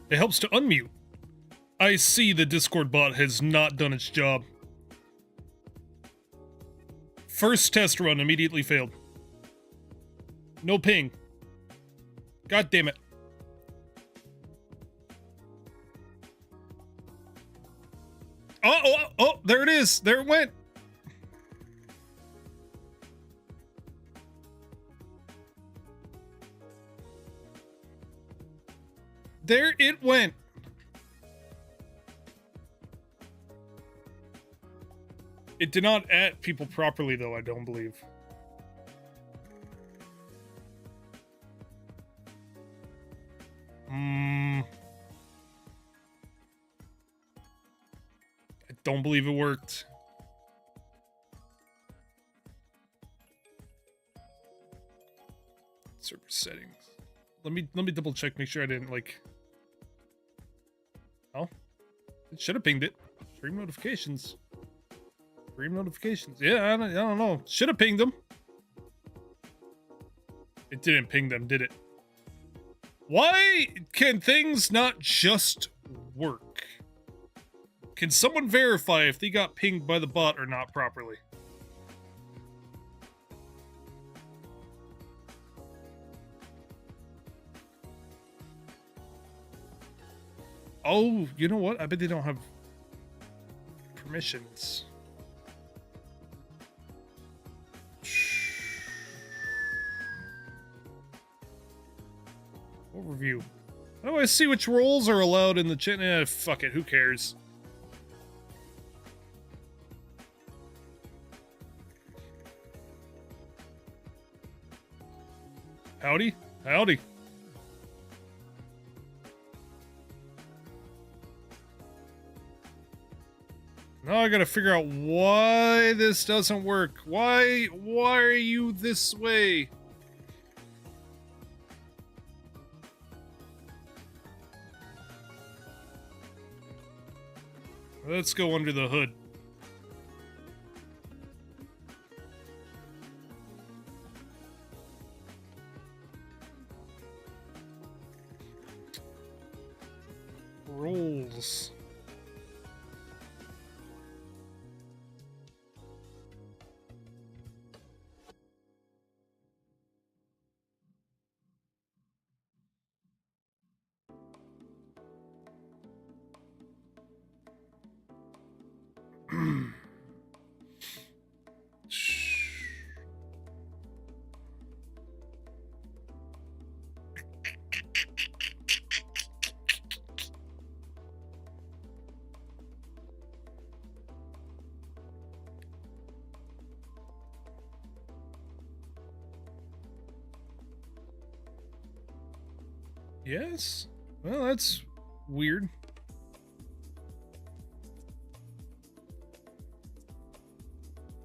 It helps to unmute. I see the Discord bot has not done its job. First test run immediately failed. No ping. God damn it. Oh, there it is. There it went. There it went. It did not at people properly, though, I don't believe. I don't believe it worked. Server settings. Let me double check, make sure I didn't like. Oh, it should have pinged it. Stream notifications. Stream notifications. Yeah, I don't know. Should have pinged them. It didn't ping them, did it? Why can things not just work? Can someone verify if they got pinged by the bot or not properly? Oh, you know what? I bet they don't have permissions. Overview. How do I see which roles are allowed in the chat? Eh, fuck it. Who cares? Howdy? Howdy. Now I gotta figure out why this doesn't work. Why are you this way? Let's go under the hood. Rolls. Yes? Well, that's weird.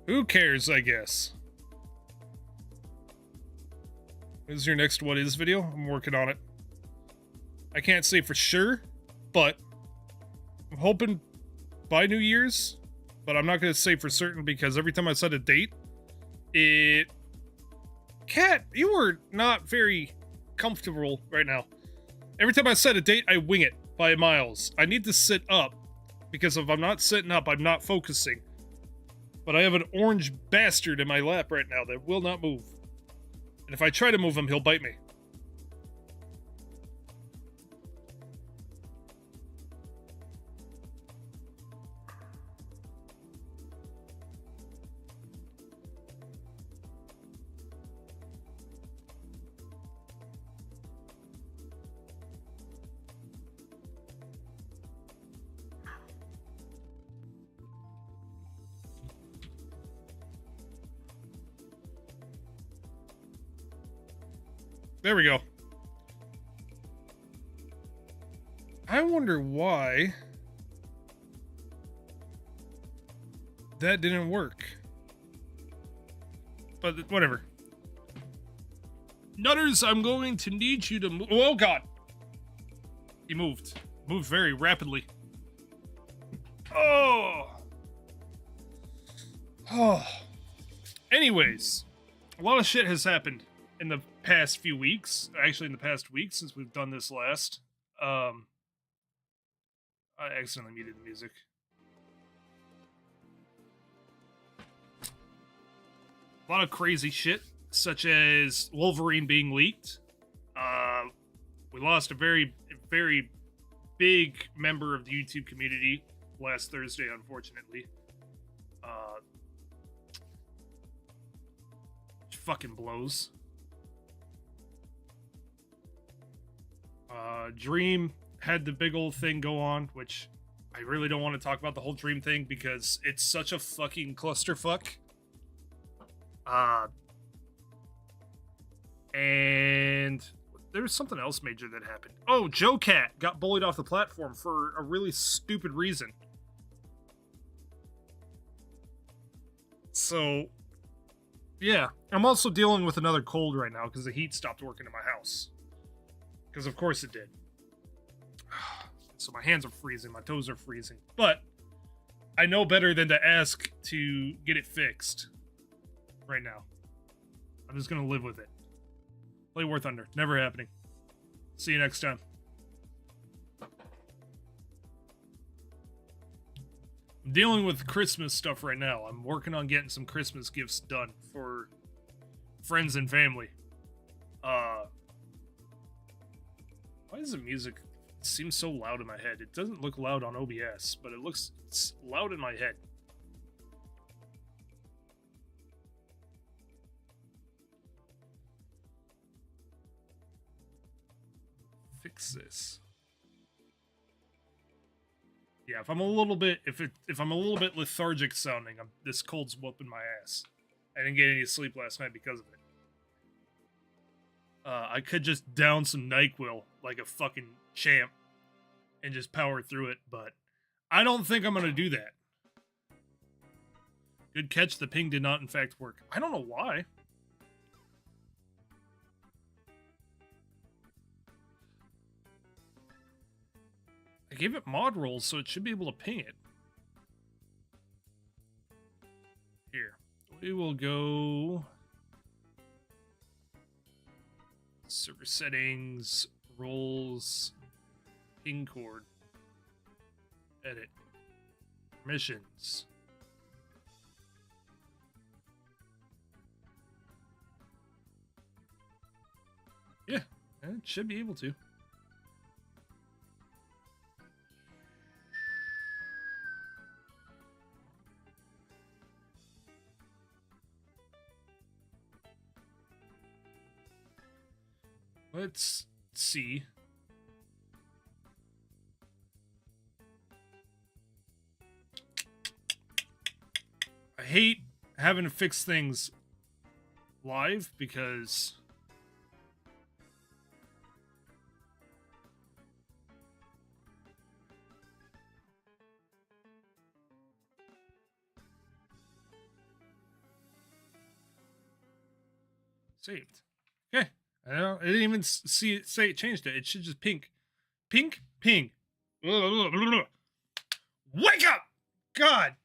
Who cares, I guess. This is your next What Is video? I'm working on it. I can't say for sure, but I'm hoping by New Year's, but I'm not going to say for certain because every time I set a date, Cat, you are not very comfortable right now. Every time I set a date, I wing it by miles. I need to sit up, because if I'm not sitting up, I'm not focusing. But I have an orange bastard in my lap right now that will not move. And if I try to move him, he'll bite me. There we go. I wonder why that didn't work. But whatever. Nutters, I'm going to need you to move. Oh, God. He moved. Moved very rapidly. Oh. Oh. Anyways, a lot of shit has happened in the past few weeks. Actually, in the past week since we've done this last. I accidentally muted the music. A lot of crazy shit, such as Wolverine being leaked. We lost a very, very big member of the YouTube community last Thursday, unfortunately. Fucking blows. Dream had the big old thing go on, which I really don't want to talk about the whole Dream thing because it's such a fucking clusterfuck. And there was something else major that happened. Oh, Joe Cat got bullied off the platform for a really stupid reason. So, yeah. I'm also dealing with another cold right now because the heat stopped working in my house. Because of course it did. So my hands are freezing, my toes are freezing. But I know better than to ask to get it fixed right now. I'm just gonna live with it. Play War Thunder. Never happening. See you next time. I'm dealing with Christmas stuff right now. I'm working on getting some Christmas gifts done for friends and family. Why does the music seem so loud in my head? It doesn't look loud on OBS, but it's loud in my head. Fix this. Yeah, if I'm a little bit lethargic sounding, this cold's whooping my ass. I didn't get any sleep last night because of it. I could just down some NyQuil like a fucking champ and just power through it, but I don't think I'm gonna do that. Good catch, the ping did not in fact work. I don't know why. I gave it mod rolls, so it should be able to ping it. Here. We will go... server settings, roles, ping cord, edit, permissions. Yeah, it should be able to. Let's see. I hate having to fix things live because saved. Okay. I didn't even say it changed it. It should just ping. Ping? Ping. Wake up! God!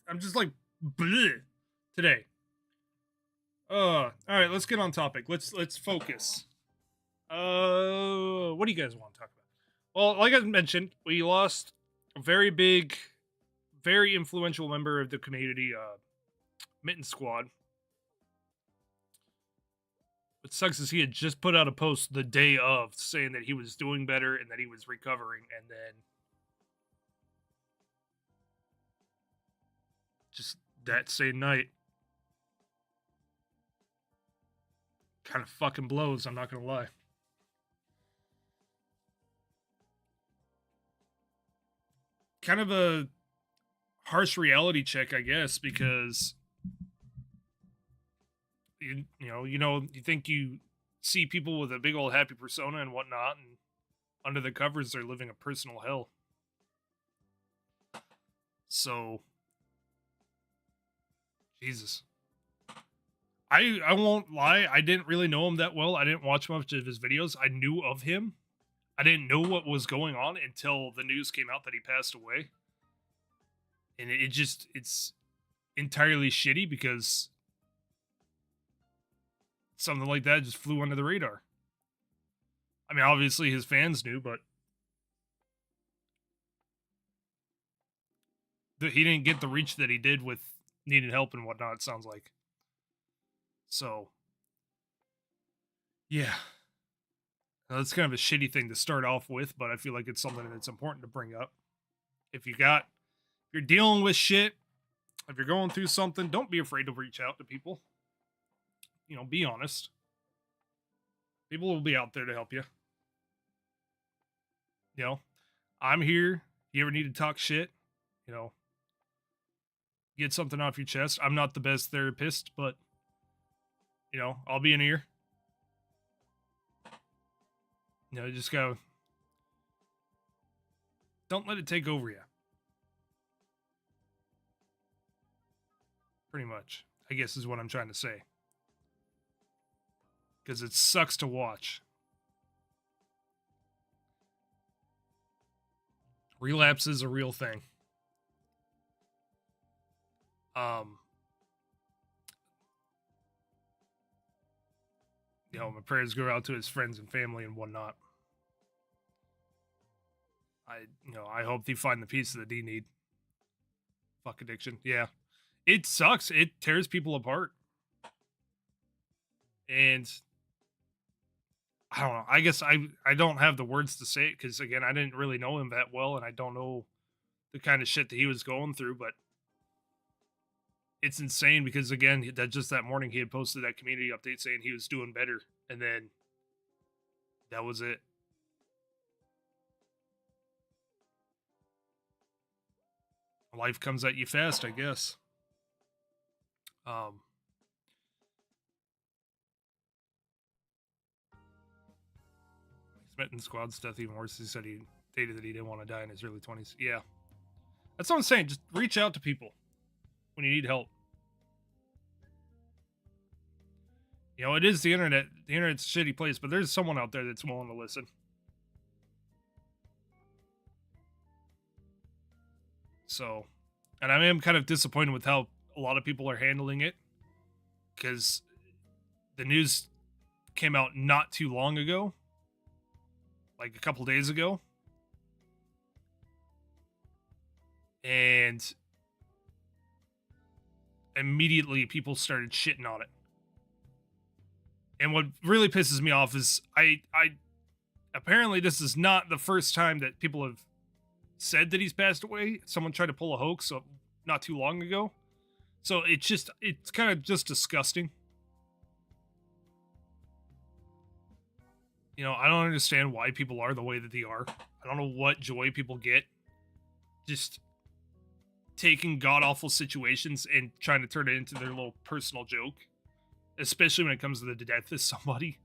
I'm just like bleh today. Alright, let's get on topic. Let's focus. What do you guys want to talk about? Well, like I mentioned, we lost a very big, very influential member of the community, Mitten Squad. What sucks is he had just put out a post the day of saying that he was doing better and that he was recovering, and then just that same night kind of fucking blows, I'm not gonna lie. Kind of a harsh reality check, I guess, because you think you see people with a big old happy persona and whatnot, and under the covers they're living a personal hell. So, Jesus. I won't lie, I didn't really know him that well. I didn't watch much of his videos. I knew of him. I didn't know what was going on until the news came out that he passed away. And it's entirely shitty because something like that just flew under the radar. I mean, obviously his fans knew, but he didn't get the reach that he did with needing help and whatnot, it sounds like. So, yeah. That's kind of a shitty thing to start off with, but I feel like it's something that's important to bring up. If you're dealing with shit, if you're going through something, don't be afraid to reach out to people. You know, be honest. People will be out there to help you. You know, I'm here. You ever need to talk shit? You know, get something off your chest. I'm not the best therapist, but, you know, I'll be an ear. You know, just go. Don't let it take over you. Pretty much, I guess is what I'm trying to say. Because it sucks to watch. Relapse is a real thing. You know, my prayers go out to his friends and family and whatnot. I hope they find the peace that they need. Fuck addiction. Yeah. It sucks. It tears people apart. And I don't know. I guess I don't have the words to say it because, again, I didn't really know him that well, and I don't know the kind of shit that he was going through, but it's insane because, again, that morning he had posted that community update saying he was doing better, and then that was it. Life comes at you fast, I guess. Smitten Squad's death even worse. He said he dated that he didn't want to die in his early 20s. Yeah. That's what I'm saying. Just reach out to people when you need help. You know, it is the internet. The internet's a shitty place, but there's someone out there that's willing to listen. So, and I am kind of disappointed with how a lot of people are handling it, because the news came out not too long ago, like a couple days ago, and immediately people started shitting on it. And what really pisses me off is I apparently this is not the first time that people have said that he's passed away. Someone tried to pull a hoax not too long ago. So it's kind of just disgusting. You know, I don't understand why people are the way that they are. I don't know what joy people get just taking god-awful situations and trying to turn it into their little personal joke, especially when it comes to the death of somebody.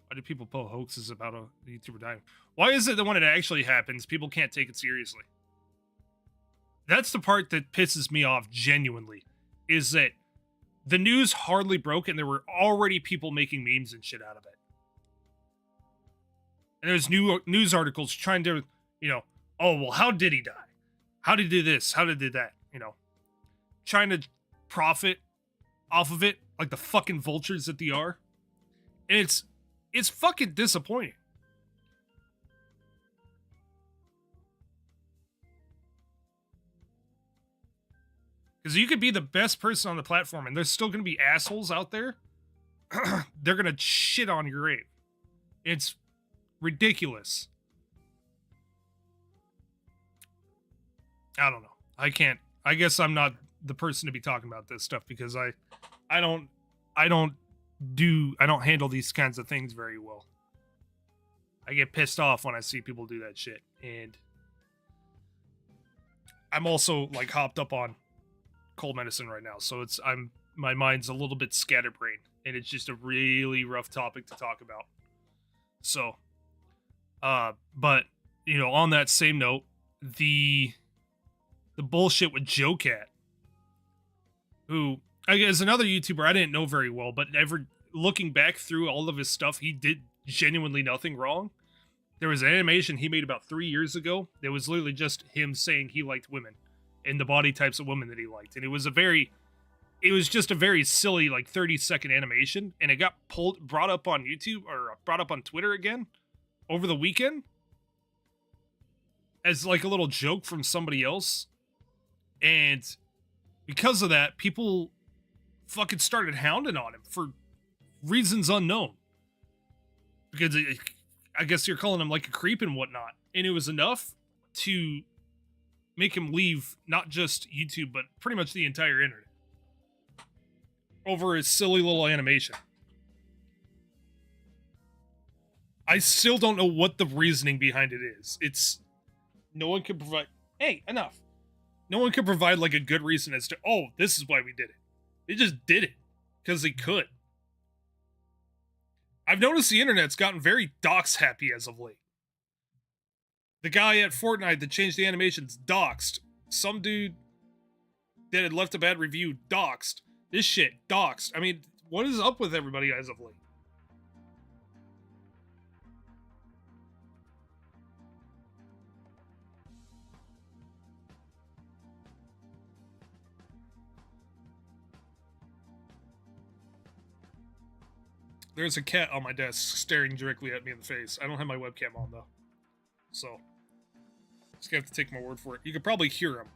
Why do people pull hoaxes about a YouTuber dying? Why is it that when it actually happens, people can't take it seriously? That's the part that pisses me off genuinely, is that the news hardly broke and there were already people making memes and shit out of it. And there's new news articles trying to, you know, oh, well, how did he die? How did he do this? How did he do that? You know, trying to profit off of it like the fucking vultures that they are. And it's fucking disappointing. Because you could be the best person on the platform and there's still going to be assholes out there. They're going to shit on your grave. It's ridiculous. I don't know. I guess I'm not the person to be talking about this stuff because I don't handle these kinds of things very well. I get pissed off when I see people do that shit. And I'm also like hopped up on cold medicine right now. So my mind's a little bit scatterbrained and it's just a really rough topic to talk about. So, but you know, on that same note, the bullshit with Joe Cat, who I guess another YouTuber I didn't know very well, but looking back through all of his stuff, he did genuinely nothing wrong. There was an animation he made about 3 years ago that was literally just him saying he liked women and the body types of women that he liked. And it was a very it was just a very silly, like 30-second animation, and it got brought up on YouTube or brought up on Twitter again over the weekend as like a little joke from somebody else. And because of that, people fucking started hounding on him for reasons unknown. Because I guess you're calling him like a creep and whatnot. And it was enough to make him leave not just YouTube, but pretty much the entire internet over his silly little animation. I still don't know what the reasoning behind it is. It's no one can provide. Hey, enough. No one can provide like a good reason as to, oh, this is why we did it. They just did it because they could. I've noticed the internet's gotten very dox happy as of late. The guy at Fortnite that changed the animations doxed. Some dude that had left a bad review doxed. This shit doxed. I mean, what is up with everybody as of late? There's a cat on my desk staring directly at me in the face. I don't have my webcam on, though. So, just gonna have to take my word for it. You could probably hear him.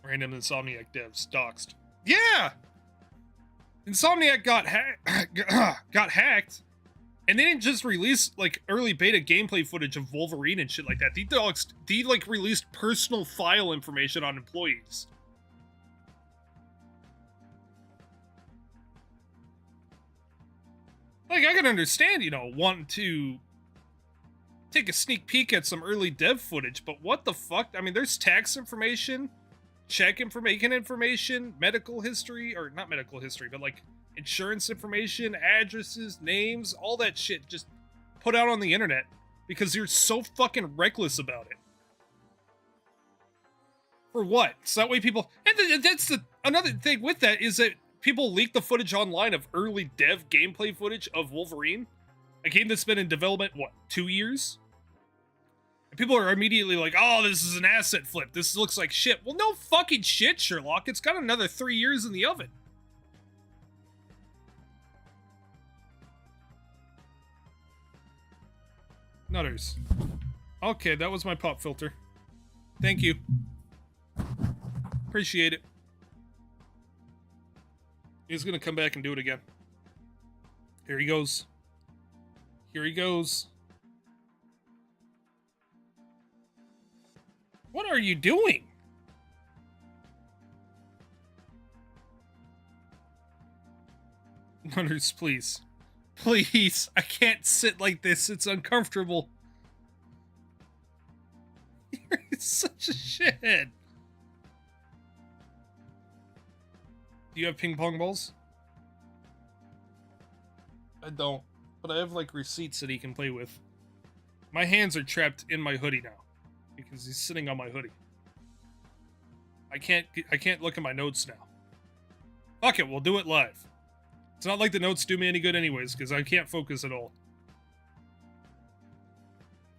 Random Insomniac devs doxed. Yeah! Insomniac got hacked. And they didn't just release, like, early beta gameplay footage of Wolverine and shit like that. They like, released personal file information on employees. Like, I can understand, you know, wanting to take a sneak peek at some early dev footage, but what the fuck? I mean, there's tax information, check information, medical history, or not medical history, but like insurance information, addresses, names, all that shit just put out on the internet because you're so fucking reckless about it. For what? So that way people... And that's another thing with that is that people leak the footage online of early dev gameplay footage of Wolverine, a game that's been in development, what, 2 years? And people are immediately like, oh, this is an asset flip. This looks like shit. Well, no fucking shit, Sherlock. It's got another 3 years in the oven. Nutters. Okay, that was my pop filter. Thank you. Appreciate it. He's gonna come back and do it again. Here he goes. Here he goes. What are you doing? Nutters, please. Please. I can't sit like this. It's uncomfortable. You're such a shithead. Do you have ping pong balls? I don't, but I have like receipts that he can play with. My hands are trapped in my hoodie now because he's sitting on my hoodie. I can't look at my notes now. Fuck it, we'll do it live. It's not like the notes do me any good anyways because I can't focus at all.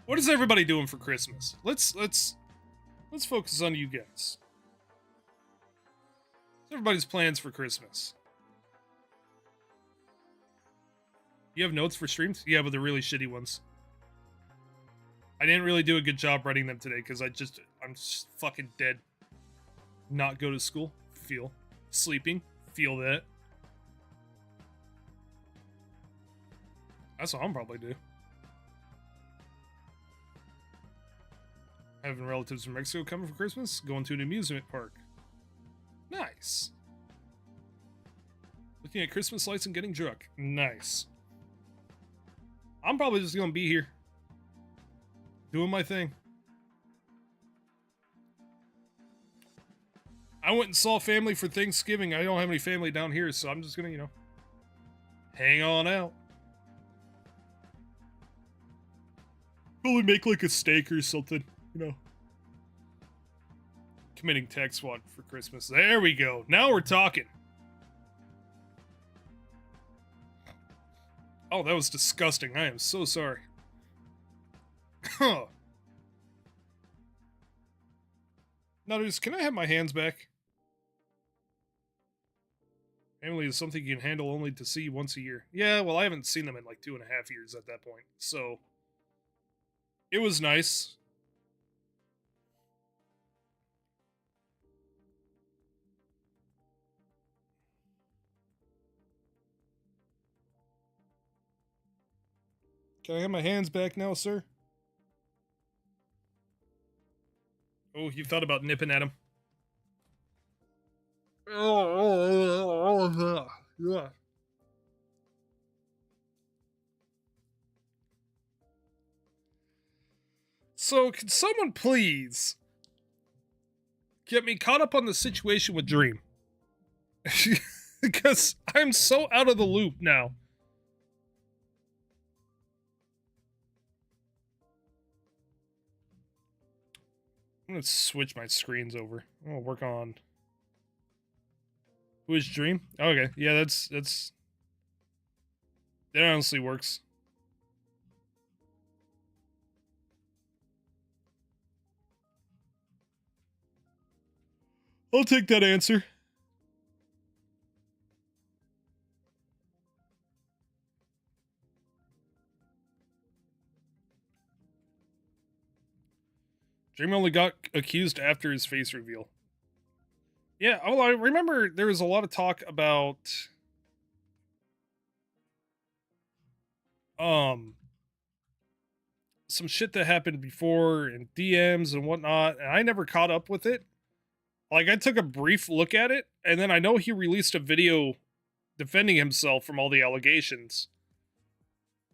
What is everybody doing for Christmas? Let's focus on you guys. Everybody's plans for Christmas. You have notes for streams? Yeah, but they're really shitty ones. I didn't really do a good job writing them today because I'm just fucking dead. Not go to school. Feel. Sleeping. Feel that. That's what I'll probably do. Having relatives from Mexico coming for Christmas. Going to an amusement park. Nice. Looking at Christmas lights and getting drunk. Nice. I'm probably just gonna be here. Doing my thing. I went and saw family for Thanksgiving. I don't have any family down here, so I'm just gonna, you know, hang on out. Probably make like a steak or something, you know. Committing tax fraud for Christmas. There we go. Now we're talking. Oh, that was disgusting. I am so sorry. Huh. Now, can I have my hands back? Family is something you can handle only to see once a year. Yeah, well, I haven't seen them in like 2.5 years at that point. So it was nice. Can I have my hands back now, sir? Oh, you thought about nipping at him. Yeah. So, can someone please get me caught up on the situation with Dream? Because I'm so out of the loop now. I'm gonna switch my screens over. I'm gonna work on who is Dream. Okay, yeah, that honestly works. I'll take that answer. Dream only got accused after his face reveal. Yeah, well, I remember there was a lot of talk about um some shit that happened before and DMs and whatnot, and I never caught up with it. Like, I took a brief look at it, and then I know he released a video defending himself from all the allegations.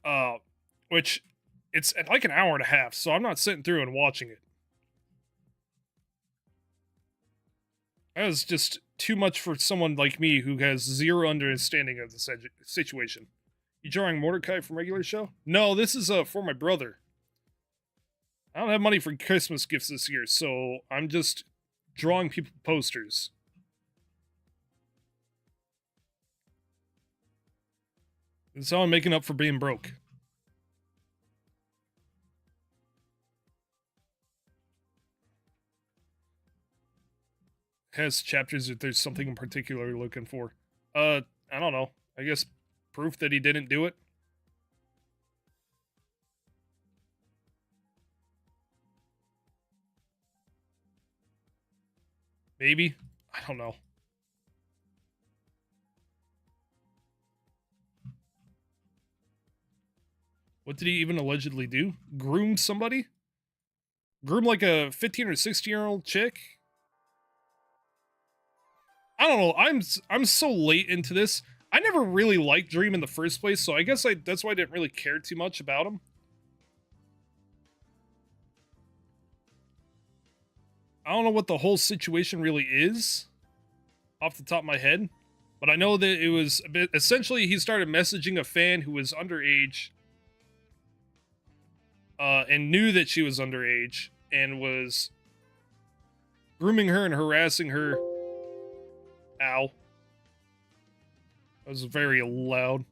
Uh, which it's at like an hour and a half, so I'm not sitting through and watching it. That was just too much for someone like me who has zero understanding of the situation. You drawing Mordecai from regular show? No, this is for my brother. I don't have money for Christmas gifts this year, so I'm just drawing people posters. That's how I'm making up for being broke. Has chapters if there's something in particular you're looking for. I don't know. I guess proof that he didn't do it. Maybe. I don't know. What did he even allegedly do? Groom somebody? Groom like a 15 or 16-year-old chick? I don't know. I'm so late into this. I never really liked Dream in the first place, so I guess that's why I didn't really care too much about him. I don't know what the whole situation really is off the top of my head, but I know that it was a bit essentially he started messaging a fan who was underage and knew that she was underage and was grooming her and harassing her. Ow. That was very loud.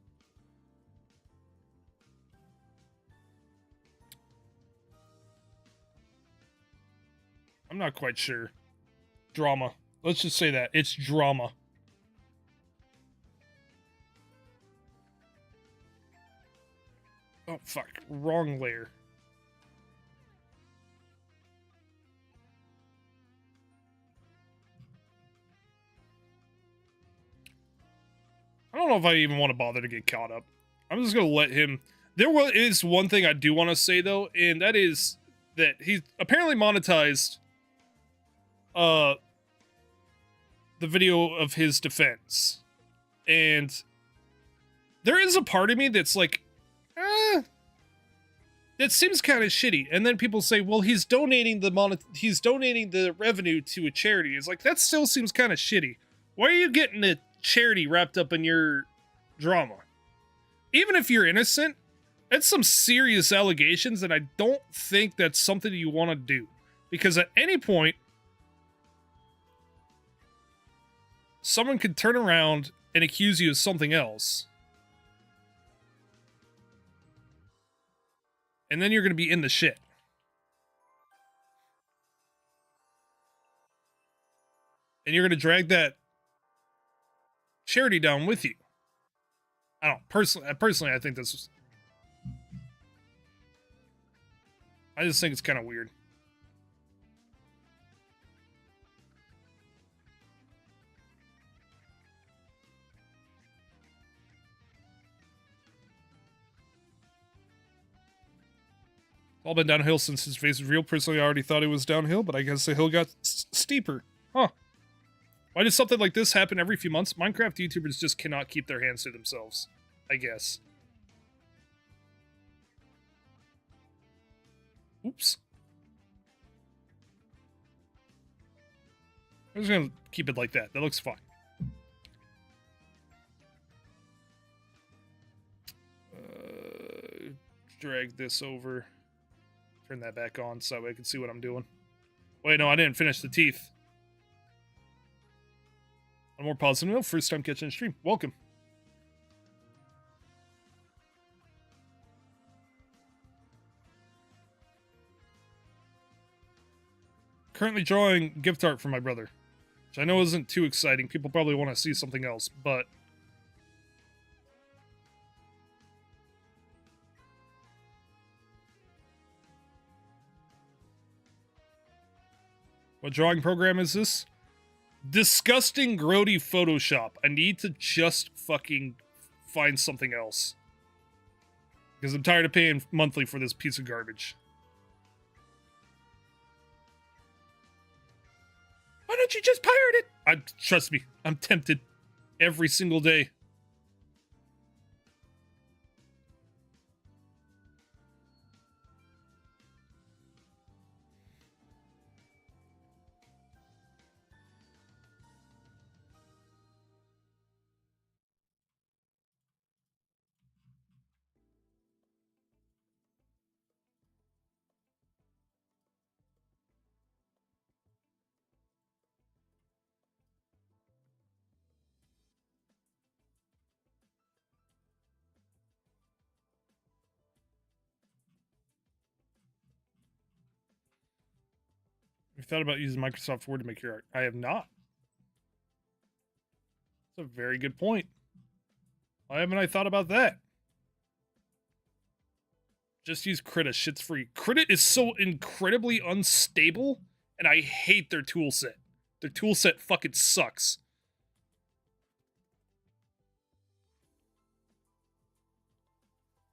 I'm not quite sure. Drama. Let's just say that. It's drama. Oh, fuck. Wrong layer. I don't know if I even want to bother to get caught up. I'm just going to let him... There is one thing I do want to say, though, and that is that he apparently monetized the video of his defense. And there is a part of me that's like, that seems kind of shitty. And then people say, well, he's donating the revenue to a charity. It's like, that still seems kind of shitty. Why are you getting the charity wrapped up in your drama? Even if you're innocent, that's some serious allegations, and I don't think that's something you want to do. Because at any point, someone could turn around and accuse you of something else. And then you're going to be in the shit. And you're going to drag that charity down with you. I don't personally I think this was, I just think it's kind of weird. All been downhill since his face was real. Personally, I already thought it was downhill, but I guess the hill got steeper. Huh. Why does something like this happen every few months? Minecraft YouTubers just cannot keep their hands to themselves, I guess. Oops. I'm just gonna keep it like that. That looks fine. Drag this over. Turn that back on so I can see what I'm doing. Wait, no, I didn't finish the teeth. One more positive note. First time catching a stream. Welcome. Currently drawing gift art for my brother, which I know isn't too exciting. People probably want to see something else, but what drawing program is this? Disgusting, grody Photoshop. I need to just fucking find something else. Because I'm tired of paying monthly for this piece of garbage. Why don't you just pirate it? Trust me, I'm tempted every single day. You thought about using Microsoft Word to make your art? I have not. That's a very good point. Why haven't I thought about that? Just use Krita. Shit's free. Krita is so incredibly unstable, and I hate their toolset. Their toolset fucking sucks.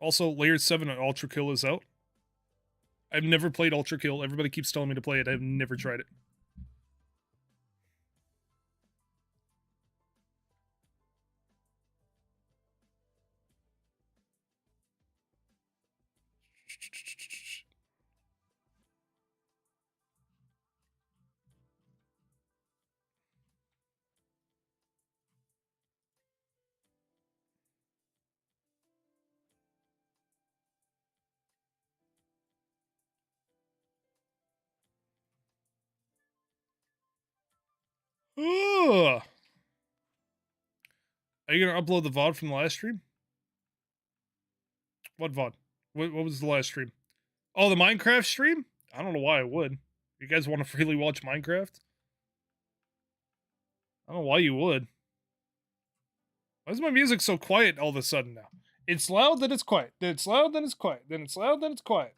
Also, Layer 7 on Ultra Kill is out. I've never played Ultra Kill. Everybody keeps telling me to play it. I've never tried it. Ugh. Are you gonna upload the VOD from the last stream? What VOD? What was the last stream? Oh, the Minecraft stream? I don't know why I would. You guys want to freely watch Minecraft? I don't know why you would. Why is my music so quiet all of a sudden now? It's loud, then it's quiet. Then it's loud, then it's quiet. Then it's loud, then it's quiet.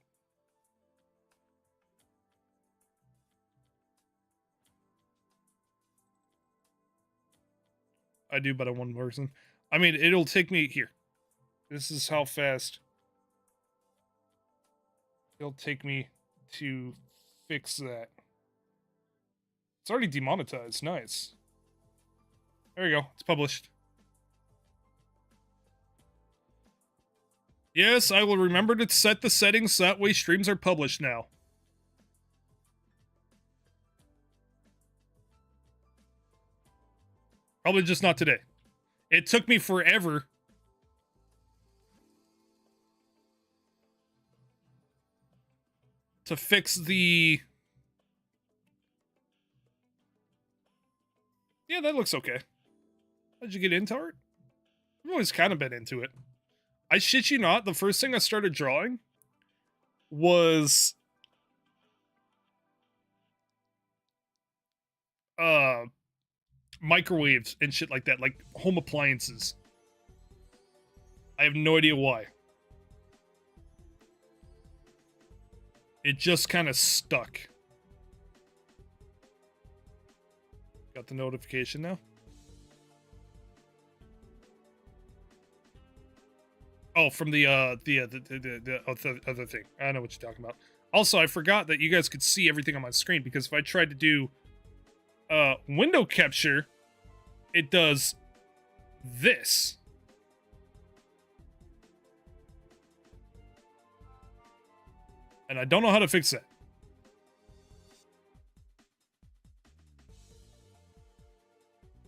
I do, but I'm one person. I mean, it'll take me here. This is how fast it'll take me to fix that. It's already demonetized. Nice. There we go. It's published. Yes, I will remember to set the settings so that way streams are published now. Probably just not today. It took me forever to fix the... Yeah, that looks okay. How'd you get into art? I've always kind of been into it. I shit you not, the first thing I started drawing was... microwaves and shit like that, like home appliances. I have no idea why. It just kind of stuck. Got the notification now. Oh, from the other thing. I know what you're talking about. Also, I forgot that you guys could see everything on my screen, because if I tried to do window capture, it does this. And I don't know how to fix that.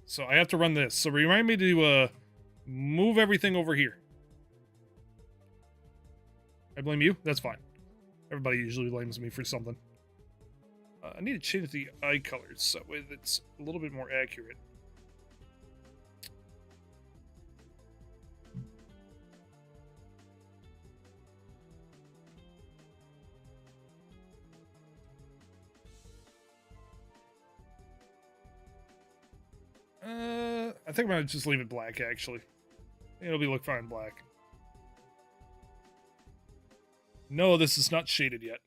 So I have to run this. So remind me to move everything over here. I blame you? That's fine. Everybody usually blames me for something. I need to change the eye colors so that way it's a little bit more accurate. I think I'm gonna just leave it black, actually. It'll look fine black. No, this is not shaded yet.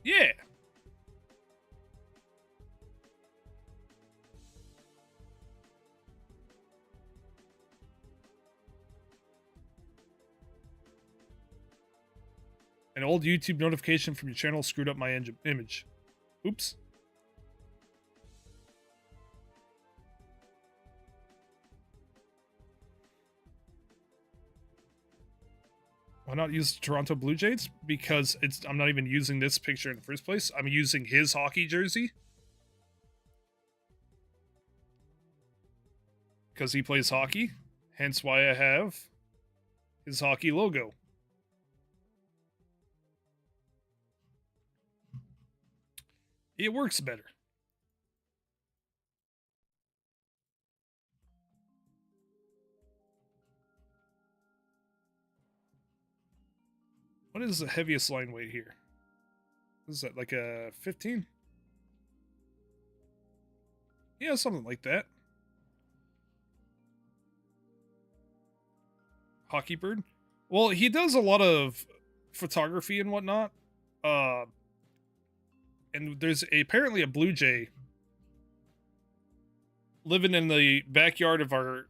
Yeah. An old YouTube notification from your channel screwed up my image. Oops. Why not use Toronto Blue Jays? Because I'm not even using this picture in the first place. I'm using his hockey jersey. Because he plays hockey. Hence why I have his hockey logo. It works better. What is the heaviest line weight here? What is that, like a 15? Yeah, something like that. Hockey bird? Well, he does a lot of photography and whatnot. And there's apparently a blue jay living in the backyard of our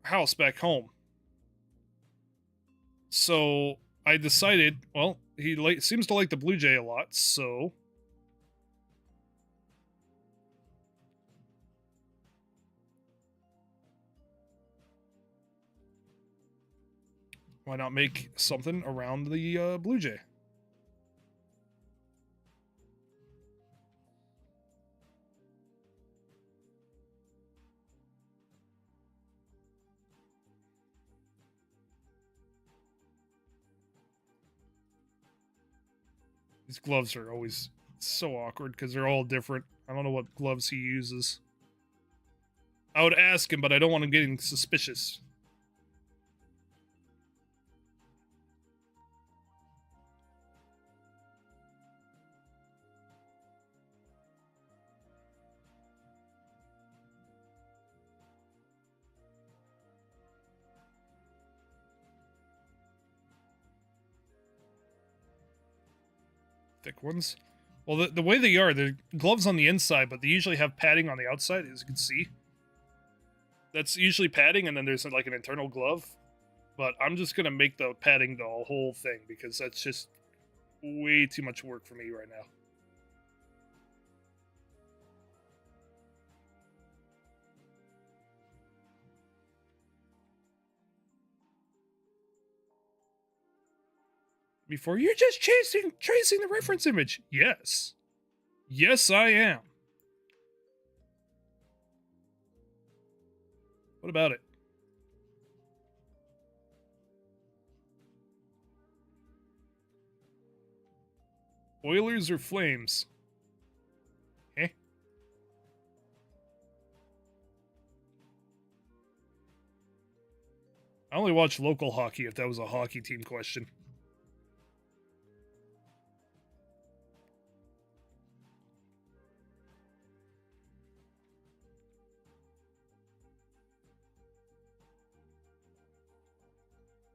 house back home. So I decided, well, he seems to like the blue jay a lot, so why not make something around the blue jay? These gloves are always so awkward because they're all different. I don't know what gloves he uses. I would ask him, but I don't want him getting suspicious. Thick ones. Well, the way they are, they're gloves on the inside, but they usually have padding on the outside, as you can see. That's usually padding, and then there's like an internal glove. But I'm just gonna make the padding the whole thing, because that's just way too much work for me right now. Before, you're just tracing the reference image. Yes. Yes, I am. What about it? Oilers or Flames? Eh? I only watch local hockey if that was a hockey team question.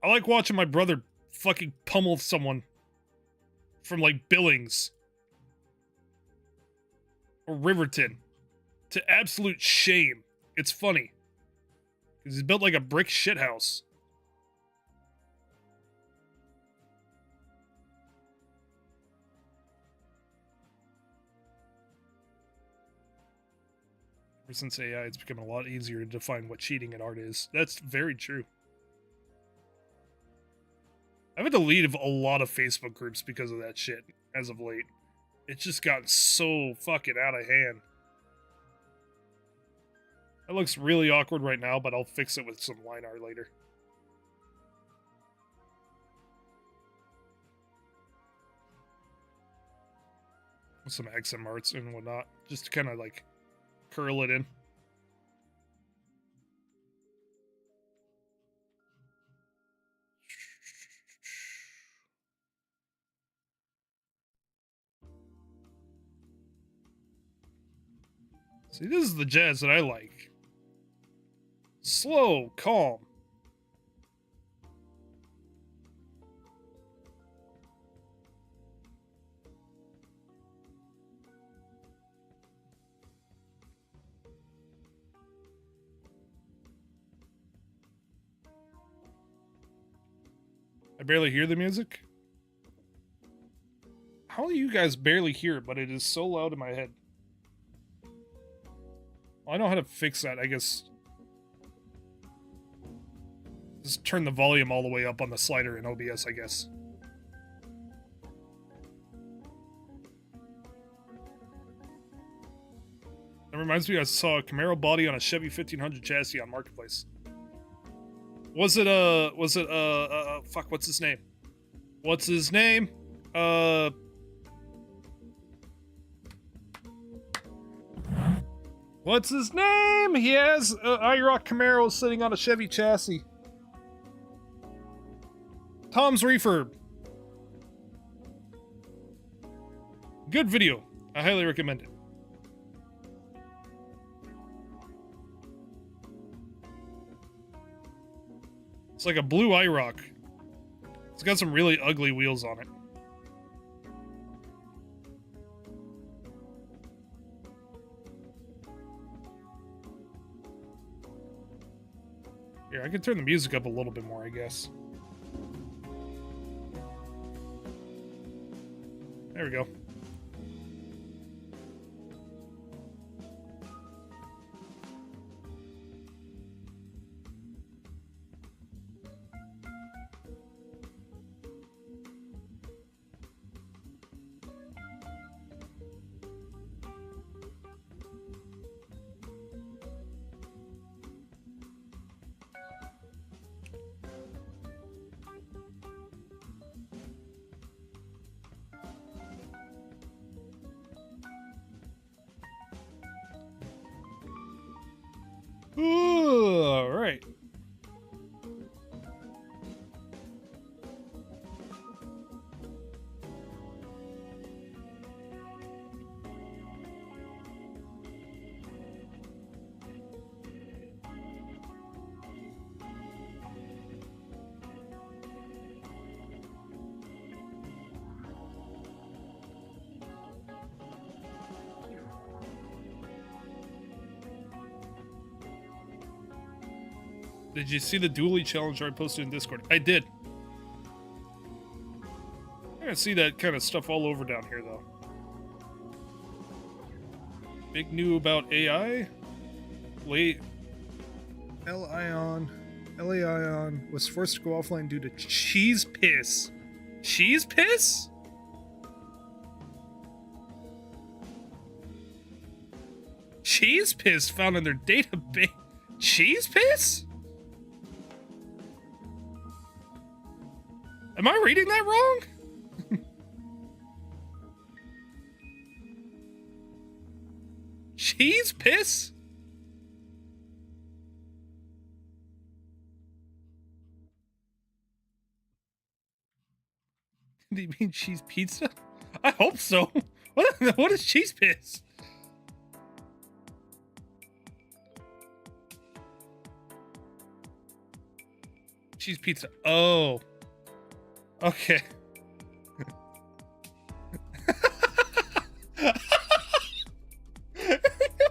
I like watching my brother fucking pummel someone from, like, Billings or Riverton to absolute shame. It's funny. Because he's built like a brick shithouse. Ever since AI, it's become a lot easier to define what cheating in art is. That's very true. I've had to leave a lot of Facebook groups because of that shit as of late. It's just gotten so fucking out of hand. That looks really awkward right now, but I'll fix it with some line art later. With some XM arts and whatnot. Just to kind of like curl it in. See, this is the jazz that I like. Slow, calm. I barely hear the music. How do you guys barely hear it, but it is so loud in my head? Well, I know how to fix that, I guess. Just turn the volume all the way up on the slider in OBS, I guess. That reminds me, I saw a Camaro body on a Chevy 1500 chassis on Marketplace. Was it, fuck, what's his name? What's his name? What's his name? He has IROC Camaro sitting on a Chevy chassis. Tom's Refurb. Good video. I highly recommend it. It's like a blue IROC. It's got some really ugly wheels on it. Here, I could turn the music up a little bit more, I guess. There we go. All right. Did you see the dually challenge I posted in Discord? I did. I gotta see that kind of stuff all over down here, though. Big new about AI? Late. L-Ion was forced to go offline due to cheese piss. Cheese piss? Cheese piss found in their database. Cheese piss? Am I reading that wrong? Cheese piss? Do you mean cheese pizza? I hope so. What is cheese piss? Cheese pizza. Oh. Okay.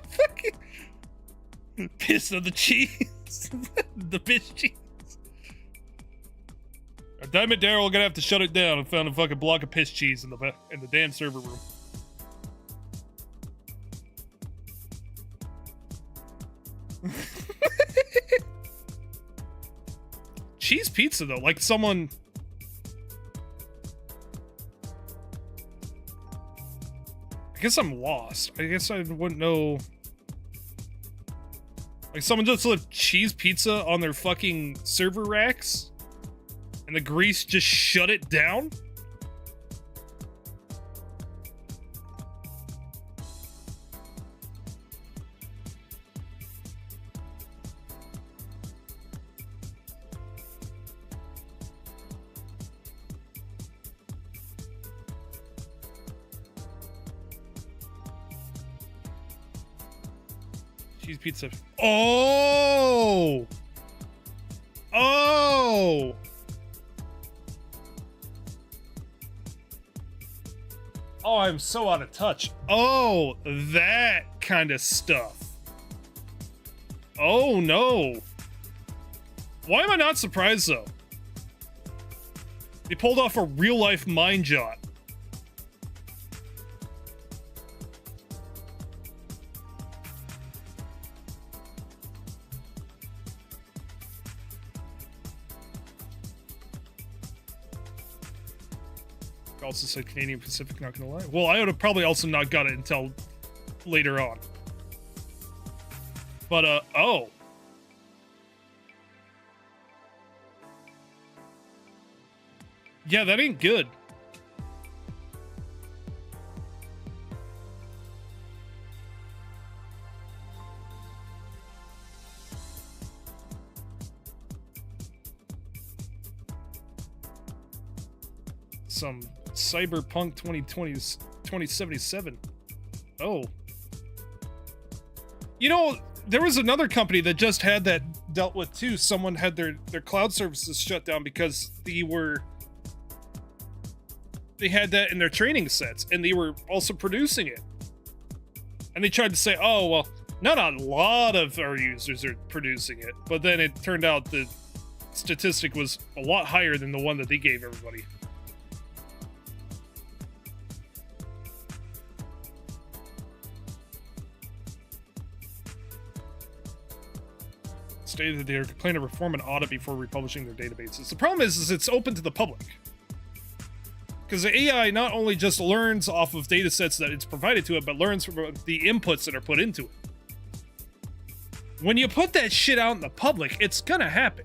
Fucking piss of the cheese. The piss cheese. Damn it, Daryl, we're gonna have to shut it down. I found a fucking block of piss cheese in the damn server room. Cheese pizza though, like someone. I guess I'm lost. I guess I wouldn't know. Like someone just left cheese pizza on their fucking server racks? And the grease just shut it down? Cheese pizza. Oh! Oh! Oh, I'm so out of touch. Oh, that kind of stuff. Oh, no. Why am I not surprised, though? They pulled off a real-life mind jot. Also said Canadian Pacific, not gonna lie. Well, I would have probably also not got it until later on. But, oh. Yeah, that ain't good. Some Cyberpunk 2077. Oh. You know, there was another company that just had that dealt with too. Someone had their cloud services shut down because they had that in their training sets and they were also producing it. And they tried to say, oh, well, not a lot of our users are producing it. But then it turned out the statistic was a lot higher than the one that they gave everybody. Stated that they are planning to perform an audit before republishing their databases. The problem is it's open to the public. Because the AI not only just learns off of data sets that it's provided to it, but learns from the inputs that are put into it. When you put that shit out in the public, it's gonna happen.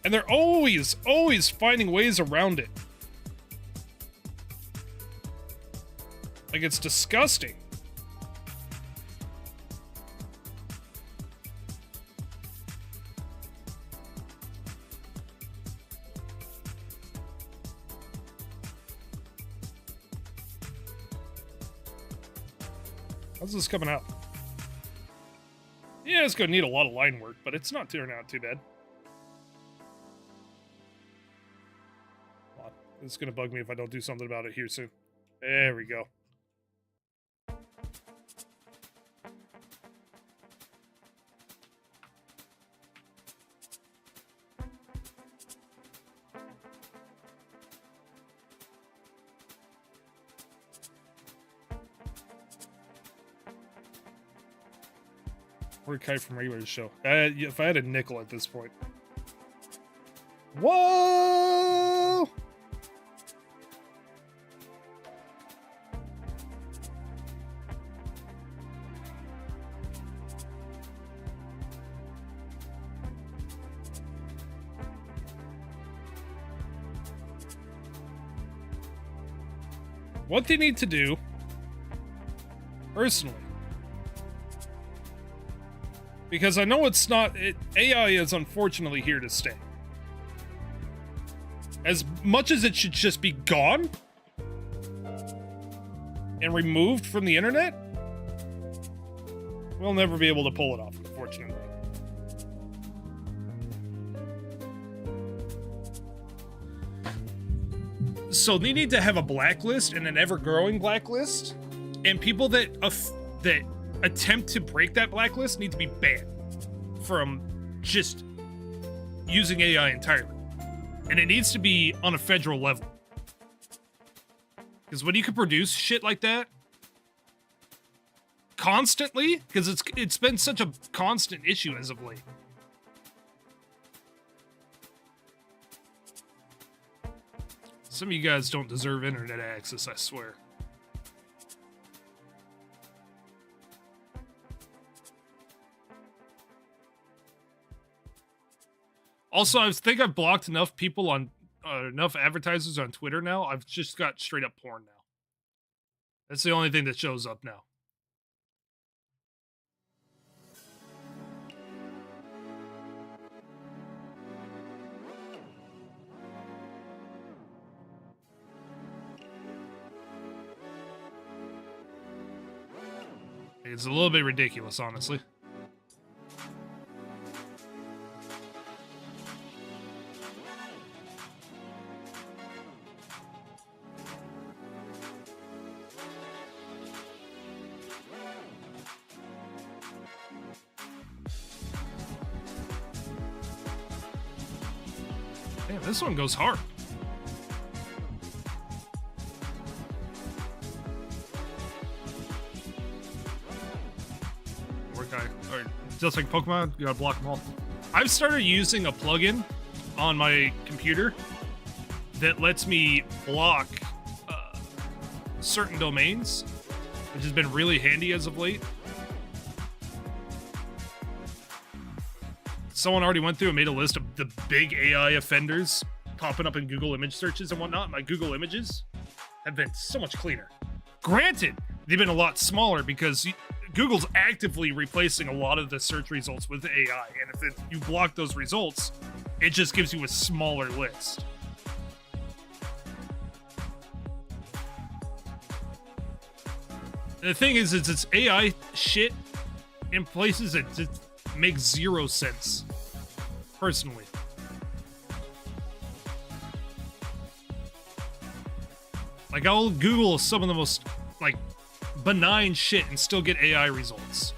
And they're always finding ways around it. Like, it's disgusting. How's this coming out? Yeah, it's gonna need a lot of line work, but it's not turning out too bad. It's gonna bug me if I don't do something about it here soon. There we go. Or Kite from regular show. If I had a nickel at this point. Whoa! What they need to do, personally, Because I know it's not... AI is unfortunately here to stay. As much as it should just be gone and removed from the internet, we'll never be able to pull it off, unfortunately. So they need to have a blacklist and an ever-growing blacklist, and people that attempt to break that blacklist need to be banned from just using AI entirely. And it needs to be on a federal level. Because when you can produce shit like that constantly, because it's been such a constant issue as of late. Some of you guys don't deserve internet access, I swear. Also, I think I've blocked enough people on, enough advertisers on Twitter now. I've just got straight up porn now. That's the only thing that shows up now. It's a little bit ridiculous, honestly. Damn, this one goes hard. Or just like Pokemon, you gotta block them all. I've started using a plugin on my computer that lets me block certain domains, which has been really handy as of late. Someone already went through and made a list of the big AI offenders popping up in Google image searches and whatnot. My Google images have been so much cleaner. Granted, they've been a lot smaller because Google's actively replacing a lot of the search results with AI, and if you block those results, it just gives you a smaller list. The thing is it's AI shit in places that just make zero sense, personally. Like, I'll Google some of the most, like, benign shit and still get AI results.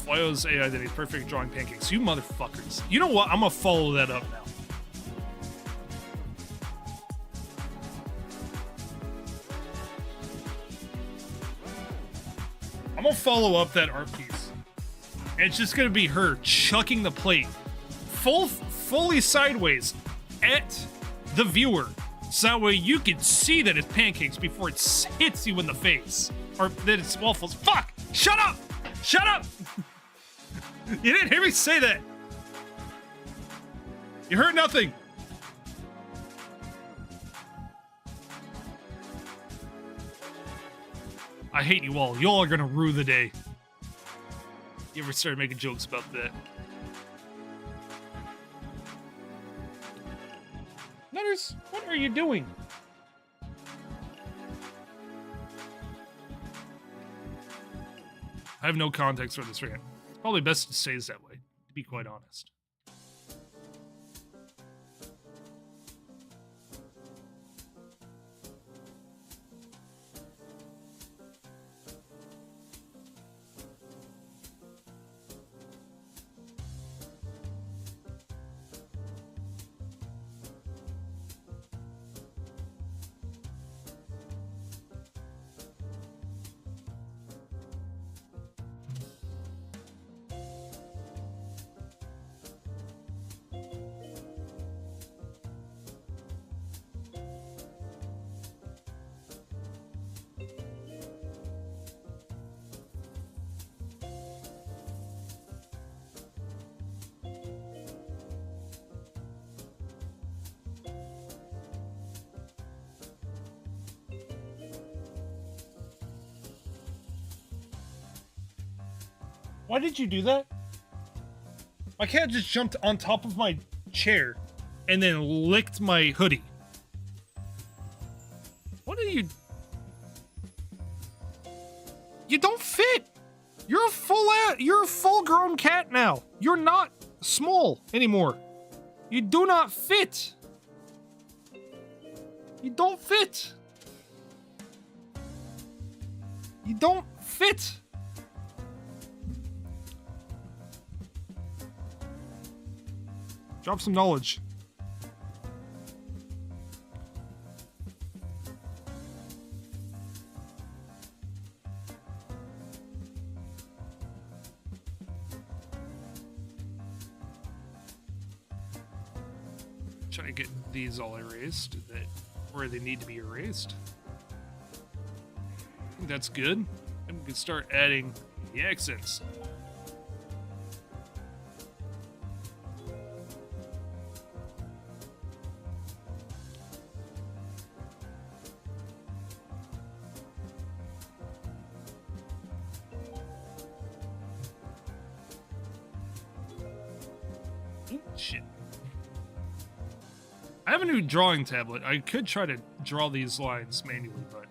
Flyo's AI that he's perfect drawing pancakes. You motherfuckers. You know what? I'm gonna follow that up now. I'm gonna follow up that art piece. And it's just gonna be her chucking the plate fully sideways at the viewer. So that way you can see that it's pancakes before it hits you in the face. Or that it's waffles. Fuck! Shut up! Shut up! You didn't hear me say that. You heard nothing. I hate you all. Y'all are gonna rue the day. You ever started making jokes about that? Nutters, what are you doing? I have no context for this rant. Probably best to stay that way, to be quite honest. Why did you do that? My cat just jumped on top of my chair and then licked my hoodie. What are you... You don't fit! You're a full-grown cat now. You're not small anymore. You do not fit. You don't fit. You don't fit. Drop some knowledge. Try to get these all erased where they need to be erased. I think that's good. And we can start adding the accents. Shit. I have a new drawing tablet. I could try to draw these lines manually, but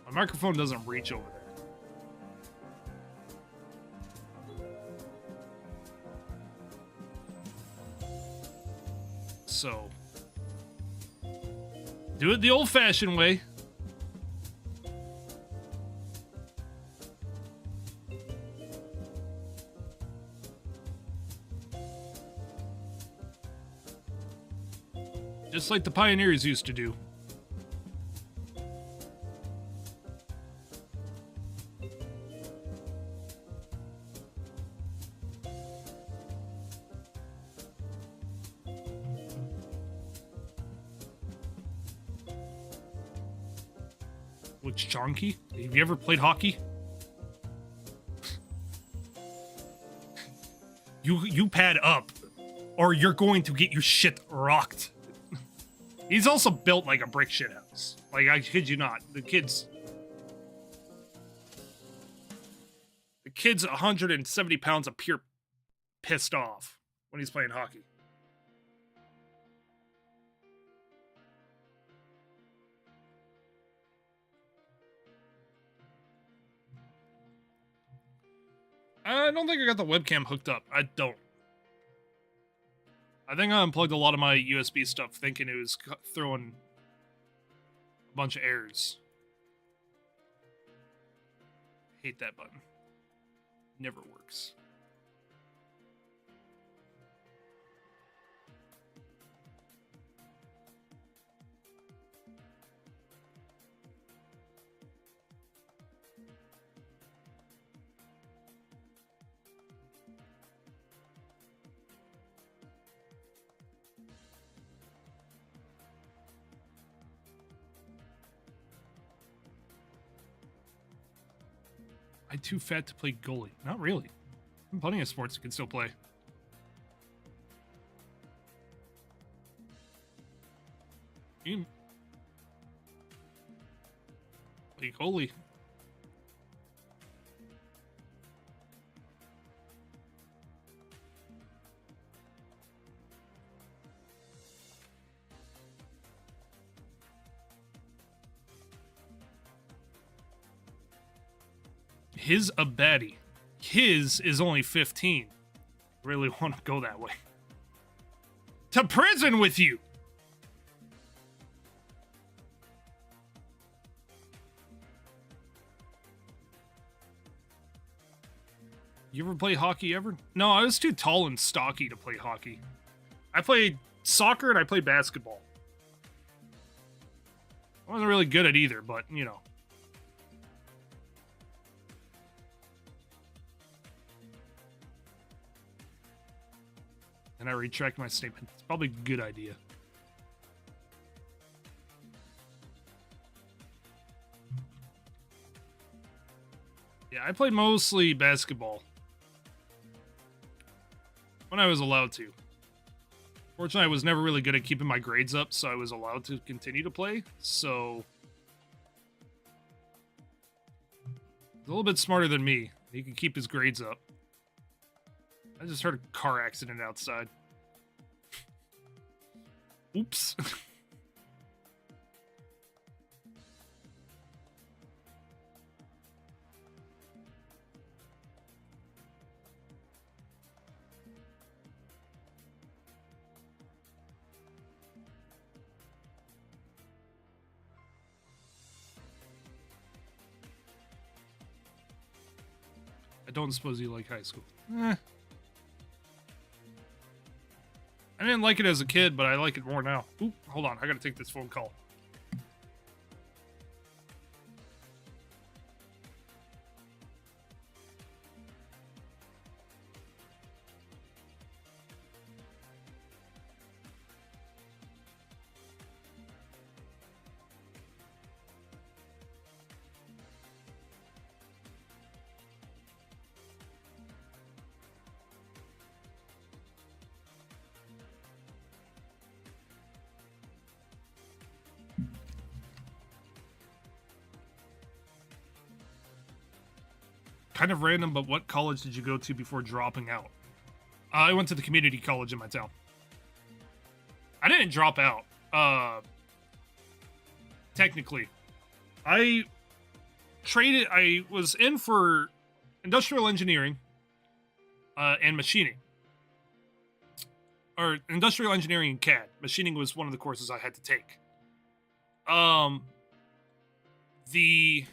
my microphone doesn't reach over there. So, do it the old-fashioned way. Just like the pioneers used to do. Which chonky? Have you ever played hockey? You pad up, or you're going to get your shit rocked. He's also built like a brick shit house. Like, I kid you not. The kid's 170 pounds of pure pissed off when he's playing hockey. I don't think I got the webcam hooked up. I don't. I think I unplugged a lot of my USB stuff thinking it was throwing a bunch of errors. Hate that button. Never works. I'm too fat to play goalie. Not really. I'm plenty of sports I can still play. You can play goalie. His a baddie. His is only 15. Really want to go that way. To prison with you! You ever play hockey ever? No, I was too tall and stocky to play hockey. I played soccer and I played basketball. I wasn't really good at either, but, you know. And I retract my statement. It's probably a good idea. Yeah, I played mostly basketball. When I was allowed to. Fortunately, I was never really good at keeping my grades up, so I was allowed to continue to play. So, a little bit smarter than me. He can keep his grades up. I just heard a car accident outside. Oops. I don't suppose you like high school. I didn't like it as a kid, but I like it more now. Oop, hold on. I gotta take this phone call. Kind of random, but what college did you go to before dropping out? I went to the community college in my town. I didn't drop out. Technically. I was in for industrial engineering and machining. Or industrial engineering and CAD. Machining was one of the courses I had to take. The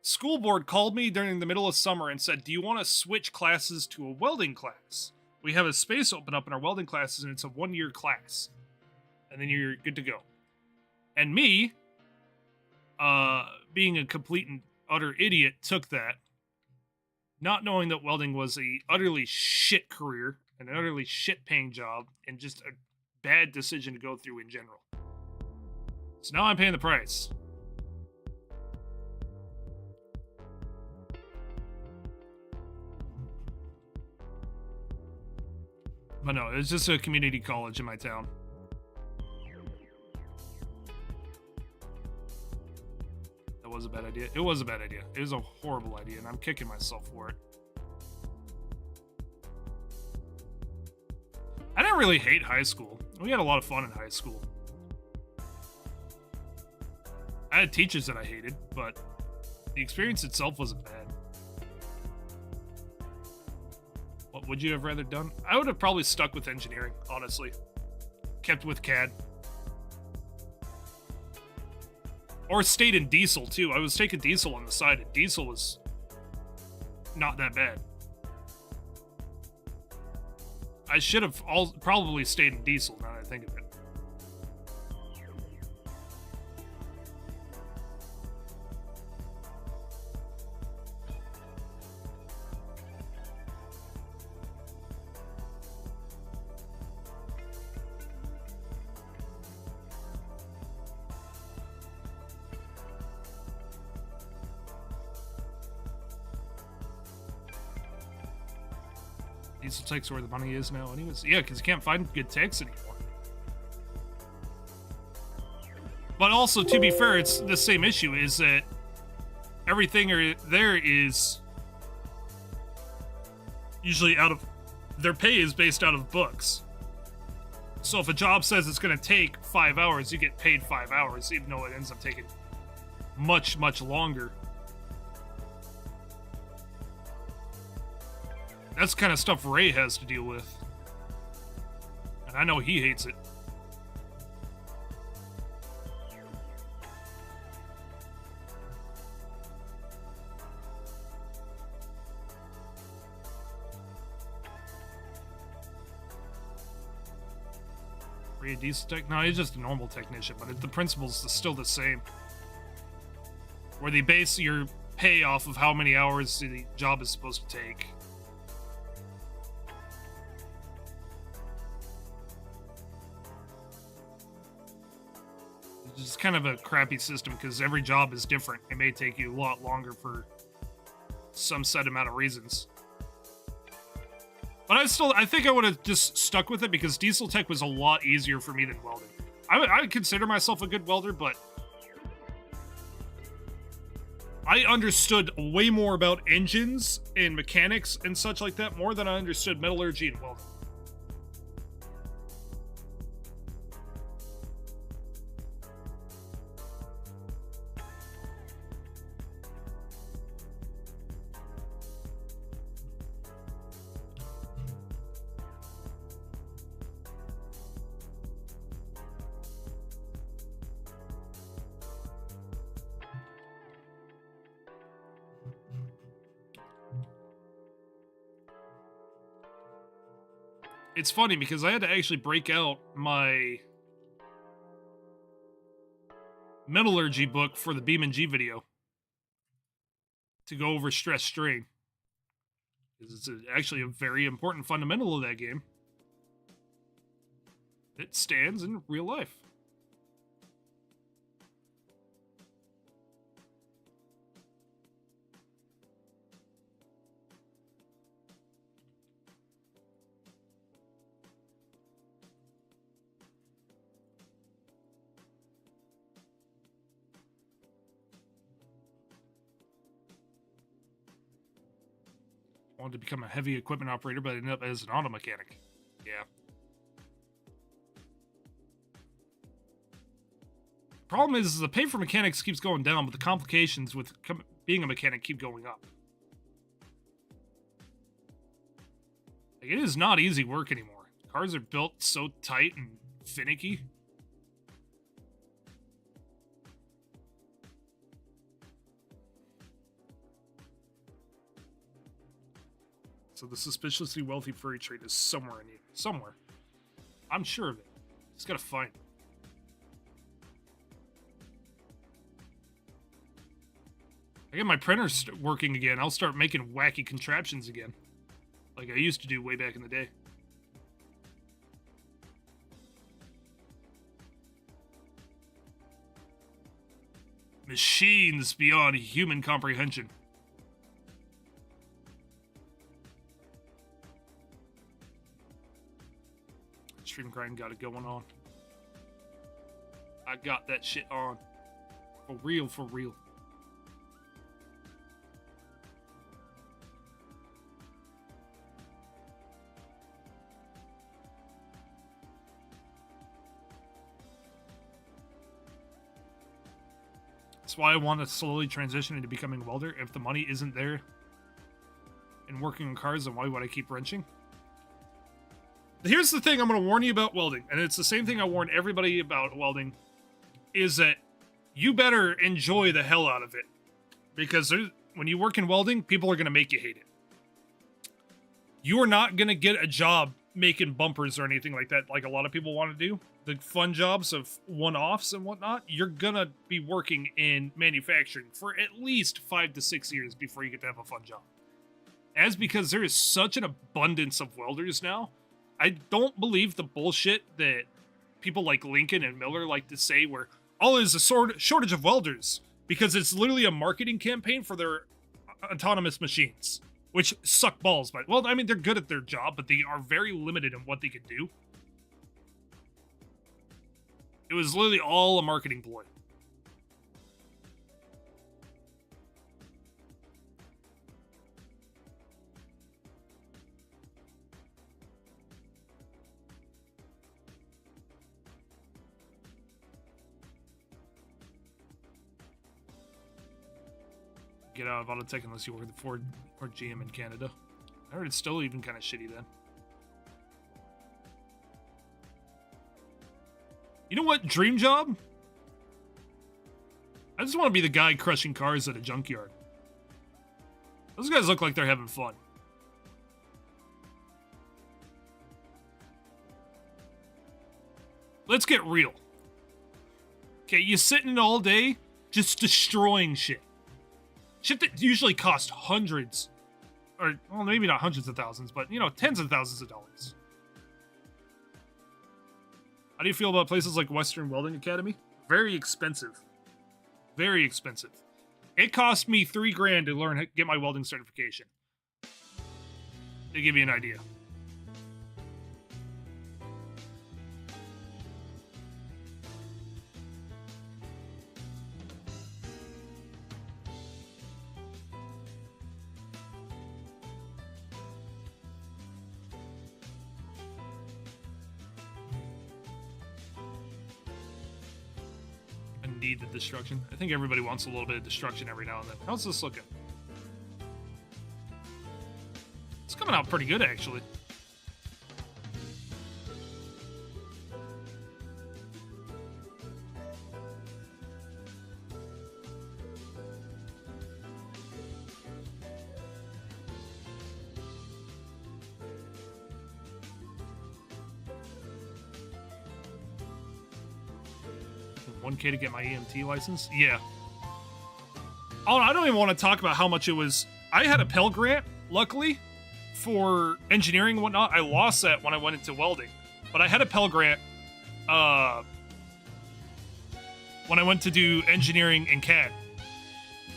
school board called me during the middle of summer and said, do you want to switch classes to a welding class? We have a space open up in our welding classes, and it's a 1-year class. And then you're good to go. And me, being a complete and utter idiot, took that, not knowing that welding was a utterly shit career, an utterly shit-paying job, and just a bad decision to go through in general. So now I'm paying the price. But no, it's just a community college in my town. That was a bad idea. It was a bad idea. It was a horrible idea, and I'm kicking myself for it. I didn't really hate high school. We had a lot of fun in high school. I had teachers that I hated, but the experience itself wasn't bad. What would you have rather done? I would have probably stuck with engineering, honestly. Kept with CAD. Or stayed in diesel, too. I was taking diesel on the side, and diesel was not that bad. I should have probably stayed in diesel, now that I think of it. Diesel tech's where the money is now anyways. Yeah, because you can't find good techs anymore. But also, to be fair, it's the same issue, is that everything there is usually out of... Their pay is based out of books. So if a job says it's going to take 5 hours, you get paid 5 hours, even though it ends up taking much, much longer. That's the kind of stuff Ray has to deal with. And I know he hates it. Ray a diesel tech? No, he's just a normal technician, but the principle's still the same. Where they base your pay off of how many hours the job is supposed to take. It's kind of a crappy system because every job is different. It may take you a lot longer for some set amount of reasons. But I think I would have just stuck with it because diesel tech was a lot easier for me than welding. I would consider myself a good welder, but I understood way more about engines and mechanics and such like that, more than I understood metallurgy and welding. It's funny because I had to actually break out my metallurgy book for the Beam and G video to go over stress strain. It's actually a very important fundamental of that game. It stands in real life. Wanted to become a heavy equipment operator, but I ended up as an auto mechanic. Yeah. Problem is the pay for mechanics keeps going down, but the complications with being a mechanic keep going up. Like, it is not easy work anymore. Cars are built so tight and finicky. So the suspiciously wealthy furry trade is somewhere in here. Somewhere. I'm sure of it. Just gotta find it. I get my printer working again. I'll start making wacky contraptions again. Like I used to do way back in the day. Machines beyond human comprehension. Stream grind got it going on. I got that shit on. For real, for real. That's why I want to slowly transition into becoming a welder. If the money isn't there in working on cars, then why would I keep wrenching? Here's the thing I'm going to warn you about welding, and it's the same thing I warn everybody about welding, is that you better enjoy the hell out of it. Because when you work in welding, people are going to make you hate it. You are not going to get a job making bumpers or anything like that, like a lot of people want to do. The fun jobs of one-offs and whatnot, you're going to be working in manufacturing for at least 5 to 6 years before you get to have a fun job. As because there is such an abundance of welders now, I don't believe the bullshit that people like Lincoln and Miller like to say where, oh, there's a shortage of welders, because it's literally a marketing campaign for their autonomous machines, which suck balls. But, well, I mean, they're good at their job, but they are very limited in what they can do. It was literally all a marketing ploy. Get out of auto tech unless you work at Ford or GM in Canada. I heard it's still even kind of shitty then. You know what? Dream job? I just want to be the guy crushing cars at a junkyard. Those guys look like they're having fun. Let's get real. Okay, you sitting all day just destroying shit. Shit that usually costs hundreds, or, well, maybe not hundreds of thousands, but, you know, tens of thousands of dollars. How do you feel about places like Western Welding Academy? Very expensive. Very expensive. It cost me $3,000 to learn, get my welding certification. To give you an idea. need the destruction. I think everybody wants a little bit of destruction every now and then. How's this looking? It's coming out pretty good, actually. $1K to get my EMT license? Yeah. Oh, I don't even want to talk about how much it was. I had a Pell Grant, luckily, for engineering and whatnot. I lost that when I went into welding. But I had a Pell Grant when I went to do engineering and CAD.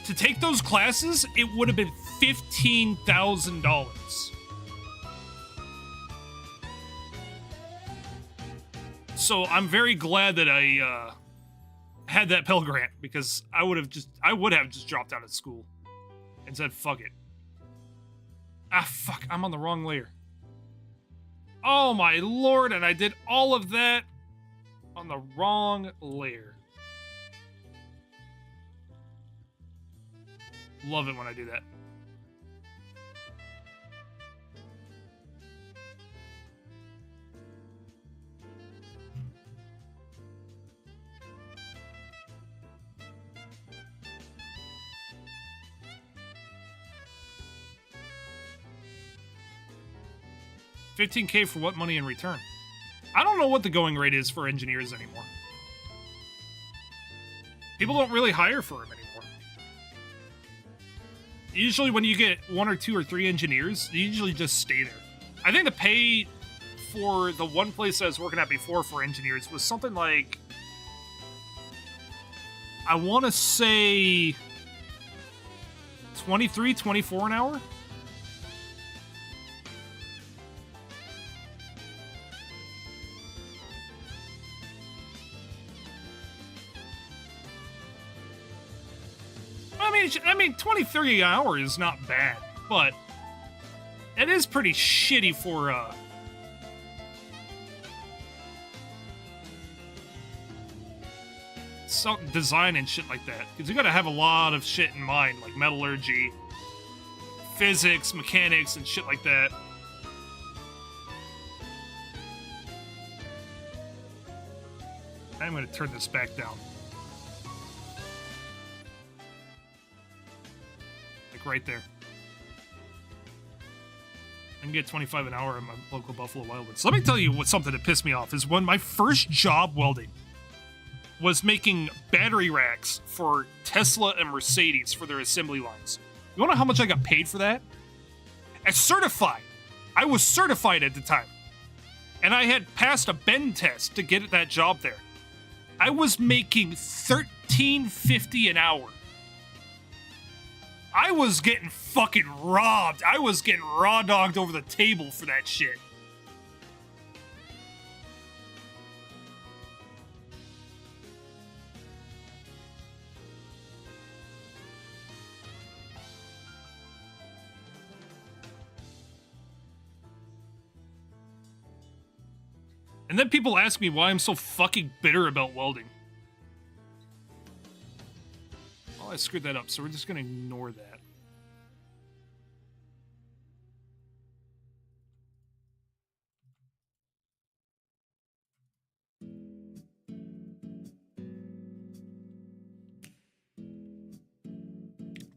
To take those classes, it would have been $15,000. So I'm very glad that I had that Pell Grant, because I would have just dropped out of school and said fuck it. Ah fuck, I'm on the wrong layer. Oh my lord, and I did all of that on the wrong layer. Love it when I do that. $15K for what money in return? I don't know what the going rate is for engineers anymore. People don't really hire for them anymore. Usually when you get 1 or 2 or 3 engineers, they usually just stay there. I think the pay for the one place I was working at before for engineers was something like, I want to say 23, 24 an hour? I mean, 23 an hour is not bad, but it is pretty shitty for, some design and shit like that. Because you gotta have a lot of shit in mind, like metallurgy, physics, mechanics, and shit like that. I'm gonna turn this back down. Right there. I can get 25 an hour at my local Buffalo Wild Wings. So let me tell you what's something that pissed me off is when my first job welding was making battery racks for Tesla and Mercedes for their assembly lines. You wanna know how much I got paid for that? As certified. I was certified at the time. And I had passed a bend test to get that job there. I was making $13.50 an hour. I was getting fucking robbed. I was getting raw dogged over the table for that shit. And then people ask me why I'm so fucking bitter about welding. I screwed that up, so we're just gonna ignore that.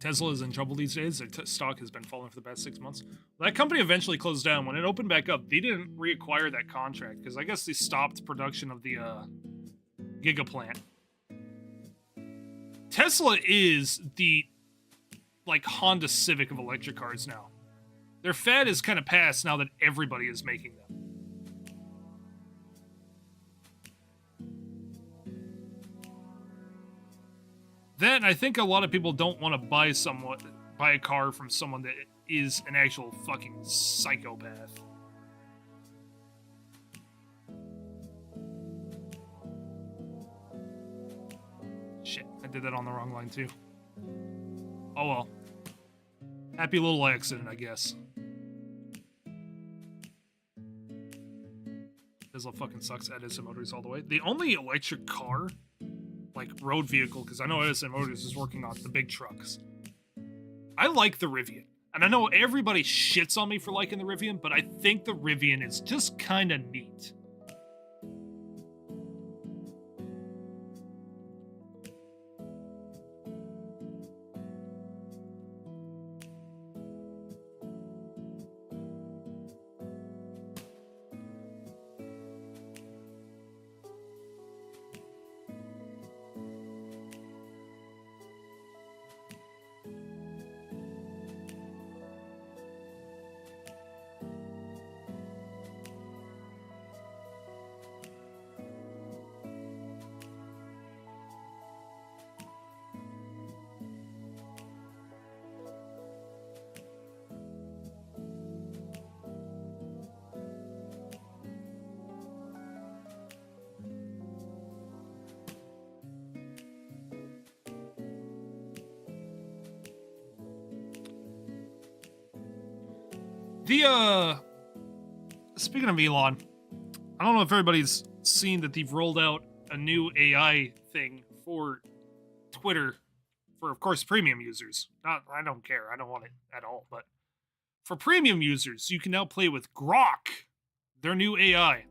Tesla is in trouble these days. Their stock has been falling for the past 6 months. That company eventually closed down. When it opened back up, they didn't reacquire that contract, because I guess they stopped production of the Giga plant. Tesla is the, like, Honda Civic of electric cars now. Their fad is kind of past now that everybody is making them. Then I think a lot of people don't want to buy a car from someone that is an actual fucking psychopath. Shit, I did that on the wrong line too. Oh well. Happy little accident, I guess. Tesla fucking sucks. Edison Motors all the way. The only electric car, like road vehicle, because I know SN Motors is working on the big trucks. I like the Rivian. And I know everybody shits on me for liking the Rivian, but I think the Rivian is just kind of neat. Speaking of Elon, I don't know if everybody's seen that they've rolled out a new AI thing for Twitter for, of course, premium users. I don't care. I don't want it at all. But for premium users, you can now play with Grok, their new AI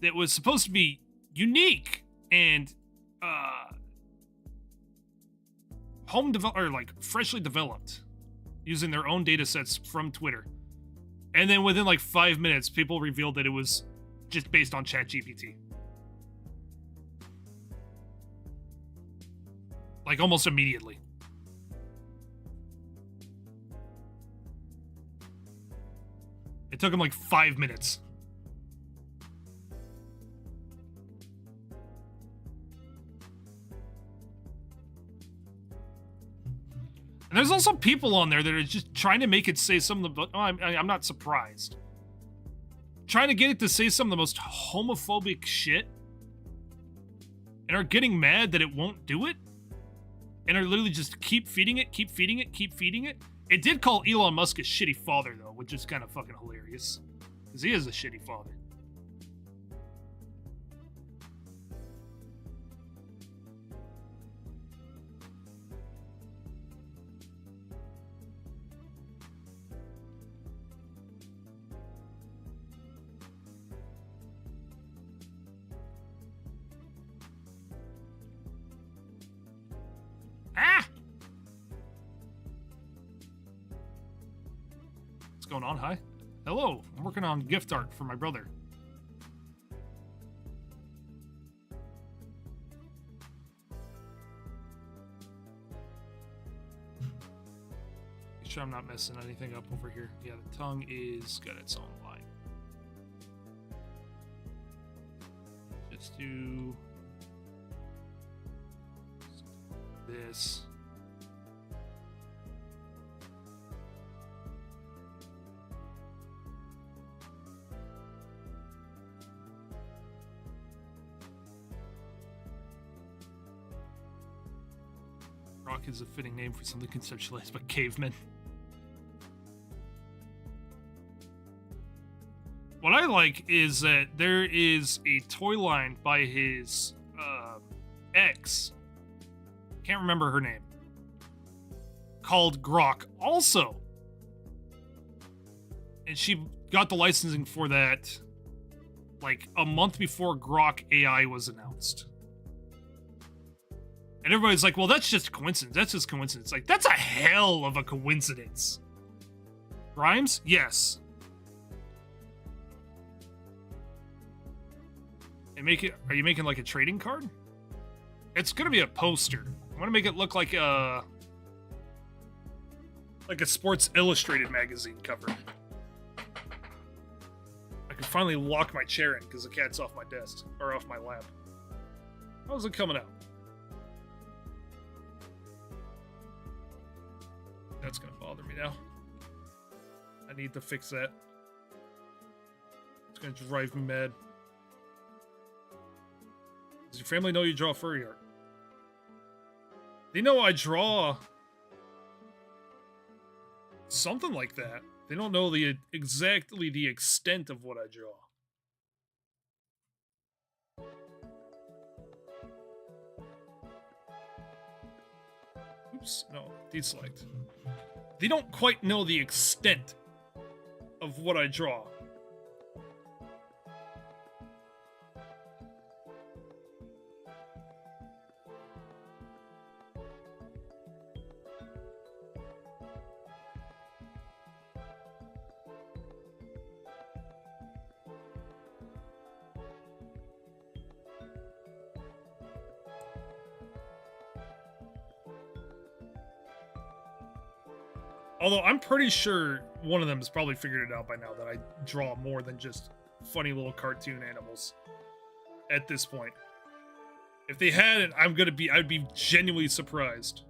that was supposed to be unique and freshly developed using their own data sets from Twitter. And then within like 5 minutes, people revealed that it was just based on ChatGPT. Like almost immediately. It took him like 5 minutes. And there's also people on there that are just trying to make it say some of the... I'm not surprised. Trying to get it to say some of the most homophobic shit. And are getting mad that it won't do it. And are literally just keep feeding it, keep feeding it, keep feeding it. It did call Elon Musk a shitty father, though, which is kind of fucking hilarious. Because he is a shitty father. Going on? Hi. Hello. I'm working on gift art for my brother. Make sure I'm not messing anything up over here. Yeah, the tongue is got its own line. Just do this. Rock is a fitting name for something conceptualized by cavemen. What I like is that there is a toy line by his ex. Can't remember her name. Called Grok also. And she got the licensing for that like a month before Grok AI was announced. And everybody's like, well, that's just a coincidence. That's just coincidence. Like, that's a hell of a coincidence. Rhymes? Yes. And are you making like a trading card? It's gonna be a poster. I want to make it look like a Sports Illustrated magazine cover. I can finally lock my chair in because the cat's off my desk or off my lap. How's it coming out? That's gonna bother me now. I need to fix that. It's gonna drive me mad. Does your family know you draw furry art? They know I draw something like that. They don't know exactly the extent of what I draw. Oops, no, deselect. They don't quite know the extent of what I draw. Although I'm pretty sure one of them has probably figured it out by now that I draw more than just funny little cartoon animals at this point. If they hadn't, I'd be genuinely surprised.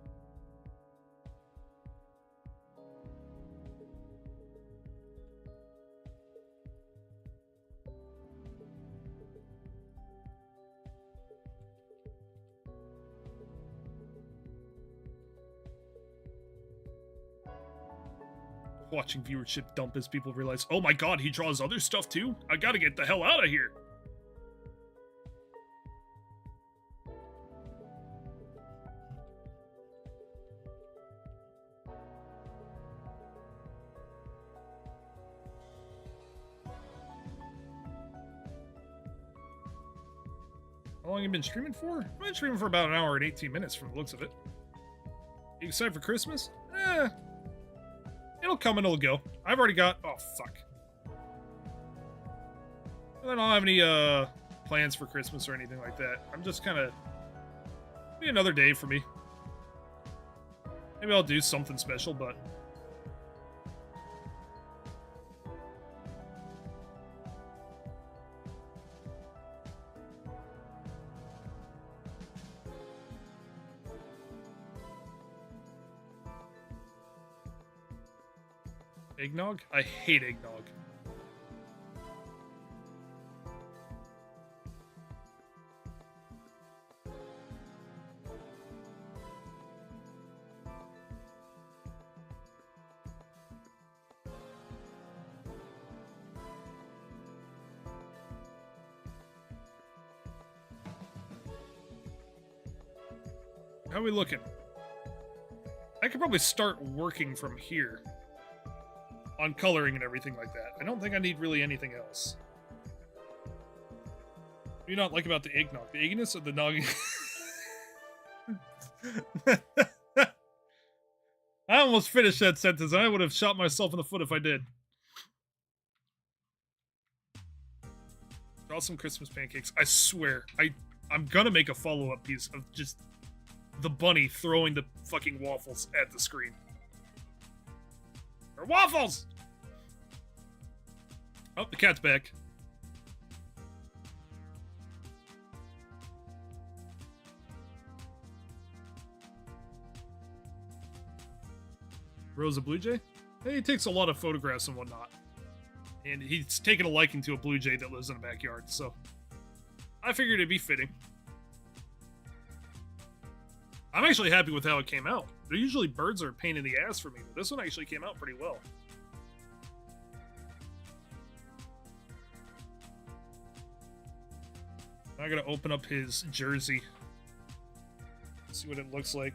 Watching viewership dump as people realize, oh my god, he draws other stuff too? I gotta get the hell out of here. How long have you been streaming for? I've been streaming for about an hour and 18 minutes from the looks of it. You excited for Christmas? It'll come and it'll go. I've already got... Oh, fuck. I don't have any plans for Christmas or anything like that. I'm just kind of... Be another day for me. Maybe I'll do something special, but... Eggnog? I hate eggnog. How are we looking? I could probably start working from here. On coloring and everything like that. I don't think I need really anything else. What do you not like about the eggnog? The egginess of the noggin? I almost finished that sentence. I would have shot myself in the foot if I did. Draw some Christmas pancakes. I swear. I'm gonna make a follow-up piece of just the bunny throwing the fucking waffles at the screen. They're waffles! Oh, the cat's back. Rosa Blue Jay? Hey, he takes a lot of photographs and whatnot. And he's taken a liking to a blue jay that lives in a backyard, so... I figured it'd be fitting. I'm actually happy with how it came out. Usually birds are a pain in the ass for me, but this one actually came out pretty well. I'm gonna open up his jersey. See what it looks like.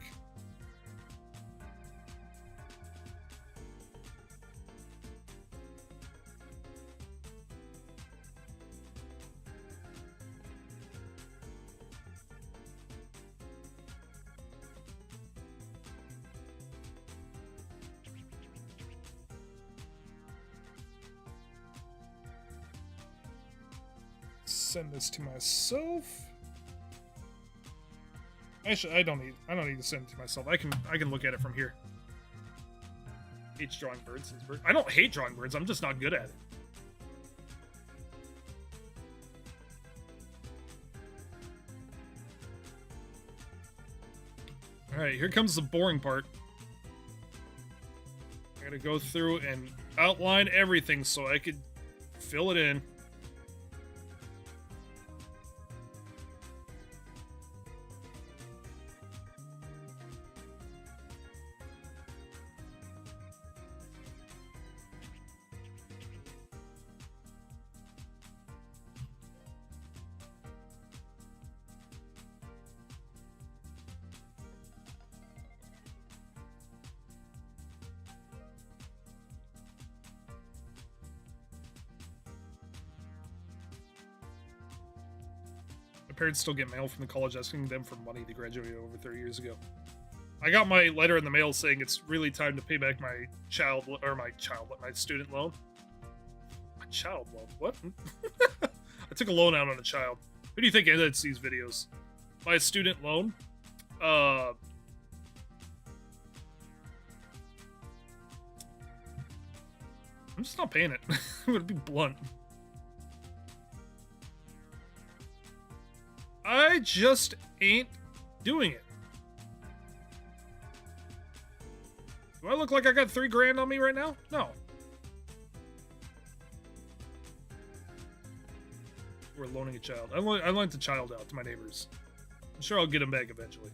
Send this to myself. Actually, I don't need to send it to myself. I can look at it from here. Hates drawing birds. I don't hate drawing birds. I'm just not good at it. All right, here comes the boring part. I gotta go through and outline everything so I could fill it in. My parents still get mail from the college asking them for money they graduated over 30 years ago. I got my letter in the mail saying it's really time to pay back my student loan. My child loan? What? I took a loan out on a child. Who do you think edits these videos? My student loan? I'm just not paying it. I'm gonna be blunt. I just ain't doing it. Do I look like I got $3,000 on me right now? No. We're loaning a child. I lent the child out to my neighbors. I'm sure I'll get him back eventually.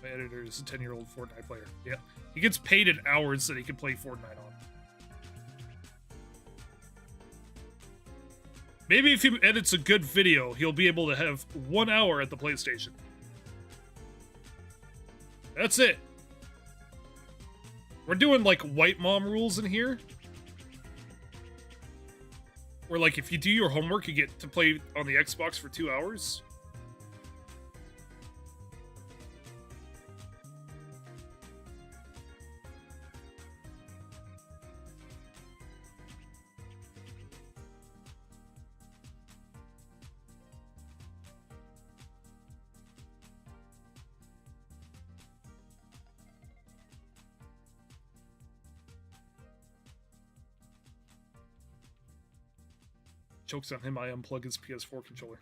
My editor is a 10-year-old Fortnite player. Yeah. He gets paid in hours that he can play Fortnite on. Maybe if he edits a good video, he'll be able to have 1 hour at the PlayStation. That's it. We're doing, like, white mom rules in here. Where, like, if you do your homework, you get to play on the Xbox for 2 hours. Jokes on him, I unplug his PS4 controller.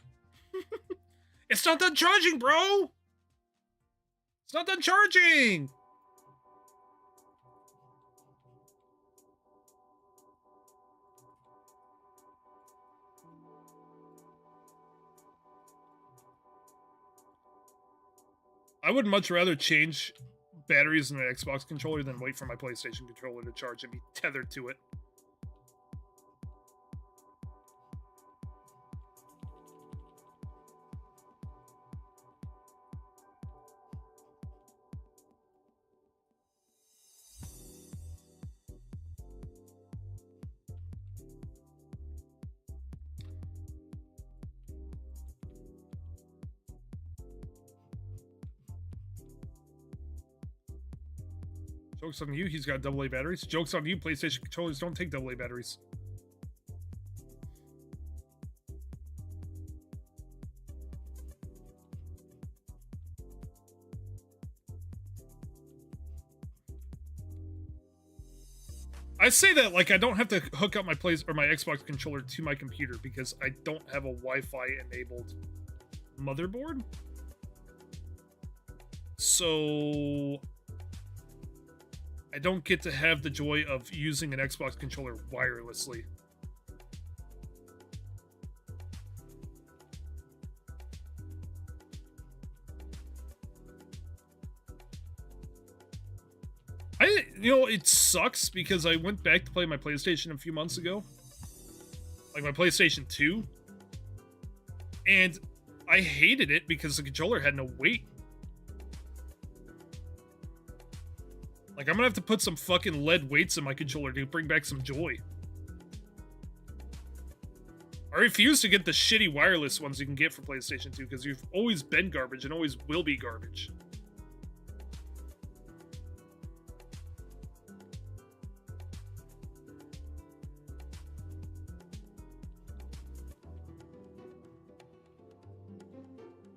It's not done charging, bro! It's not done charging! I would much rather change batteries in an Xbox controller than wait for my PlayStation controller to charge and be tethered to it. Joke's on you, he's got AA batteries. Joke's on you, PlayStation controllers don't take AA batteries. I say that like I don't have to hook up my my Xbox controller to my computer because I don't have a Wi-Fi enabled motherboard. So I don't get to have the joy of using an Xbox controller wirelessly. It sucks because I went back to play my PlayStation a few months ago. Like my PlayStation 2. And I hated it because the controller had no weight. Like, I'm gonna have to put some fucking lead weights in my controller to bring back some joy. I refuse to get the shitty wireless ones you can get for PlayStation 2 because you've always been garbage and always will be garbage.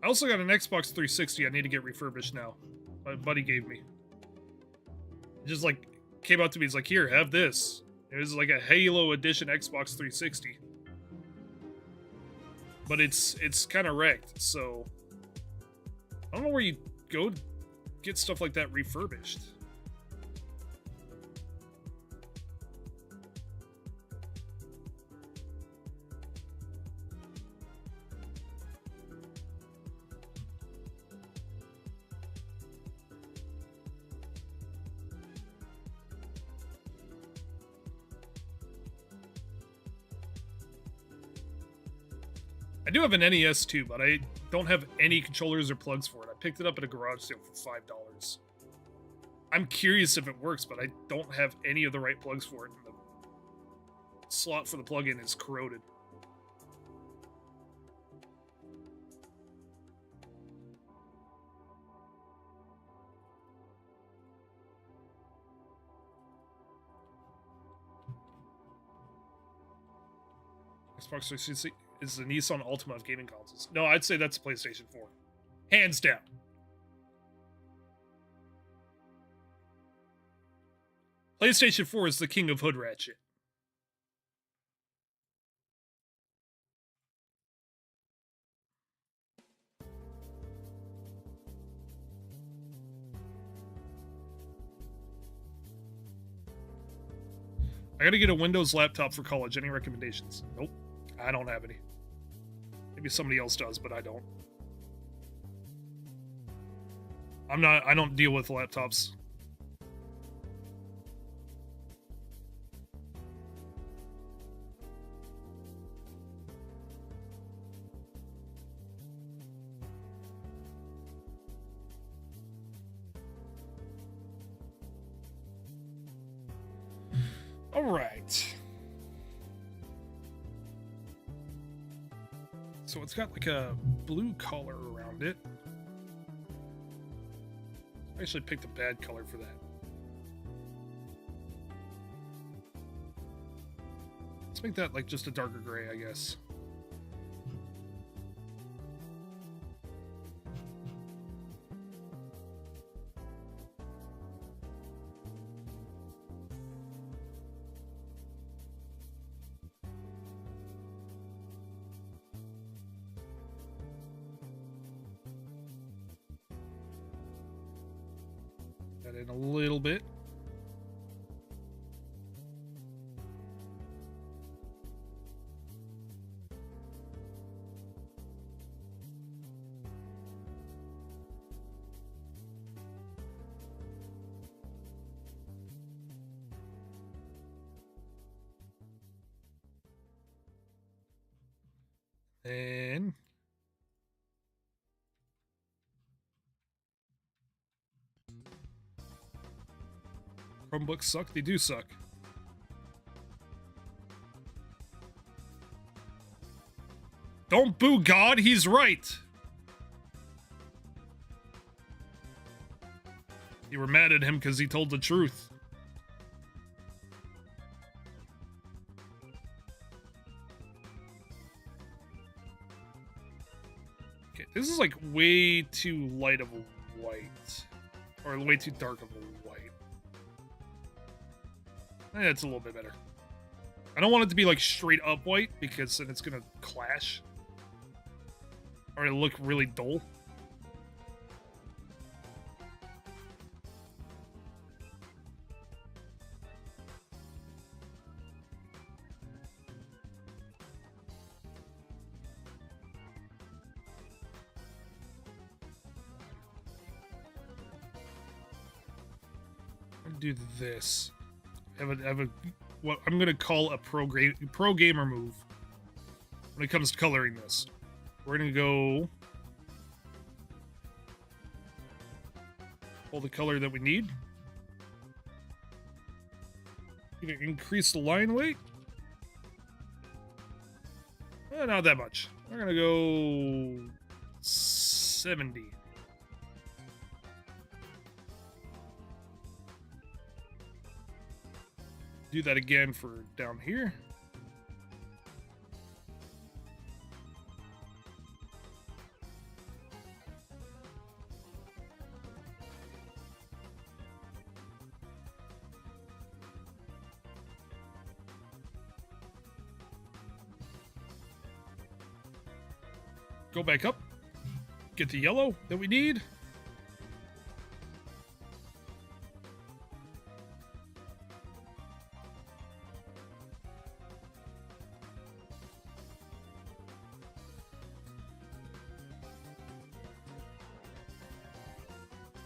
I also got an Xbox 360 I need to get refurbished now. My buddy gave me. It just like came out to me, he's like, here, have this. It was like a Halo edition Xbox 360. But it's kind of wrecked, so I don't know where you go to get stuff like that refurbished. I do have an NES too, but I don't have any controllers or plugs for it. I picked it up at a garage sale for $5. I'm curious if it works, but I don't have any of the right plugs for it. And the slot for the plug-in is corroded. Xbox 360 is the Nissan Altima of gaming consoles. No, I'd say that's PlayStation 4. Hands down. PlayStation 4 is the king of hood ratchet. I gotta get a Windows laptop for college. Any recommendations? Nope. I don't have any. Maybe somebody else does, but I don't. I don't deal with laptops. All right. So it's got like a blue collar around it. I actually picked a bad color for that. Let's make that like just a darker gray, I guess. That in a little bit. And Chromebooks suck. They do suck. Don't boo God. He's right. You were mad at him because he told the truth. Okay, this is like way too light of a white. Or way too dark of a white. It's a little bit better. I don't want it to be like straight up white because then it's gonna clash. Or it'll look really dull. I'll do this. Have a what I'm gonna call a pro gamer move when it comes to coloring this. We're gonna go pull the color that we need. Gonna increase the line weight. Not that much. We're gonna go 70. Do that again for down here. Go back up. Get the yellow that we need.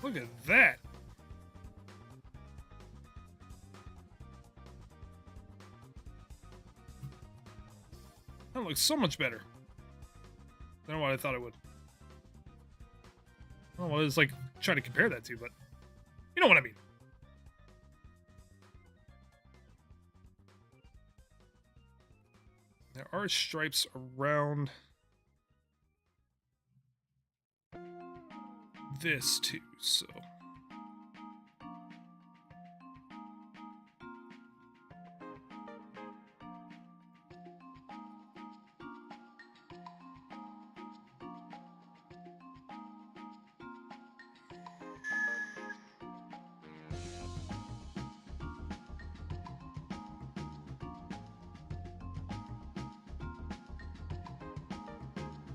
Look at that. That looks so much better. I don't know what I thought it would. I don't know what I was like trying to compare that to, but you know what I mean. There are stripes around this too, so.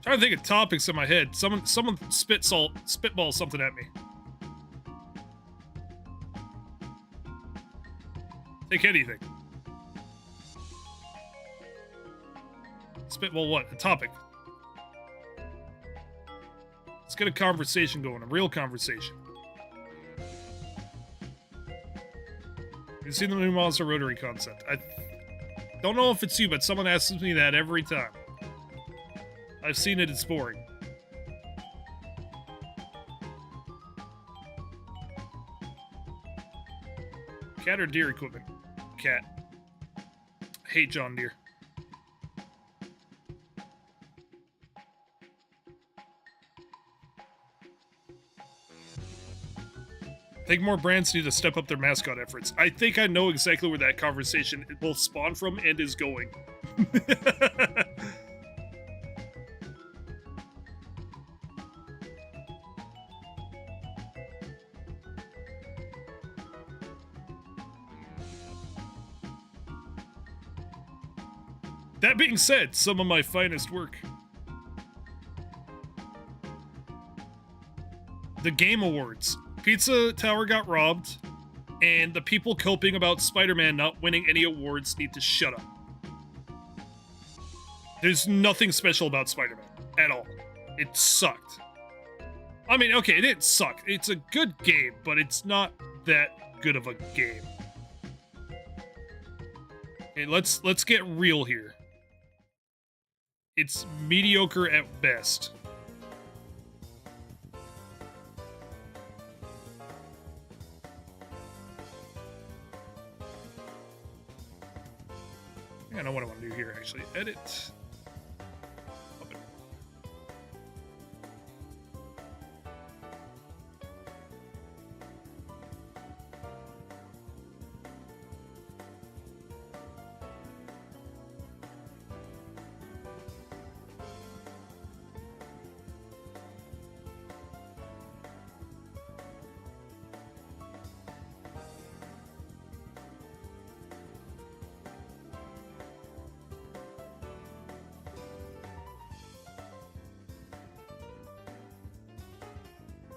Trying to think of topics in my head. Someone spitball something at me. Take anything. Spitball what? A topic. Let's get a conversation going, a real conversation. You've seen the new Monster Rotary concept. I don't know if it's you, but someone asks me that every time. I've seen it, it's boring. Cat or deer equipment? Cat. Hate John Deere. I think more brands need to step up their mascot efforts. I think I know exactly where that conversation will spawn from and is going. That being said, some of my finest work. The Game Awards. Pizza Tower got robbed, and the people coping about Spider-Man not winning any awards need to shut up. There's nothing special about Spider-Man at all. It sucked. I mean, okay, it didn't suck. It's a good game, but it's not that good of a game. Okay, let's get real here. It's mediocre at best. I know what I want to do here, actually. Edit. Open.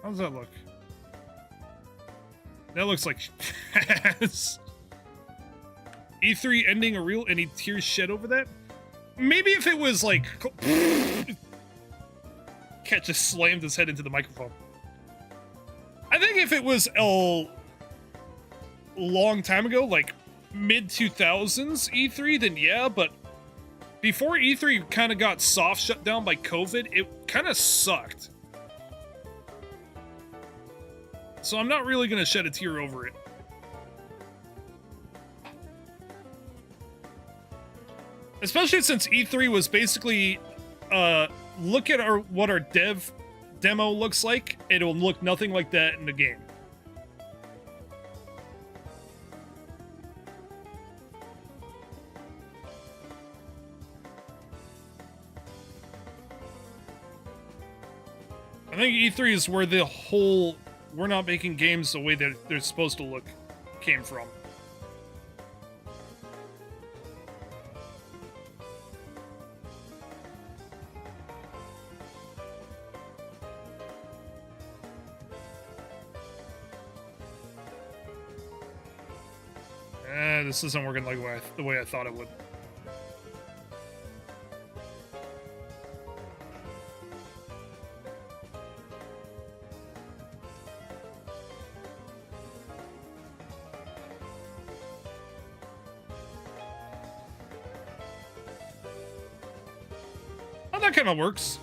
How does that look? That looks like E3 ending a real any tears shed over that? Maybe if it was like Cat just slammed his head into the microphone. I think if it was a long time ago, like mid 2000s E3, then yeah, but before E3 kind of got soft shut down by COVID, it kind of sucked. So I'm not really going to shed a tear over it. Especially since E3 was basically, look at what our dev demo looks like. It'll look nothing like that in the game. I think E3 is where the whole we're not making games the way that they're supposed to look came from. This isn't working like the way I thought it would. That kind of works.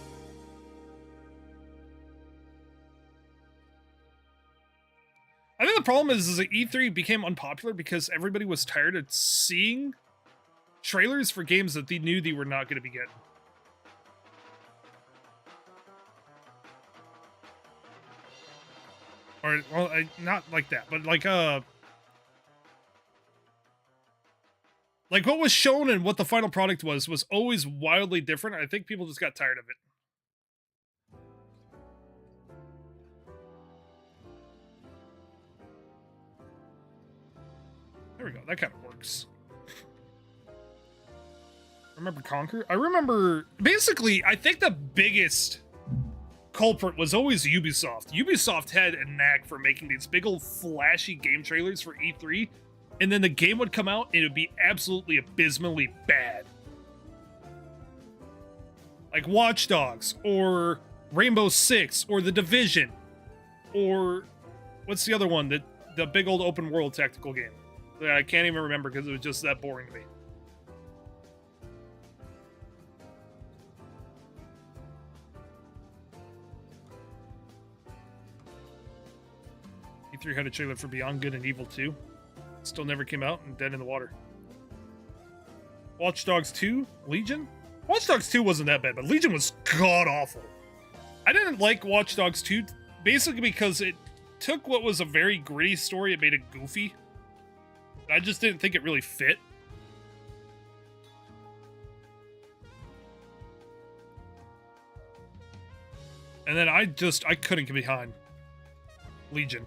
problem is that E3 became unpopular because everybody was tired of seeing trailers for games that they knew they were not going to be getting. Or, well, not like that, but like what was shown and what the final product was always wildly different. I think people just got tired of it. There we go. That kind of works. Remember Conquer? I remember, basically, I think the biggest culprit was always Ubisoft. Ubisoft had a knack for making these big old flashy game trailers for E3, and then the game would come out and it would be absolutely abysmally bad. Like Watch Dogs, or Rainbow Six, or The Division, or what's the other one? The big old open world tactical game that I can't even remember because it was just that boring to me. E3 had a trailer for Beyond Good and Evil 2. Still never came out, and dead in the water. Watch Dogs 2? Legion? Watch Dogs 2 wasn't that bad, but Legion was god-awful. I didn't like Watch Dogs 2, basically because it took what was a very gritty story and made it goofy. I just didn't think it really fit. And then I couldn't get behind Legion.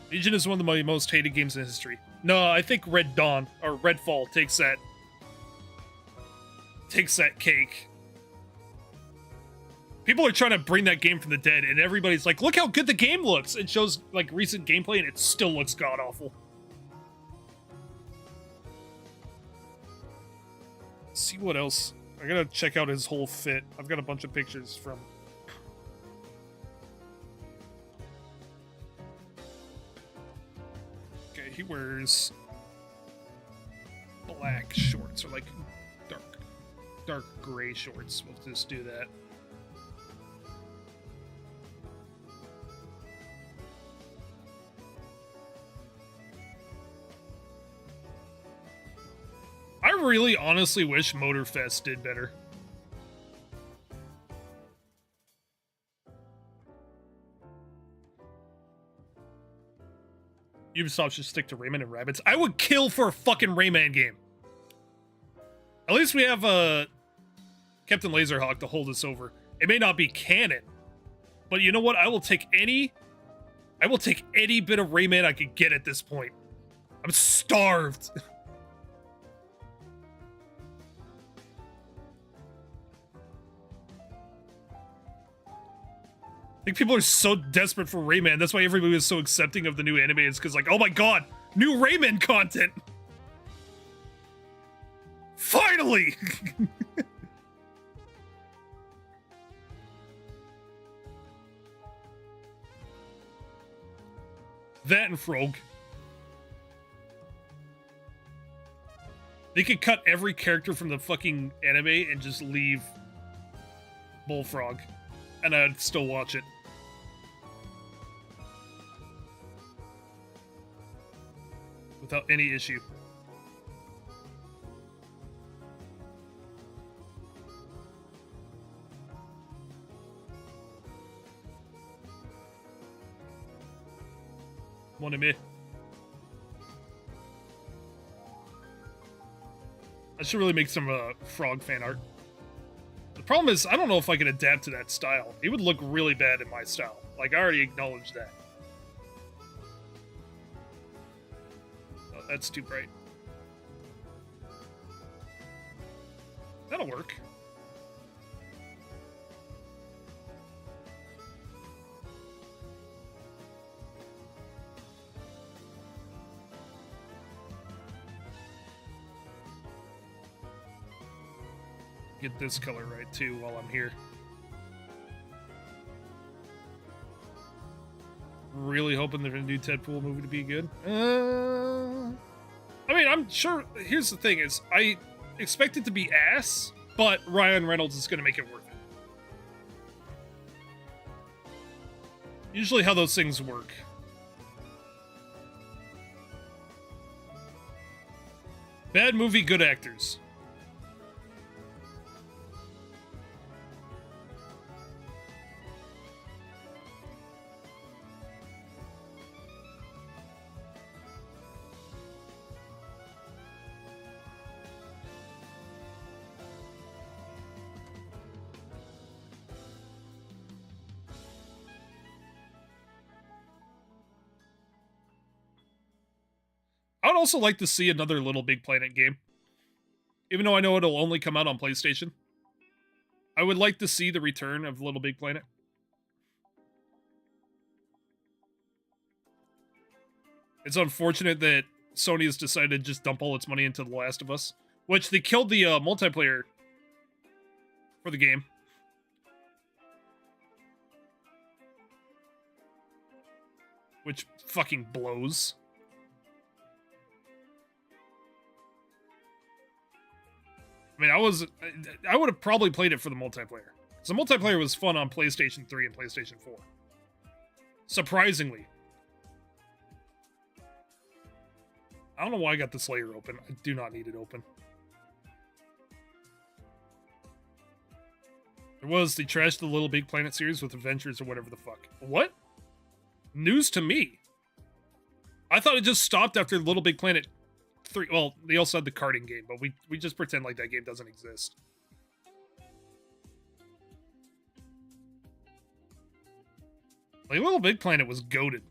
Legion is one of my most hated games in history. No, I think Red Dawn, or Redfall, takes that cake. People are trying to bring that game from the dead, and everybody's like, look how good the game looks! It shows, like, recent gameplay, and it still looks god-awful. Let's see what else. I gotta check out his whole fit. I've got a bunch of pictures from... Okay, he wears black shorts, or like dark gray shorts. We'll just do that. I really honestly wish Motorfest did better. Ubisoft should stick to Rayman and Rabbids. I would kill for a fucking Rayman game. At least we have Captain Laserhawk to hold us over. It may not be canon, but you know what? I will take any bit of Rayman I could get at this point. I'm starved. I think people are so desperate for Rayman. That's why everybody was so accepting of the new anime. It's because, like, oh my god, new Rayman content! Finally! That and Frog. They could cut every character from the fucking anime and just leave Bullfrog. And I'd still watch it. Without any issue. Mon ami. I should really make some Frog fan art. The problem is, I don't know if I can adapt to that style. It would look really bad in my style. Like, I already acknowledged that. Oh, that's too bright. That'll work. Get this color right too while I'm here. Really hoping they're gonna do Deadpool movie to be good. I mean, I'm sure. Here's the thing: is I expect it to be ass, but Ryan Reynolds is gonna make it worth it. Usually how those things work. Bad movie, good actors. I would also like to see another Little Big Planet game. Even though I know it'll only come out on PlayStation. I would like to see the return of Little Big Planet. It's unfortunate that Sony has decided to just dump all its money into The Last of Us. Which they killed the multiplayer for the game. Which fucking blows. I mean, I would have probably played it for the multiplayer. Because the multiplayer was fun on PlayStation 3 and PlayStation 4. Surprisingly. I don't know why I got this layer open. I do not need it open. There was the trash the Little Big Planet series with Adventures or whatever the fuck. What? News to me. I thought it just stopped after Little Big Planet 3. Well, they also had the karting game, but we just pretend like that game doesn't exist. Like, Little Big Planet was goated.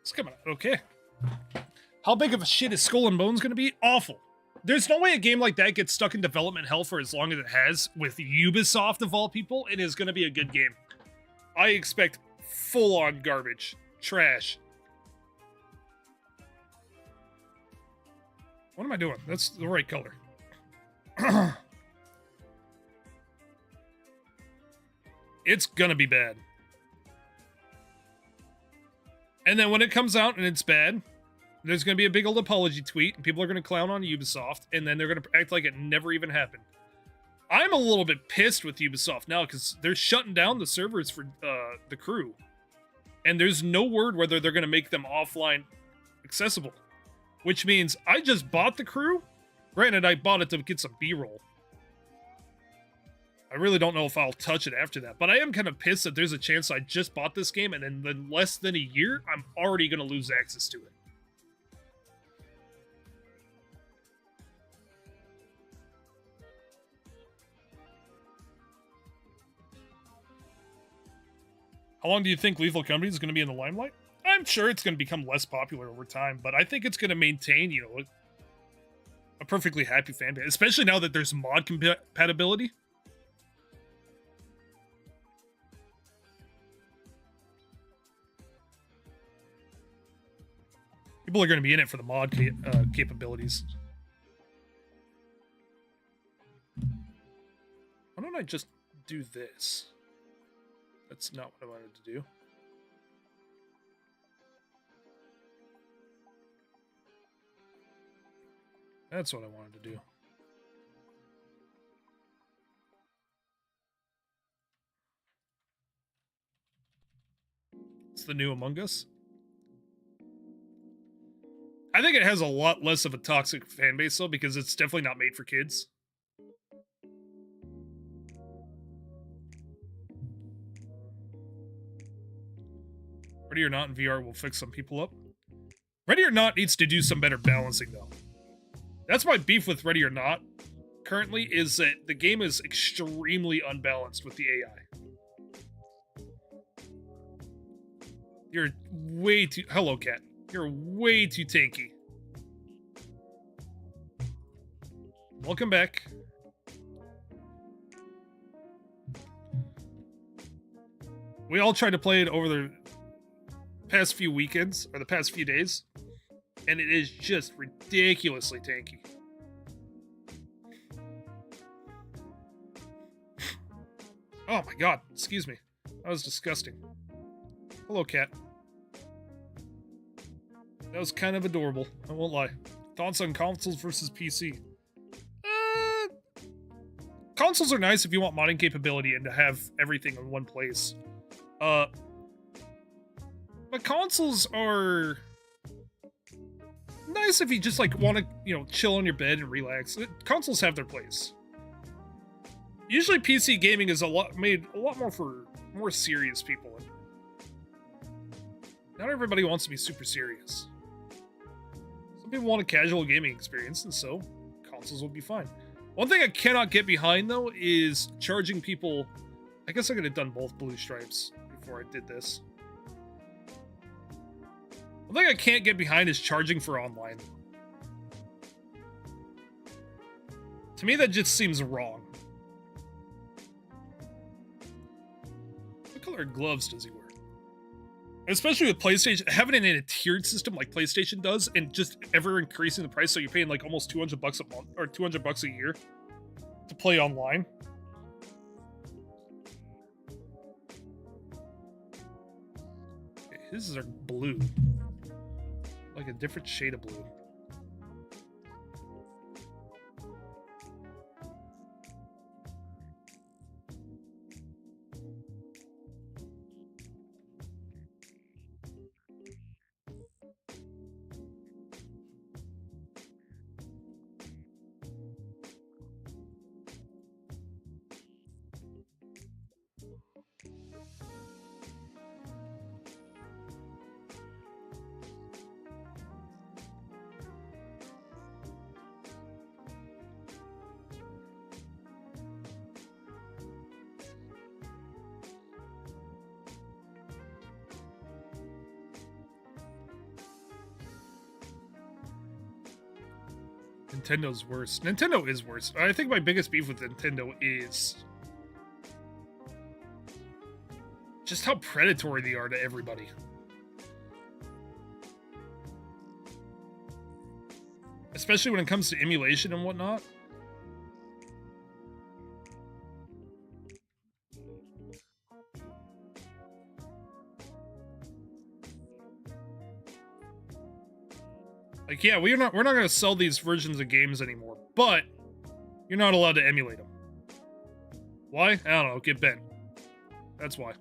It's coming out okay. How big of a shit is Skull and Bones going to be? Awful. There's no way a game like that gets stuck in development hell for as long as it has with Ubisoft of all people. It is going to be a good game. I expect full-on garbage. Trash. What am I doing? That's the right color. It's going to be bad. And then when it comes out and it's bad, there's going to be a big old apology tweet, and people are going to clown on Ubisoft, and then they're going to act like it never even happened. I'm a little bit pissed with Ubisoft now, because they're shutting down the servers for the crew. And there's no word whether they're going to make them offline accessible. Which means I just bought the crew. Granted, I bought it to get some B-roll. I really don't know if I'll touch it after that, but I am kind of pissed that there's a chance I just bought this game, and in less than a year, I'm already going to lose access to it. How long do you think Lethal Company is going to be in the limelight? I'm sure it's going to become less popular over time, but I think it's going to maintain, you know, a perfectly happy fan base, especially now that there's mod compatibility. People are going to be in it for the mod capabilities. Why don't I just do this? That's not what I wanted to do. That's what I wanted to do. It's the new Among Us. I think it has a lot less of a toxic fan base, though, because it's definitely not made for kids. Ready or Not in VR will fix some people up. Ready or Not needs to do some better balancing, though. That's my beef with Ready or Not. currently is that the game is extremely unbalanced with the AI. You're way too... Hello, cat. You're way too tanky. Welcome back. We all tried to play it over the past few weekends, or the past few days, and it is just ridiculously tanky. Oh my god, excuse me. That was disgusting. Hello, cat. That was kind of adorable, I won't lie. Thoughts on consoles versus PC? Consoles are nice if you want modding capability and to have everything in one place. But consoles are nice if you just like want to, you know, chill on your bed and relax. Consoles have their place. Usually PC gaming is made a lot more for more serious people. Not everybody wants to be super serious. Some people want a casual gaming experience, and so consoles will be fine. One thing I cannot get behind, though, is charging people... I guess I could have done both blue stripes before I did this. One thing I can't get behind is charging for online. To me, that just seems wrong. What color gloves does he wear? Especially with PlayStation, having it in a tiered system like PlayStation does, and just ever increasing the price, so you're paying like almost $200 a month, or $200 a year to play online. Okay, his are blue. Like a different shade of blue. Nintendo's worse. Nintendo is worse. I think my biggest beef with Nintendo is just how predatory they are to everybody. Especially when it comes to emulation and whatnot. Like, yeah, we're not going to sell these versions of games anymore, but you're not allowed to emulate them. Why? I don't know. Get bent. That's why.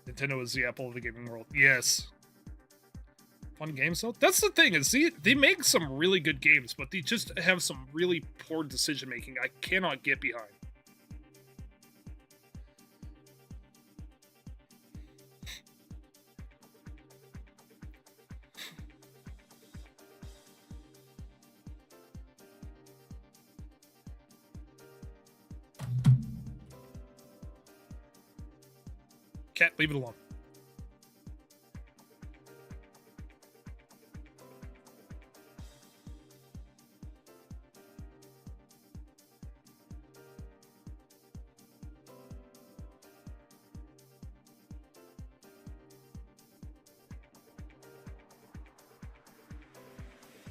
Nintendo is the apple of the gaming world. Yes. Fun games, though? That's the thing, is they make some really good games, but they just have some really poor decision-making I cannot get behind. Cat, leave it alone.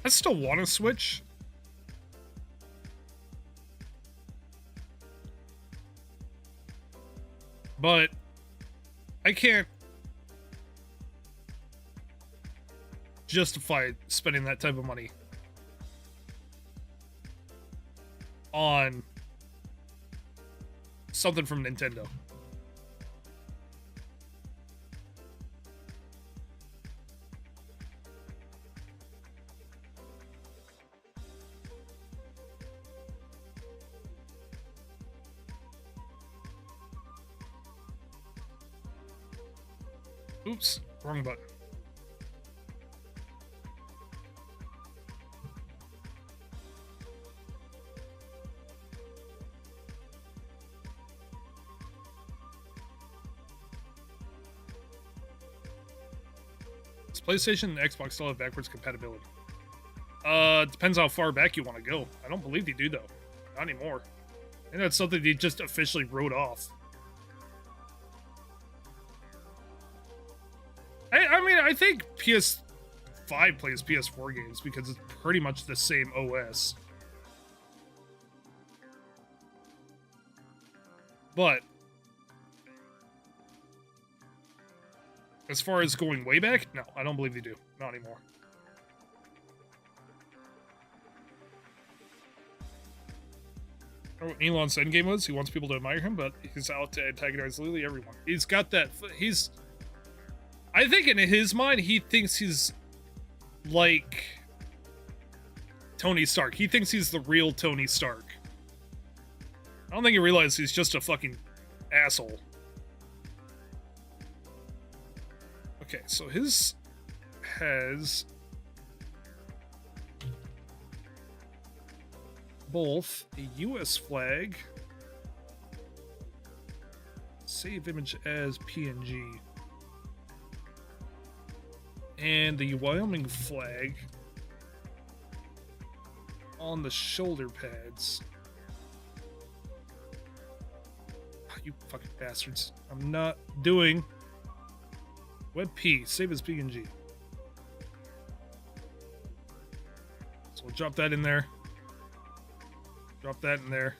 I still want to Switch. But I can't justify spending that type of money on something from Nintendo. Oops, wrong button. Does PlayStation and Xbox still have backwards compatibility? Depends how far back you want to go. I don't believe they do, though. Not anymore. I think that's something they just officially wrote off. I mean, I think PS5 plays PS4 games because it's pretty much the same OS. But as far as going way back, no, I don't believe they do. Not anymore. I don't know what Elon's endgame was. He wants people to admire him, but he's out to antagonize literally everyone. He's got that. I think in his mind, he thinks he's like Tony Stark. He thinks he's the real Tony Stark. I don't think he realizes he's just a fucking asshole. Okay, so his has both a US flag, save image as PNG, and the Wyoming flag on the shoulder pads. Oh, you fucking bastards. I'm not doing WebP, save as PNG. So we'll drop that in there. Drop that in there.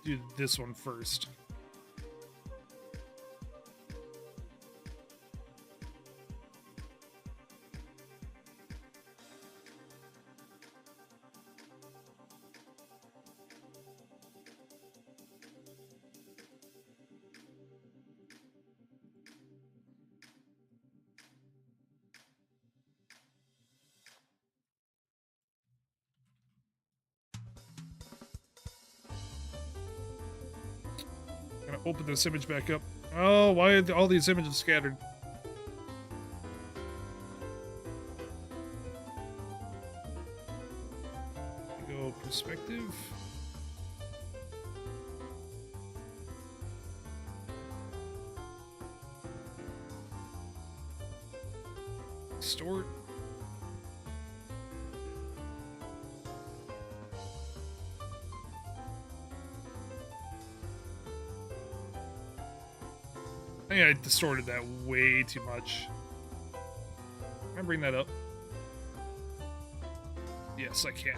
Do this one first. Gonna open this image back up. Oh, why are all these images scattered? Go perspective. Distort. I think I distorted that way too much. Can I bring that up? Yes, I can.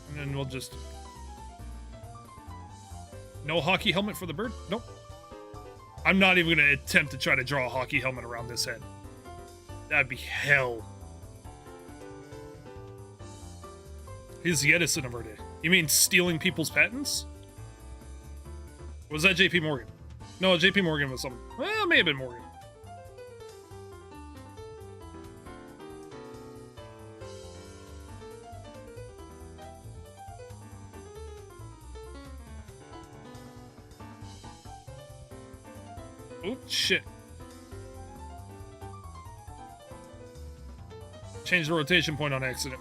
And then we'll just... No hockey helmet for the bird? Nope. I'm not even going to attempt to try to draw a hockey helmet around this head. That'd be hell. He's the Edison of our day. You mean stealing people's patents? Or was that JP Morgan? No, JP Morgan was some... Well, it may have been Morgan. Oh, shit. Changed the rotation point on accident.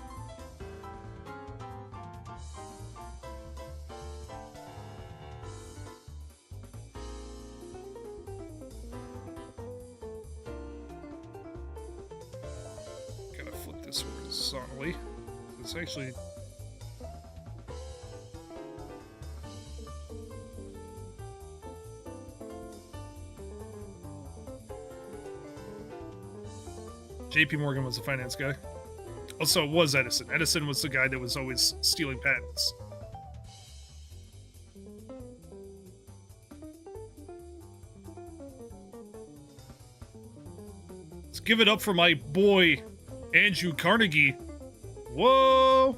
Gotta flip this horizontally. It's actually... JP Morgan was the finance guy. Also, it was Edison. Edison was the guy that was always stealing patents. Let's give it up for my boy, Andrew Carnegie. Whoa!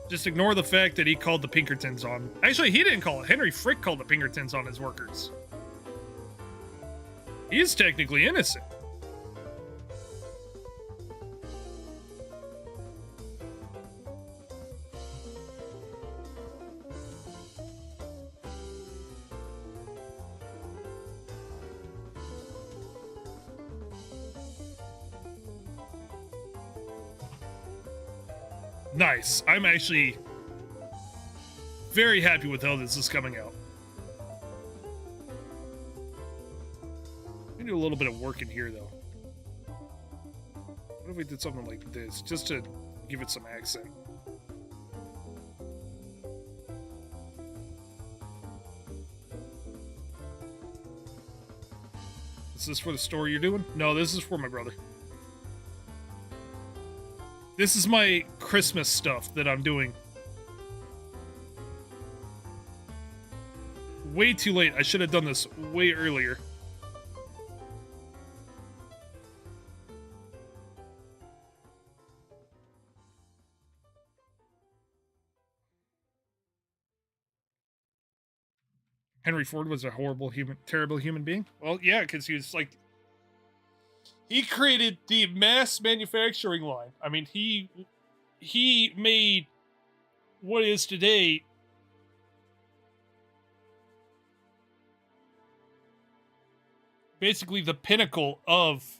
Just ignore the fact that he called the Pinkertons on... Actually, he didn't call it. Henry Frick called the Pinkertons on his workers. He is technically innocent. Nice. I'm actually very happy with how this is coming out. We do a little bit of work in here, though. What if we did something like this, just to give it some accent? Is this for the story you're doing? No, this is for my brother. This is my Christmas stuff that I'm doing. Way too late. I should have done this way earlier. Henry Ford was a terrible human being? Well, yeah, because he was like... He created the mass manufacturing line. I mean, he made what is today basically the pinnacle of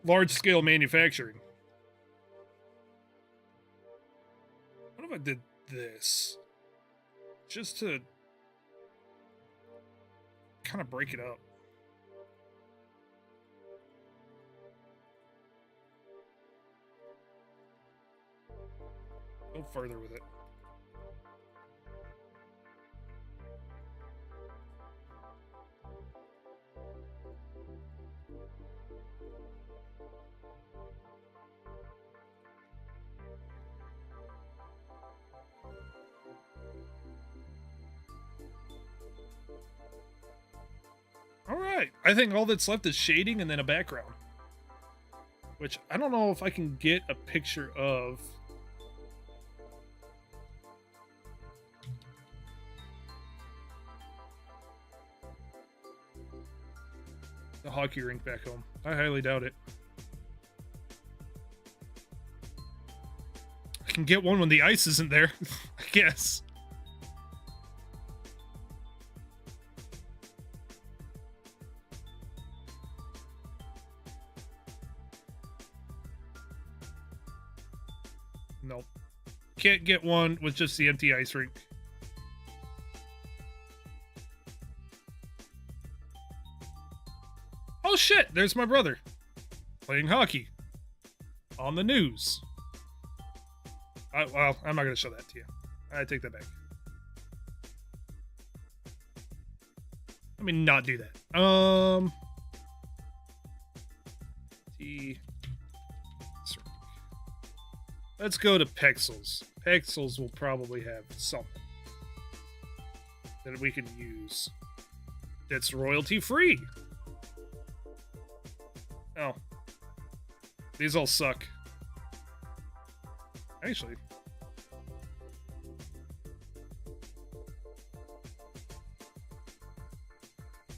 large-scale manufacturing. What if I did this? Just to kind of break it up. Go further with it. Alright, I think all that's left is shading and then a background. Which, I don't know if I can get a picture of... the hockey rink back home. I highly doubt it. I can get one when the ice isn't there, I guess. Nope. Can't get one with just the empty ice rink. Oh shit, there's my brother. Playing hockey. On the news. Well, I'm not going to show that to you. I take that back. Let me not do that. Let's go to Pexels. Pexels will probably have something that we can use that's royalty free. Oh. These all suck. Actually.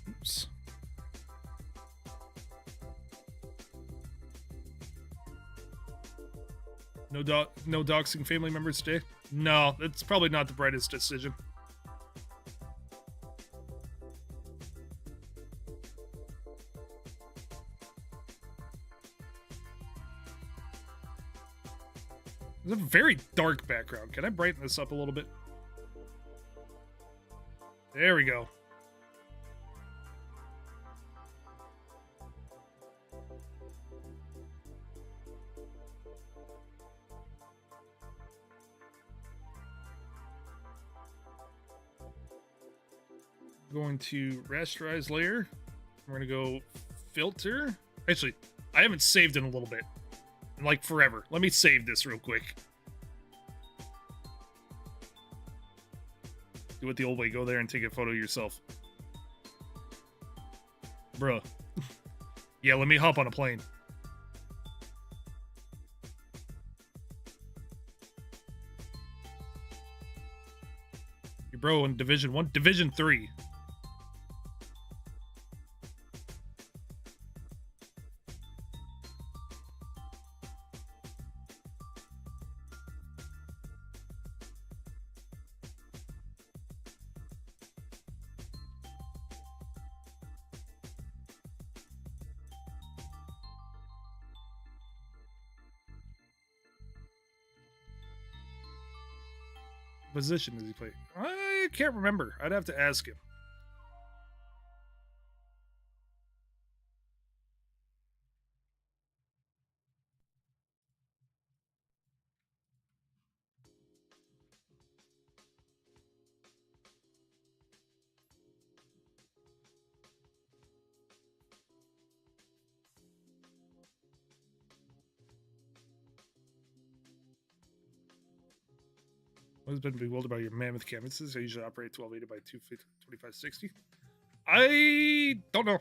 Oops. No doxing family members today? No, that's probably not the brightest decision. It's a very dark background. Can I brighten this up a little bit? There we go. Going to rasterize layer. We're gonna go filter. Actually, I haven't saved in a little bit. Like forever. Let me save this real quick. Do it the old way. Go there and take a photo yourself. Bruh. Yeah, let me hop on a plane. Your bro in Division 1? Division 3. position does he play? I can't remember. I'd have to ask him. What has been bewildered by your mammoth canvases? I usually operate 1280 by 2560. I don't know.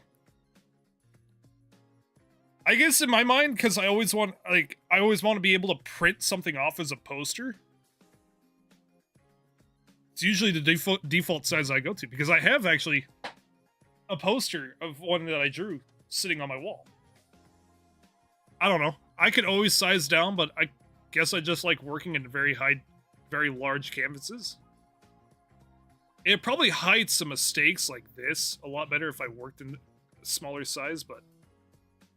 I guess in my mind, because I always want to be able to print something off as a poster. It's usually the default size I go to, because I have actually a poster of one that I drew sitting on my wall. I don't know. I could always size down, but I guess I just like working in very large canvases. It probably hides some mistakes like this a lot better if I worked in a smaller size, but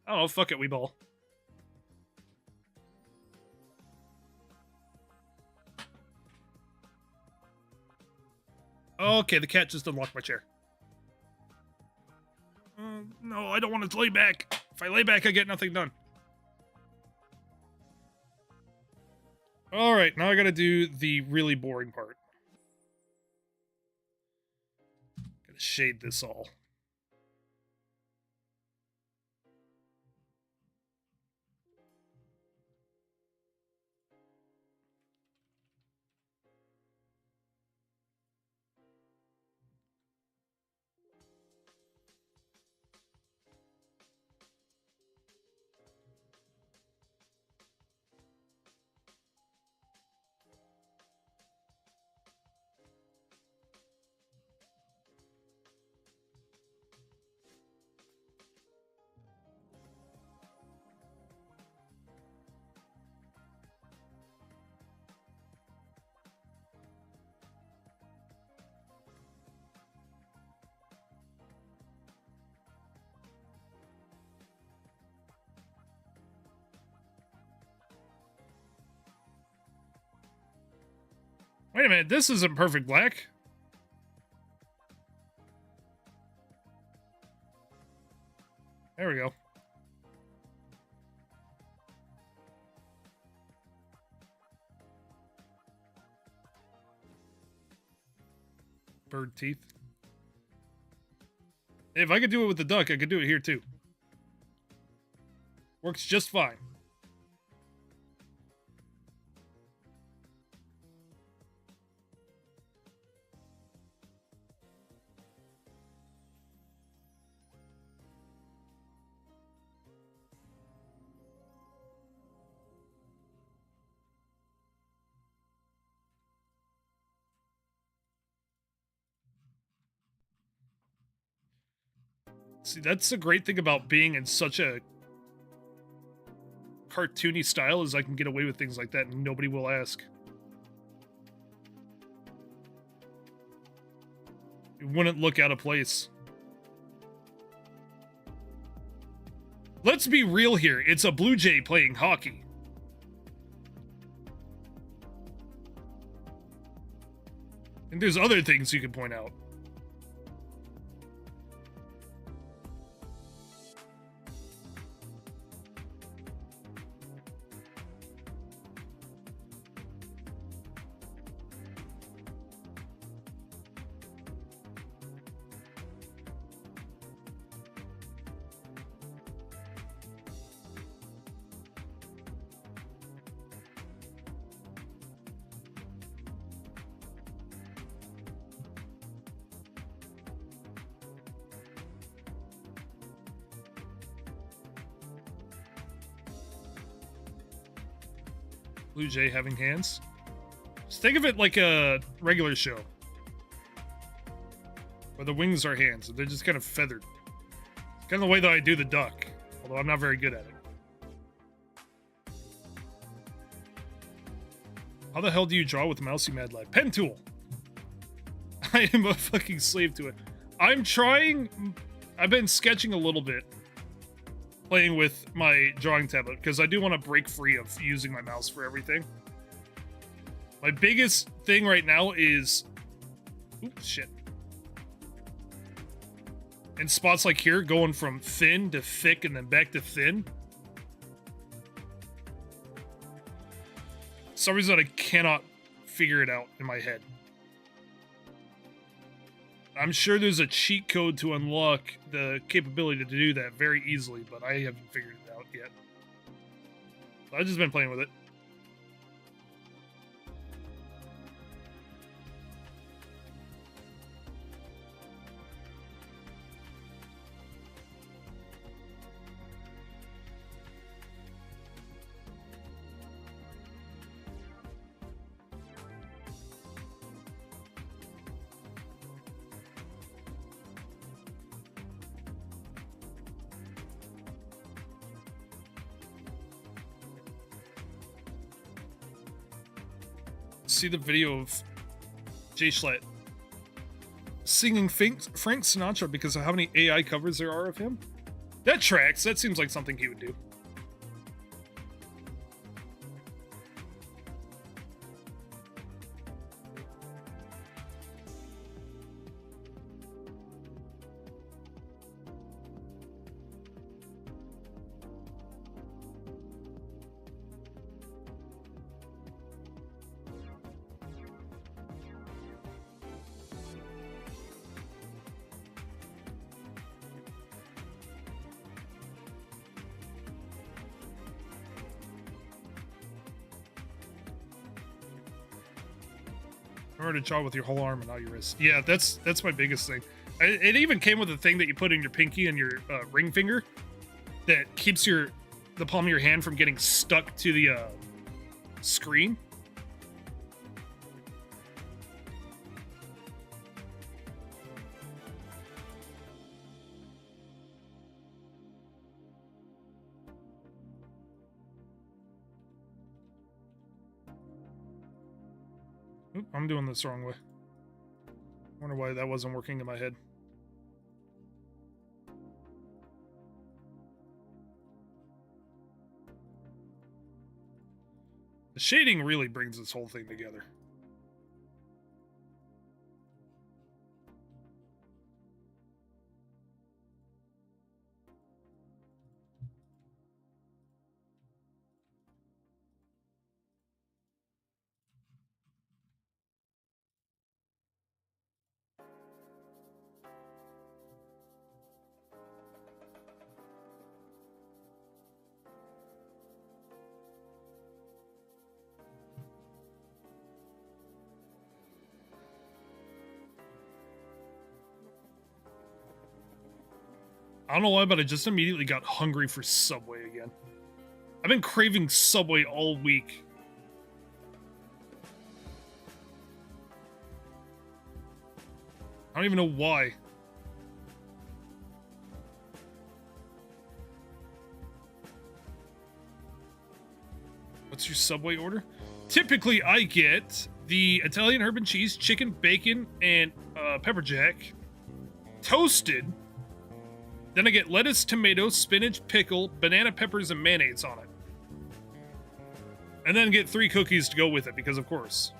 I don't know, fuck it, we ball. Okay, the cat just unlocked my chair. No, I don't want to lay back. If I lay back, I get nothing done. Alright, now I gotta do the really boring part. Gotta shade this all. Wait a minute, this isn't perfect black. There we go. Bird teeth. If I could do it with the duck, I could do it here too. Works just fine. See, that's the great thing about being in such a cartoony style, is I can get away with things like that and nobody will ask. It wouldn't look out of place. Let's be real here. It's a Blue Jay playing hockey. And there's other things you can point out. Blue Jay having hands. Just think of it like a regular show, where the wings are hands, and they're just kind of feathered. It's kind of the way that I do the duck, although I'm not very good at it. How the hell do you draw with the mouse, you mad lad? Pen tool! I am a fucking slave to it. I'm trying... I've been sketching a little bit, playing with my drawing tablet, because I do want to break free of using my mouse for everything. My biggest thing right now is... Oops, shit. In spots like here, going from thin to thick and then back to thin. For some reason I cannot figure it out in my head. I'm sure there's a cheat code to unlock the capability to do that very easily, but I haven't figured it out yet. So I've just been playing with it. See the video of Jay Schlatt singing Frank Sinatra because of how many AI covers there are of him. That tracks. That seems like something he would do. Remember to jog with your whole arm and not your wrist. Yeah, that's my biggest thing. It even came with a thing that you put in your pinky and your ring finger that keeps the palm of your hand from getting stuck to the screen. Oop, I'm doing this the wrong way. Wonder why that wasn't working in my head. The shading really brings this whole thing together. I don't know why, but I just immediately got hungry for Subway again. I've been craving Subway all week. I don't even know why. What's your Subway order? Typically, I get the Italian herb and cheese, chicken, bacon, and pepper jack toasted. Then I get lettuce, tomato, spinach, pickle, banana peppers, and mayonnaise on it. And then get 3 cookies to go with it, because of course.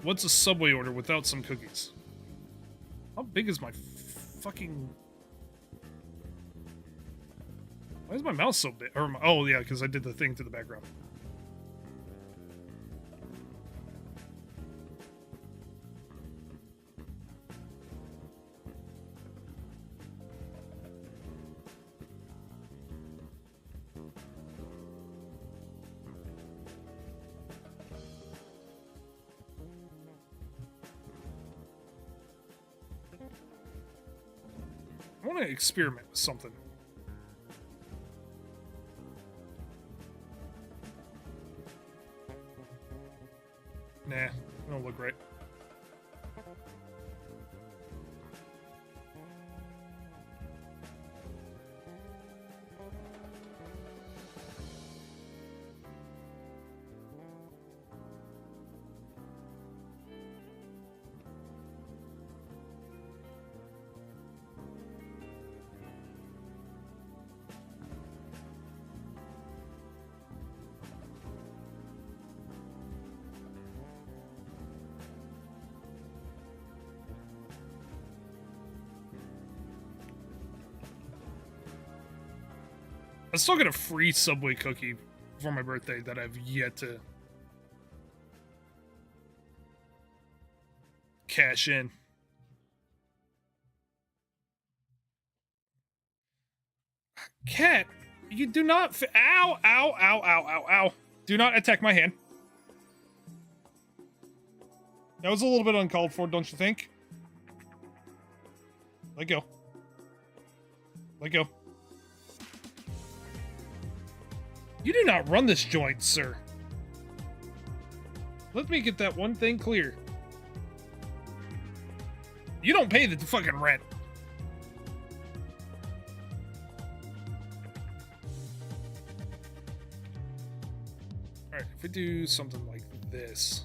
What's a Subway order without some cookies? How big is my fucking... Why is my mouse so big? Or oh, yeah, because I did the thing to the background. I want to experiment with something. Nah, it don't look right. I still got a free Subway cookie for my birthday that I've yet to cash in. Cat, you do not. Ow, ow, ow, ow, ow, ow. Do not attack my hand. That was a little bit uncalled for, don't you think? Let go. Let go. You do not run this joint, sir. Let me get that one thing clear. You don't pay the fucking rent. Alright, if we do something like this.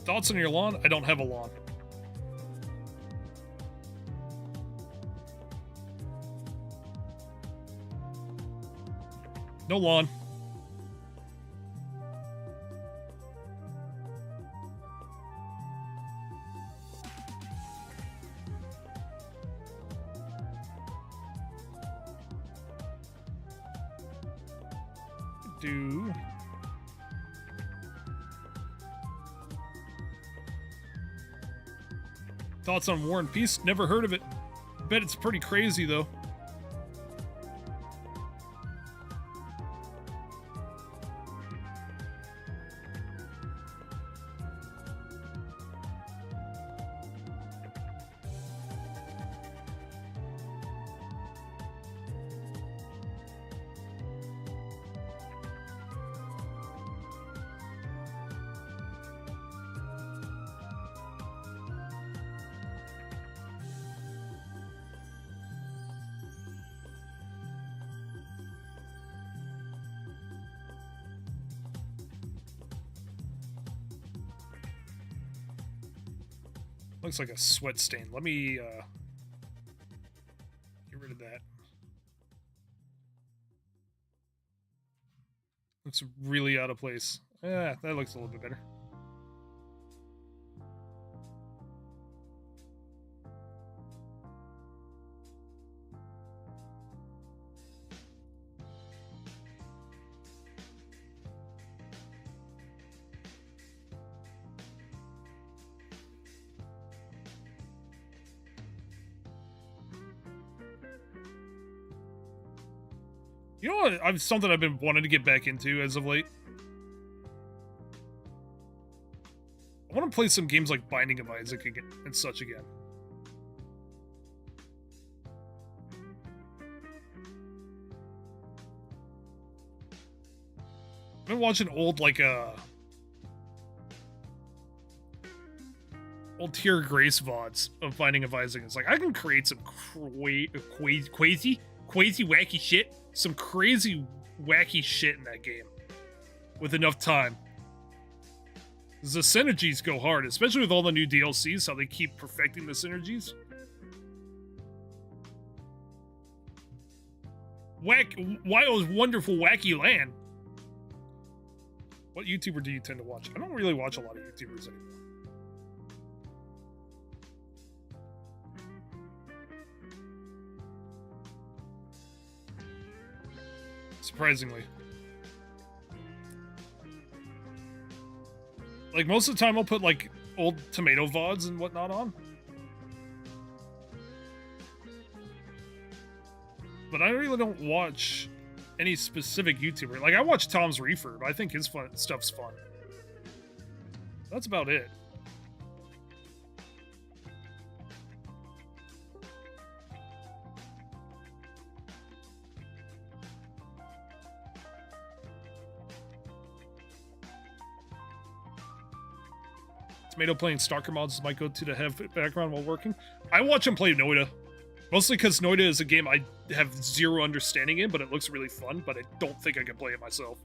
Thoughts on your lawn? I don't have a lawn. No lawn. Do thoughts on War and Peace? Never heard of it. Bet it's pretty crazy though. Looks like a sweat stain. Let me get rid of that. Looks really out of place. Yeah, that looks a little bit better. You know what? Something I've been wanting to get back into as of late. I want to play some games like Binding of Isaac again and such again. I've been watching old old Tier Grace VODs of Binding of Isaac. It's like I can create some crazy wacky shit. Some crazy, wacky shit in that game with enough time. The synergies go hard, especially with all the new DLCs, how they keep perfecting the synergies. Wild's Wonderful Wacky Land. What YouTuber do you tend to watch? I don't really watch a lot of YouTubers anymore. Surprisingly. Like, most of the time I'll put, like, old tomato VODs and whatnot on. But I really don't watch any specific YouTuber. Like, I watch Tom's Reefer, but I think his stuff's fun. That's about it. Tomato playing Stalker mods is my go-to to have background while working. I watch him play Noida. Mostly because Noida is a game I have zero understanding in, but it looks really fun, but I don't think I can play it myself.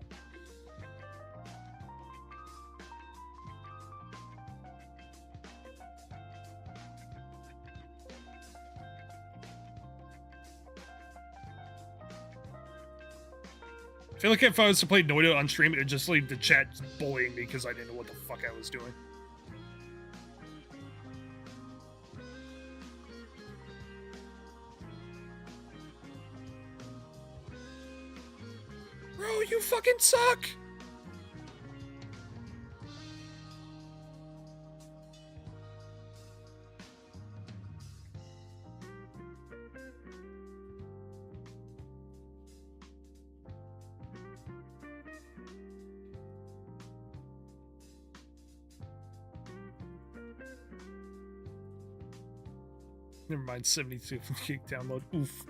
I feel like if I was to play Noida on stream, it would just leave the chat bullying me because I didn't know what the fuck I was doing. Bro, you fucking suck! Never mind, 72 gig download. Oof.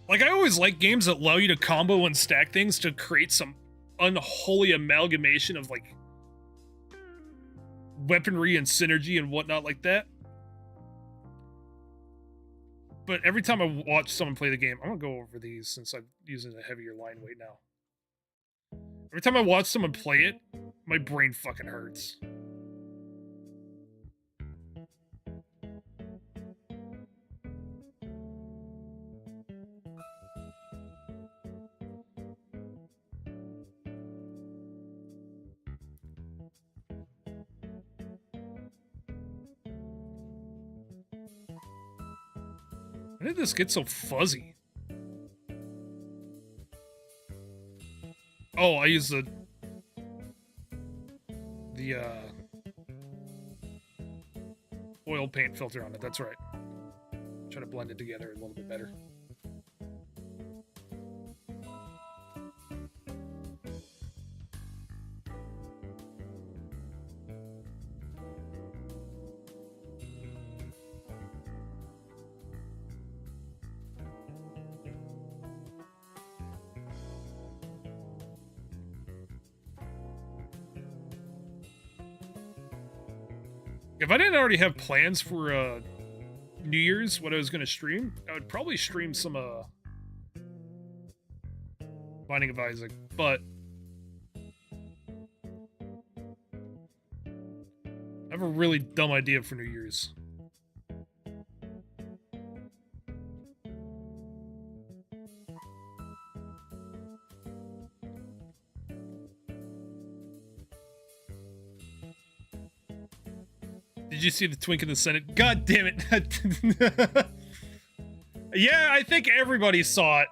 Like, I always like games that allow you to combo and stack things to create some unholy amalgamation of, like, weaponry and synergy and whatnot like that. But every time I watch someone play the game, I'm gonna go over these since I'm using a heavier line weight now. Every time I watch someone play it, my brain fucking hurts. When did this get so fuzzy? Oh, I use the oil paint filter on it, that's right. Try to blend it together a little bit better. If I didn't already have plans for New Year's, what I was going to stream, I would probably stream some Binding of Isaac, but I have a really dumb idea for New Year's. Did you see the twink in the Senate? God damn it. Yeah, I think everybody saw it.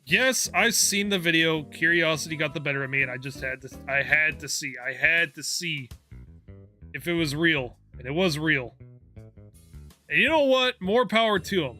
Yes, I've seen the video. Curiosity got the better of me, and I just had to see if it was real. And it was real. And you know what? More power to him.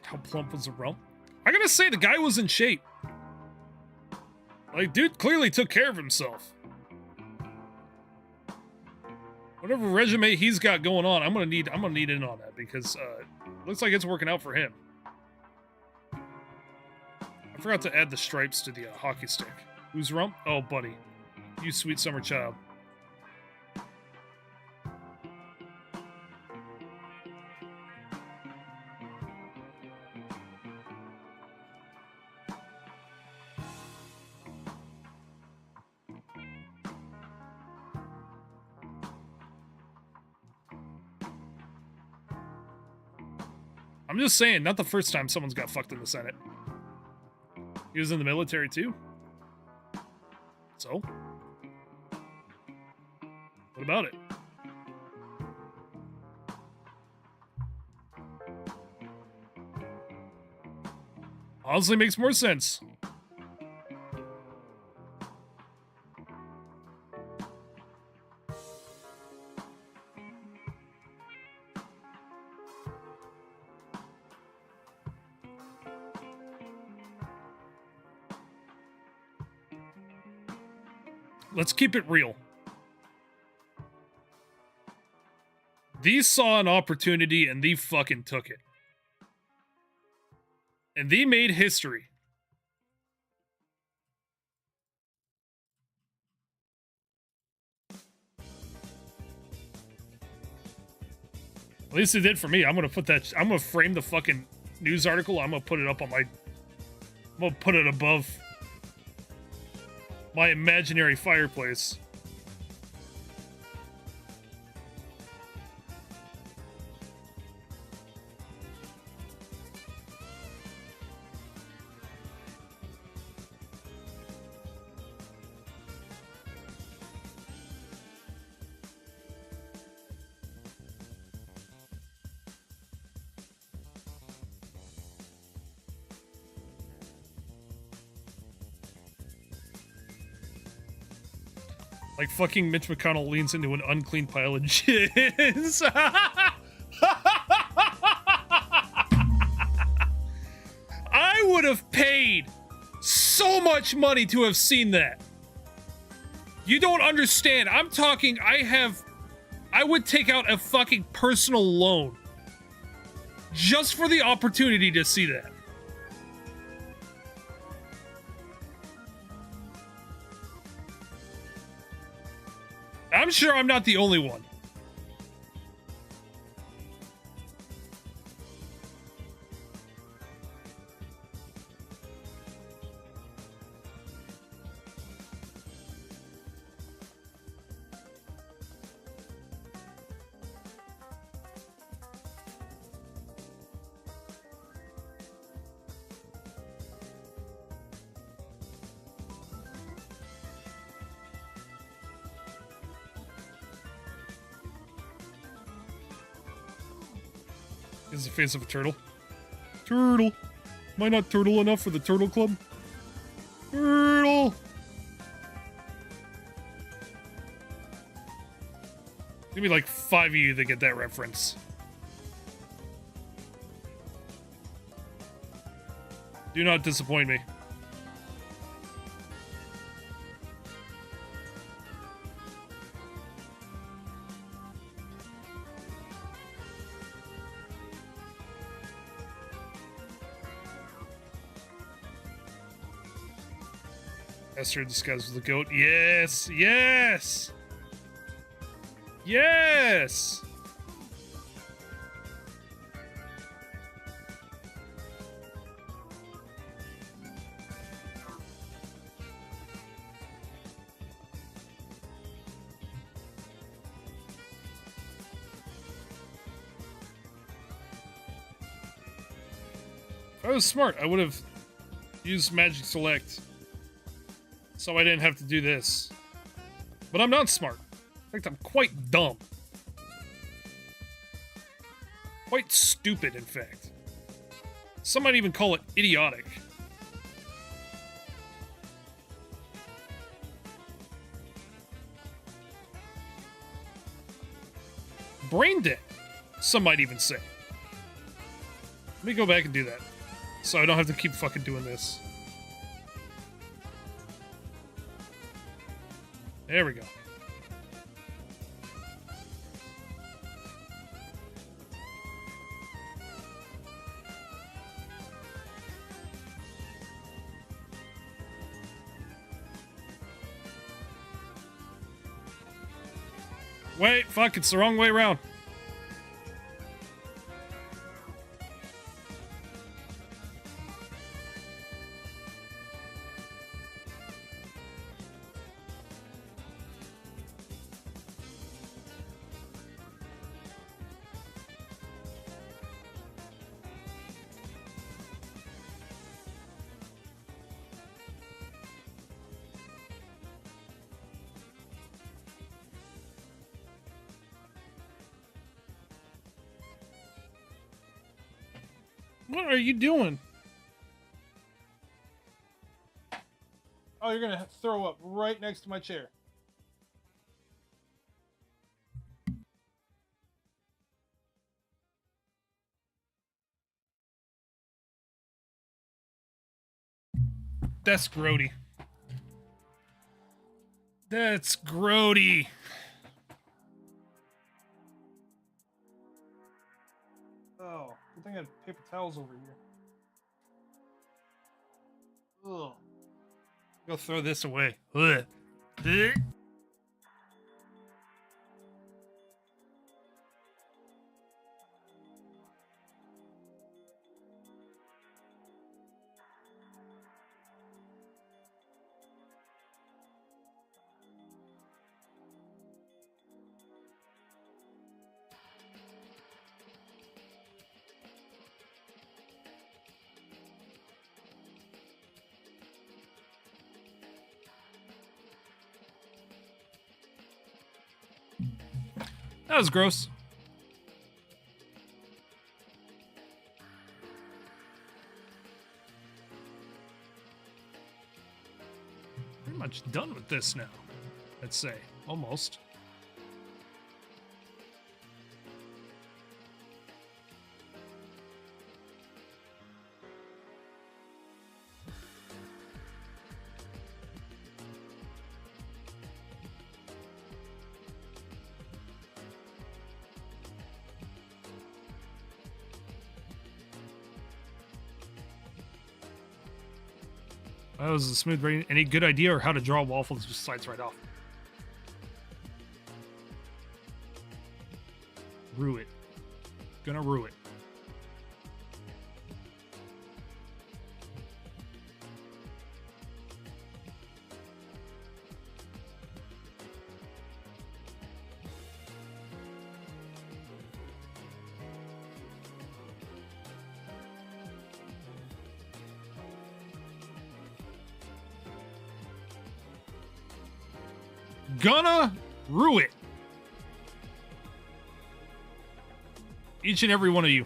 How plump was the rump? I gotta say, the guy was in shape. Like, dude clearly took care of himself. Whatever resume he's got going on, I'm gonna need in on that because looks like it's working out for him. I forgot to add the stripes to the hockey stick. Who's rump? Oh, buddy. You sweet summer child. I'm just saying, not the first time someone's got fucked in the Senate. He was in the military too. So? What about it? Honestly makes more sense. let's keep it real. These saw an opportunity and they fucking took it. And they made history. At least it did for me. I'm gonna put that. I'm gonna frame the fucking news article. I'm gonna put it up on my. I'm gonna put it above my imaginary fireplace. Like fucking Mitch McConnell leans into an unclean pile of jizz. I would have paid so much money to have seen that. You don't understand. I'm talking, I would take out a fucking personal loan just for the opportunity to see that. I'm sure I'm not the only one. Is the face of a turtle. Turtle. Am I not turtle enough for the Turtle Club? Turtle. Maybe like 5 of you that get that reference. Do not disappoint me. Esther disguised as the goat. Yes! Yes! Yes! If I was smart, I would have used Magic Select, so I didn't have to do this. But I'm not smart. In fact, I'm quite dumb. Quite stupid, in fact. Some might even call it idiotic. Brain dead, some might even say. Let me go back and do that, so I don't have to keep fucking doing this. There we go. Wait, fuck, it's the wrong way around. What are you doing? Oh, you're gonna throw up right next to my chair. That's grody. That's grody. Oh, good thing I have paper towels over here. Ugh. Go throw this away. Ugh. Ugh. That was gross. Pretty much done with this now. Let's say. Almost. That was a smooth brain. Any good idea or how to draw waffles just slides right off? Rue it. Gonna rue it. Gonna rue it. Each and every one of you.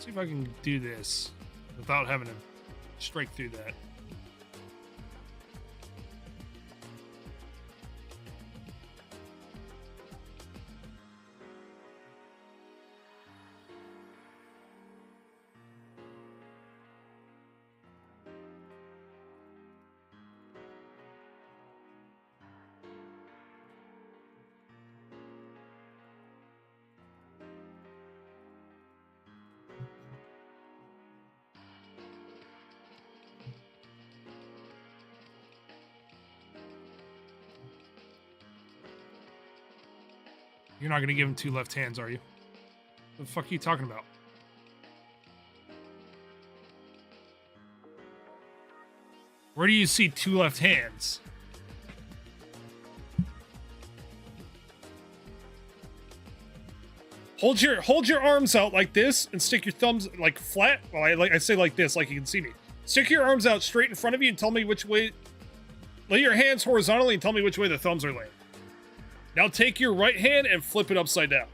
See if I can do this without having to strike through that. You're not going to give him two left hands, are you? What the fuck are you talking about? Where do you see two left hands? Hold your arms out like this and stick your thumbs like flat. Well, I say like this, like you can see me. Stick your arms out straight in front of you and tell me which way. Lay your hands horizontally and tell me which way the thumbs are laying. Now take your right hand and flip it upside down.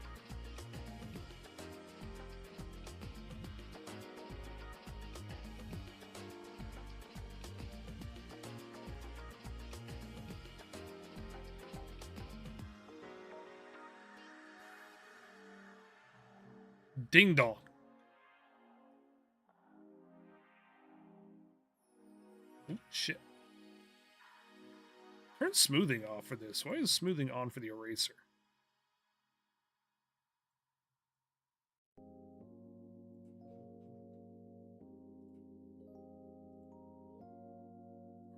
Ding dong. Oh, shit. Turn smoothing off for this. Why is smoothing on for the eraser?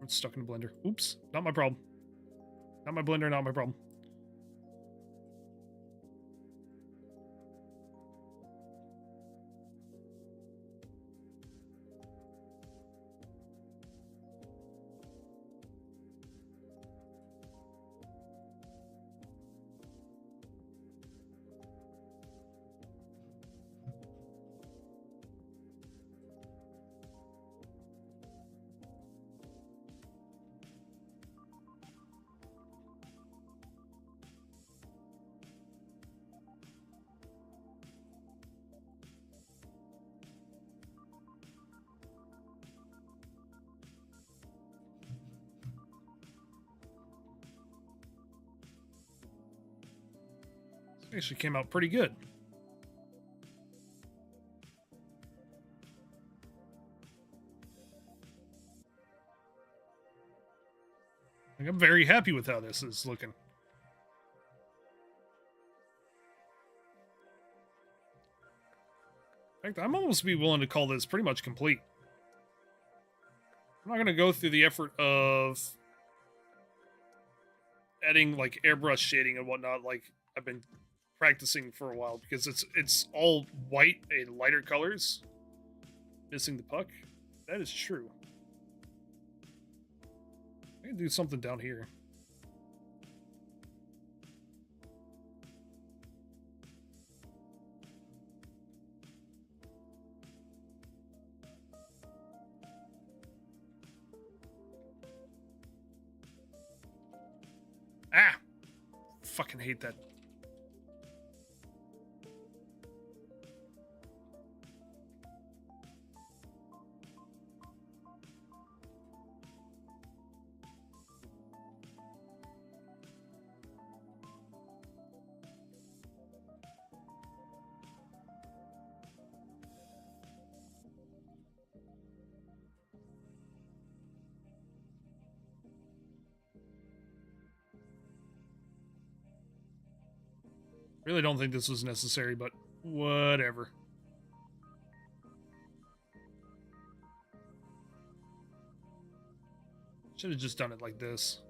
It's stuck in the blender. Oops, not my problem. Not my blender, not my problem. Actually came out pretty good. Like, I'm very happy with how this is looking. In fact, I'm almost be willing to call this pretty much complete. I'm not going to go through the effort of adding like airbrush shading and whatnot like I've been practicing for a while, because it's all white and lighter colors. Missing the puck. That is true. I can do something down here. Ah! Fucking hate that. Really don't think this was necessary, but whatever. Should have just done it like this.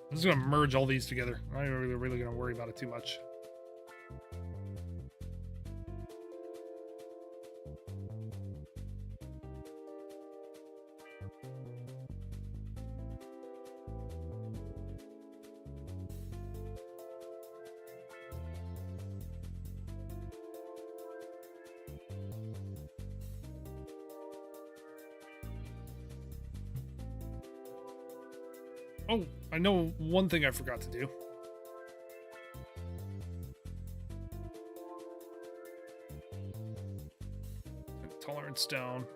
I'm just gonna merge all these together. I'm not really gonna worry about it too much. Oh, I know one thing I forgot to do. Tolerance down.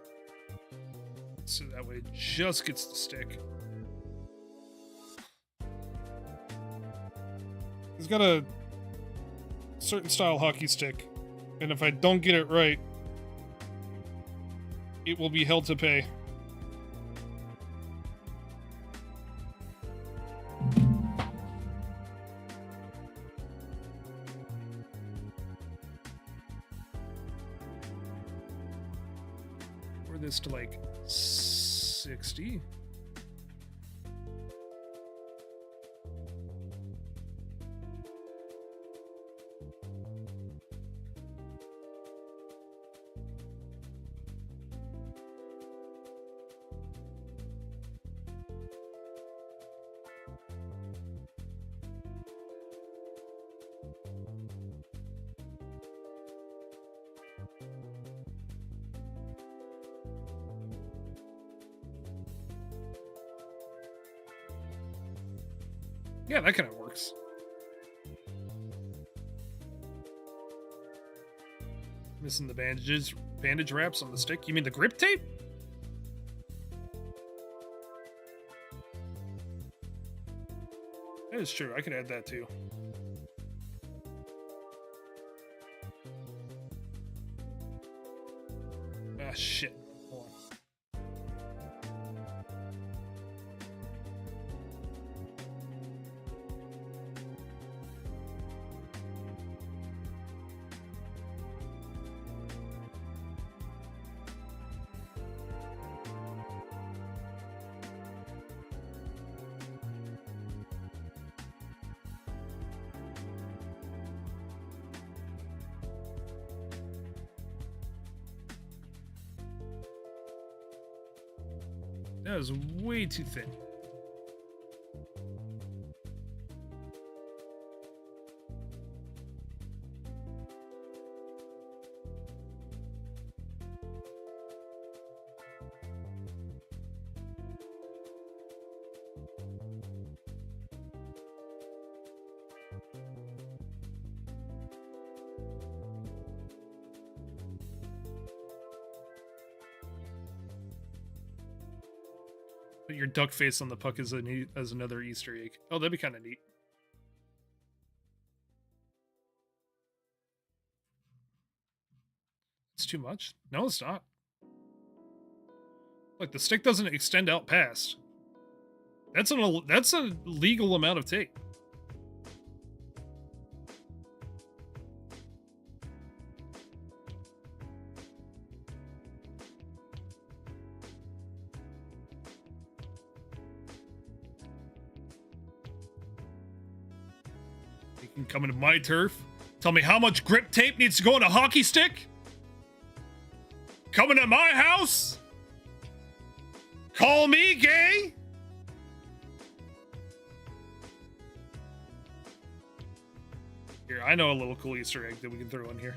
So that way it just gets to stick. He's got a certain style hockey stick, and if I don't get it right, it will be held to pay. This to like 60. Yeah, that kind of works. Missing the bandage wraps on the stick. You mean the grip tape? That is true. I could add that too. Ah, shit. Hold on. That is way too thin. Put your duck face on the puck as another Easter egg. Oh, that'd be kind of neat. It's too much? No, it's not. Like, the stick doesn't extend out past. That's a legal amount of tape. You can come into my turf. Tell me how much grip tape needs to go on a hockey stick? Coming to my house? Call me gay? Here, I know a little cool Easter egg that we can throw in here.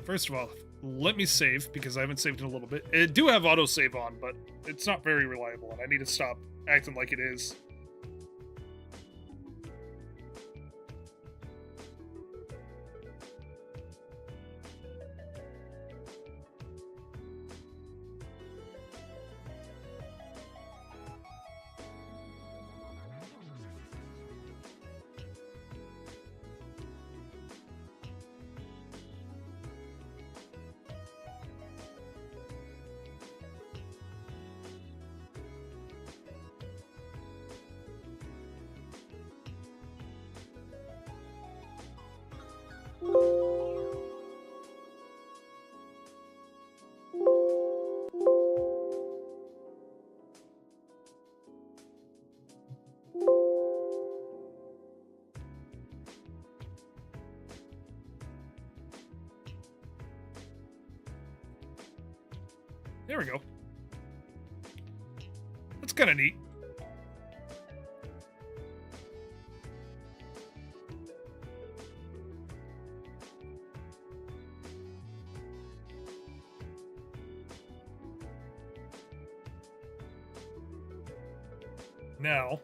First of all, let me save, because I haven't saved in a little bit. I do have autosave on, but it's not very reliable, and I need to stop acting like it is. There we go. That's kind of neat. Now,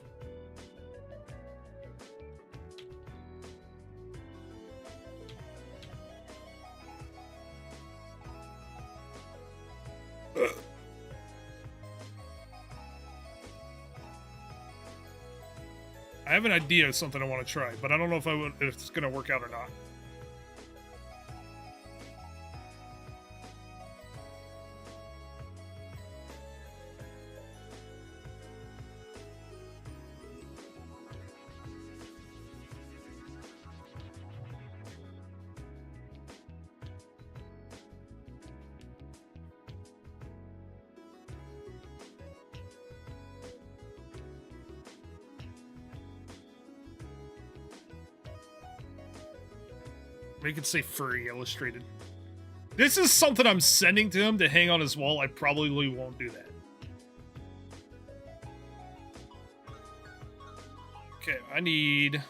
I have an idea of something I want to try, but I don't know if it's going to work out or not. Make it say furry illustrated. This is something I'm sending to him to hang on his wall. I probably won't do that. Okay, I need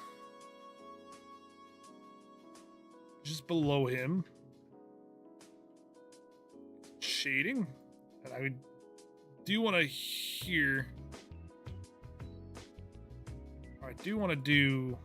just below him shading, and I do want to hear. I do want to do.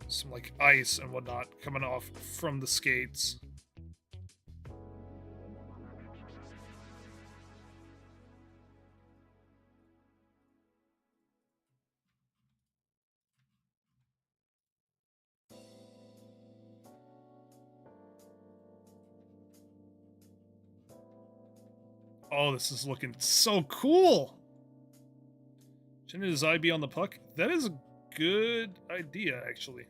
Some like ice and whatnot coming off from the skates. Oh, this is looking so cool. Shouldn't his eye be on the puck? That is a good idea, actually.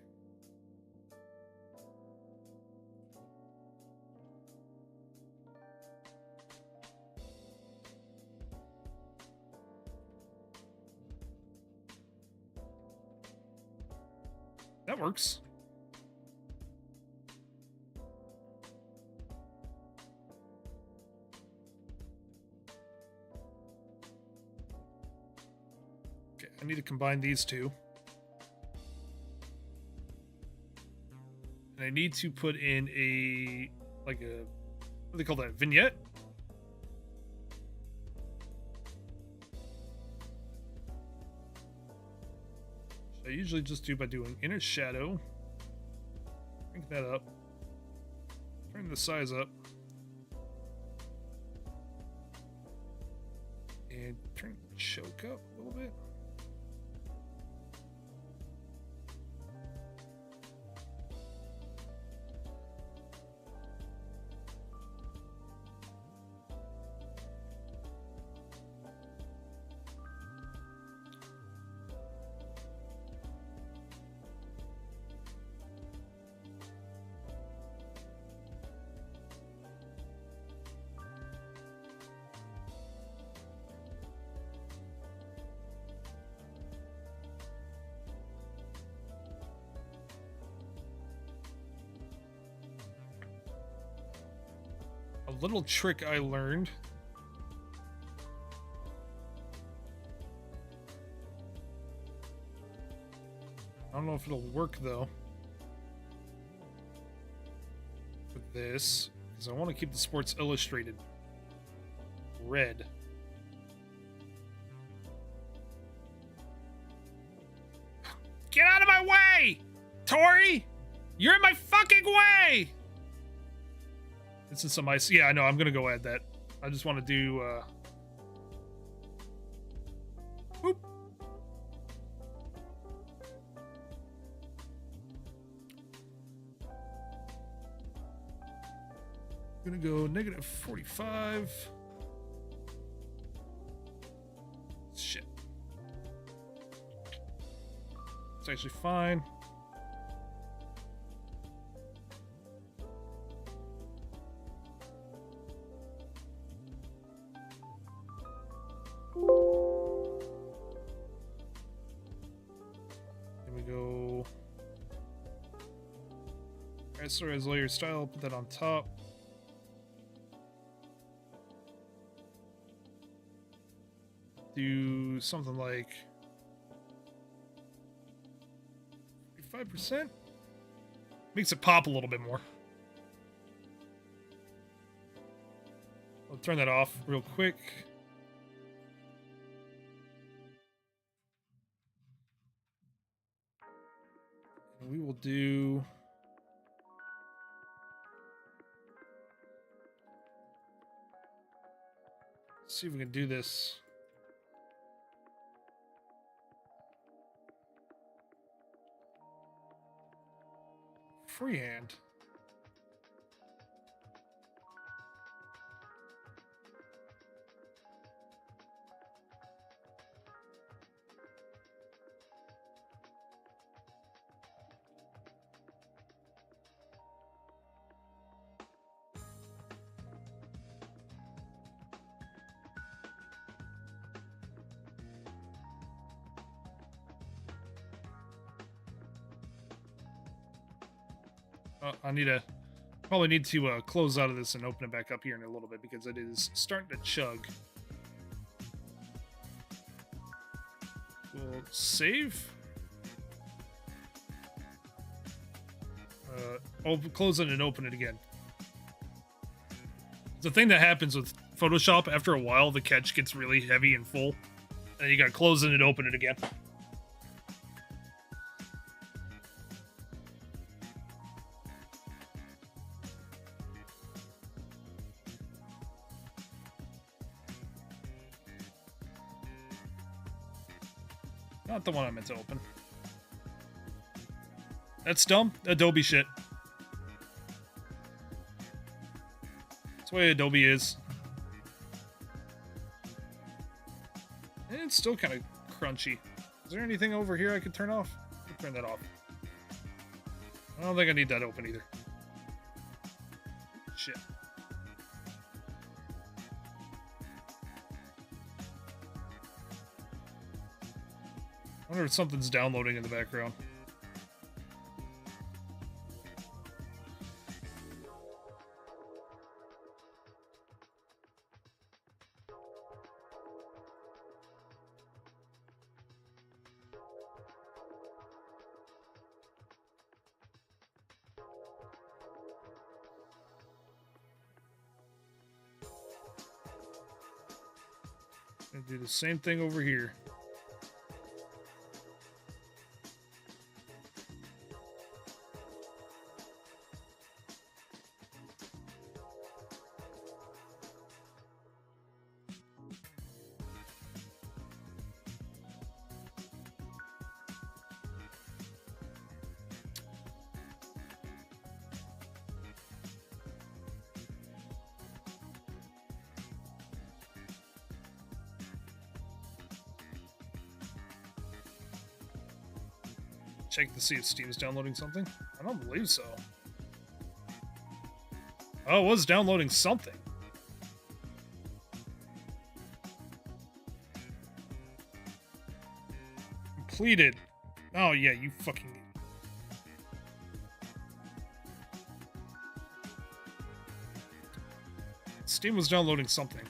That works. Okay, I need to combine these two. And I need to put in a do they call that? Vignette? I usually just do by doing inner shadow. Crank that up. Turn the size up. And turn the choke up a little bit. A little trick I learned. I don't know if it'll work though. With this, because I want to keep the Sports Illustrated red. Get out of my way! Tori! You're in my fucking way! This is some ice. Yeah, I know. I'm going to go add that. I just want to do... Whoop. I'm going to go negative 45. Shit. It's actually fine. Sorry, as layer style, I'll put that on top. Do something like 45%. Makes it pop a little bit more. I'll turn that off real quick. And we will do... see if we can do this. Freehand. I need to probably need to close out of this and open it back up here in a little bit because it is starting to chug. We'll save. Close it and open it again. The thing that happens with Photoshop, after a while, the catch gets really heavy and full, and you gotta close it and open it again. Not the one I meant to open. That's dumb. Adobe shit. That's the way Adobe is. And it's still kind of crunchy. Is there anything over here I could turn off? I'll turn that off. I don't think I need that open either. Shit. I wonder if something's downloading in the background. Gonna do the same thing over here. Check to see if Steam's downloading something. I don't believe so. Oh, it was downloading something. Completed. Oh yeah, you fucking... Steam was downloading something.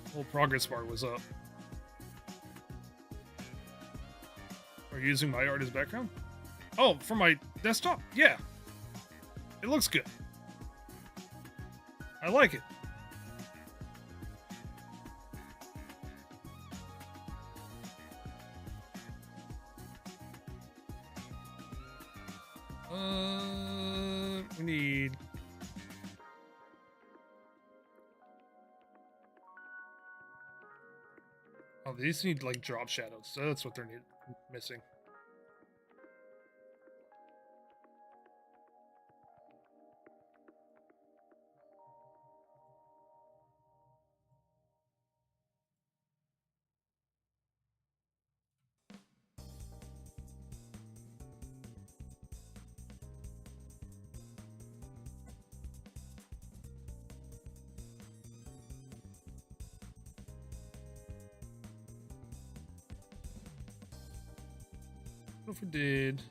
The whole progress bar was up. Are you using my art as background? Oh, for my desktop? Yeah. It looks good. I like it. We need... Oh, these need, like, drop shadows. So that's what they're missing. What if we did...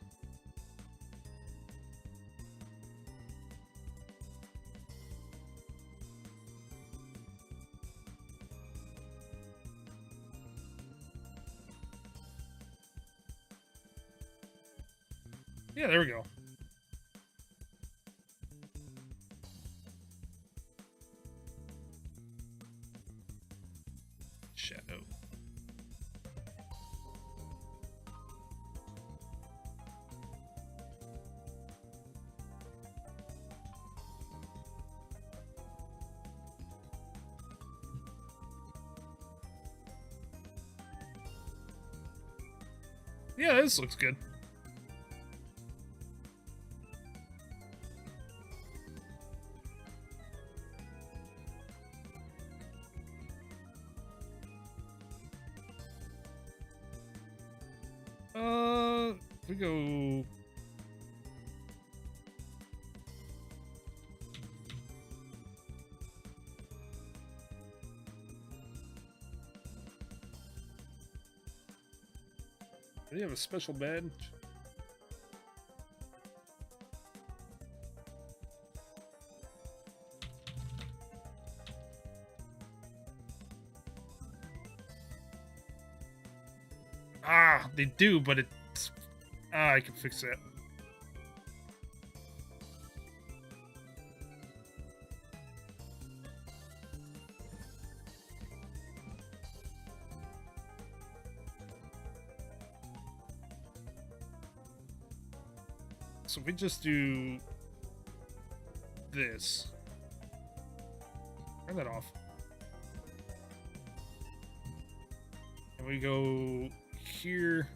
Yeah, there we go. Shadow. Yeah, this looks good. We go... Do you have a special badge? Ah, they do, but it's... Ah, I can fix that. So if we just do this, turn that off, and we go here.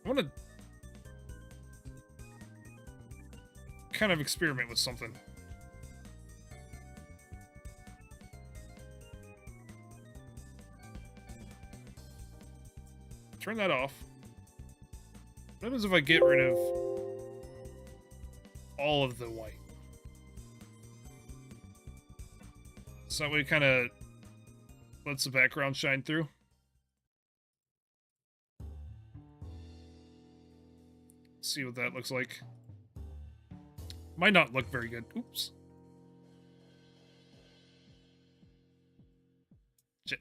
I want to kind of experiment with something. Turn that off. What happens if I get rid of all of the white? So that way it kind of lets the background shine through. See what that looks like. Might not look very good. Oops. Shit.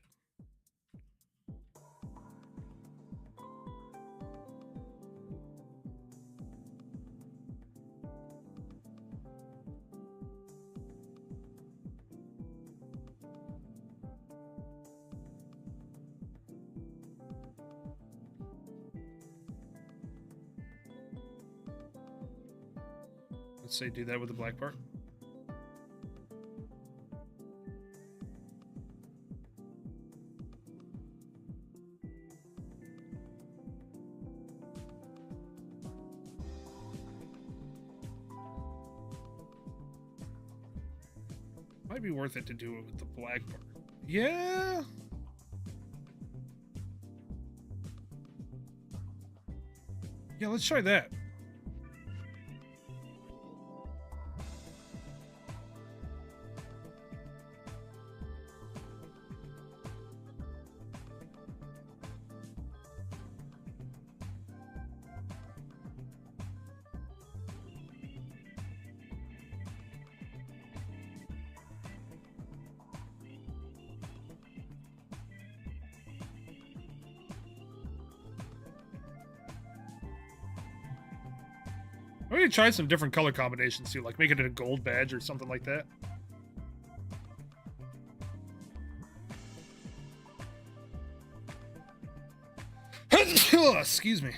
Let's say do that with the black part. Might be worth it to do it with the black part. Yeah. Yeah, let's try that. I'm gonna try some different color combinations too, like make it a gold badge or something like that. Excuse me.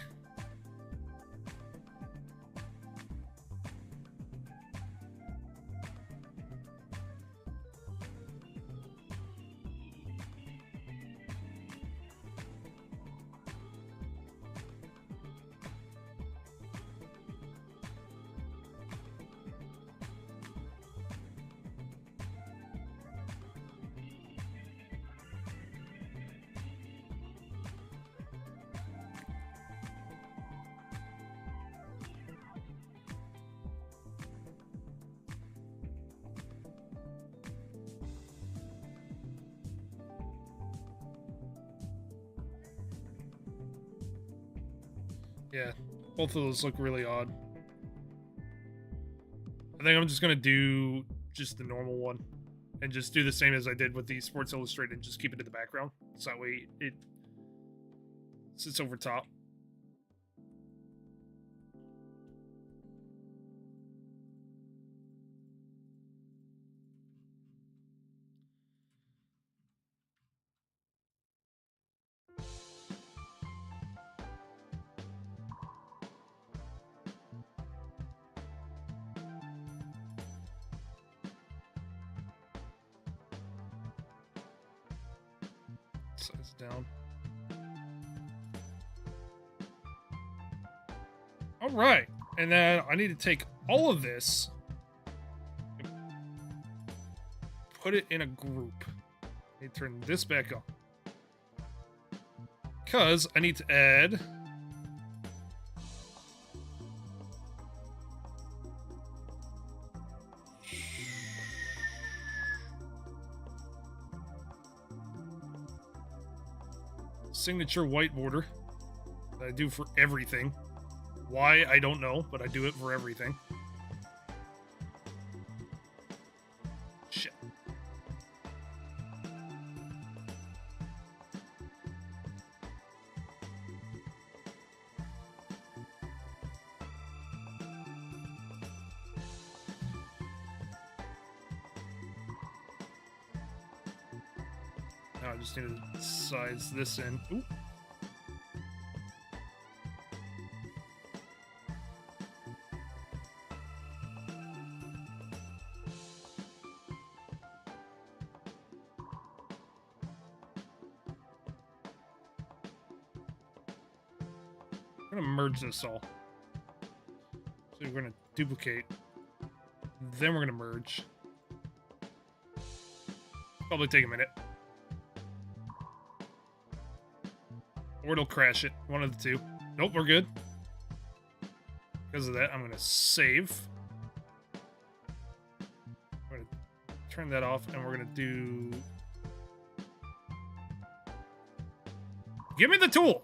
Yeah, both of those look really odd. I think I'm just gonna do just the normal one and just do the same as I did with the Sports Illustrated and just keep it in the background. So that way it sits over top. Size down. All right, and then I need to take all of this, put it in a group. I need to turn this back on because I need to add signature white border that I do for everything. Why, I don't know, but I do it for everything. Shit. Now I just need to size this in. Ooh. I'm gonna merge this all. So we're gonna duplicate. Then we're gonna merge. Probably take a minute. Or it'll crash it. One of the two. Nope, we're good. Because of that, I'm gonna save. I'm gonna turn that off and we're gonna do... Give me the tool!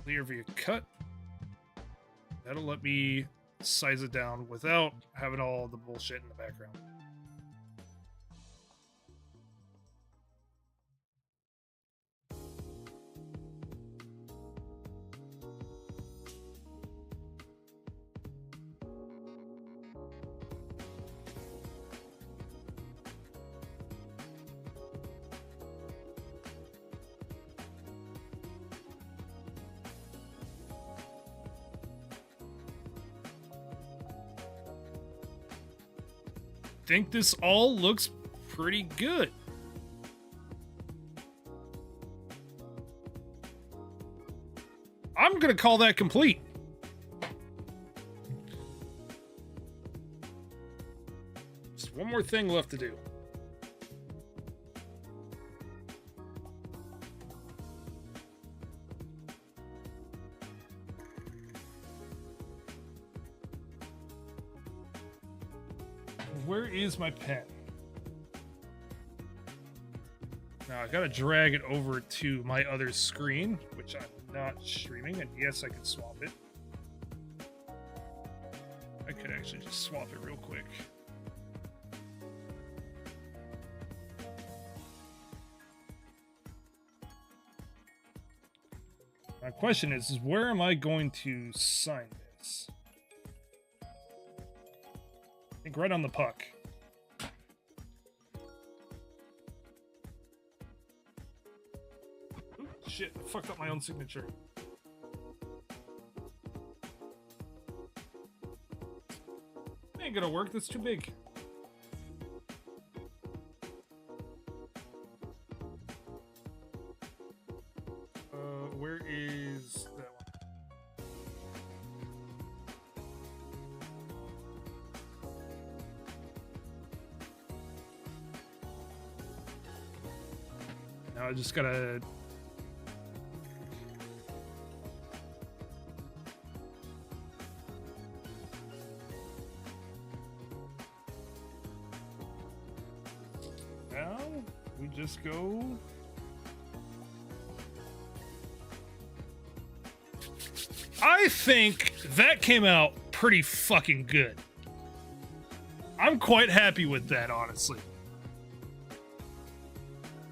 Clear via cut. That'll let me size it down without having all the bullshit in the background. think this all looks pretty good. I'm gonna call that complete. Just one more thing left to do. Where is my pen? Now I gotta drag it over to my other screen, which I'm not streaming, and yes, I can swap it. I could actually just swap it real quick. My question is where am I going to sign this? I think right on the puck. Ooh, shit, I fucked up my own signature. Ain't gonna work, that's too big. Where is that one? Now I just gotta... Now we just go... I think that came out pretty fucking good. I'm quite happy with that, honestly.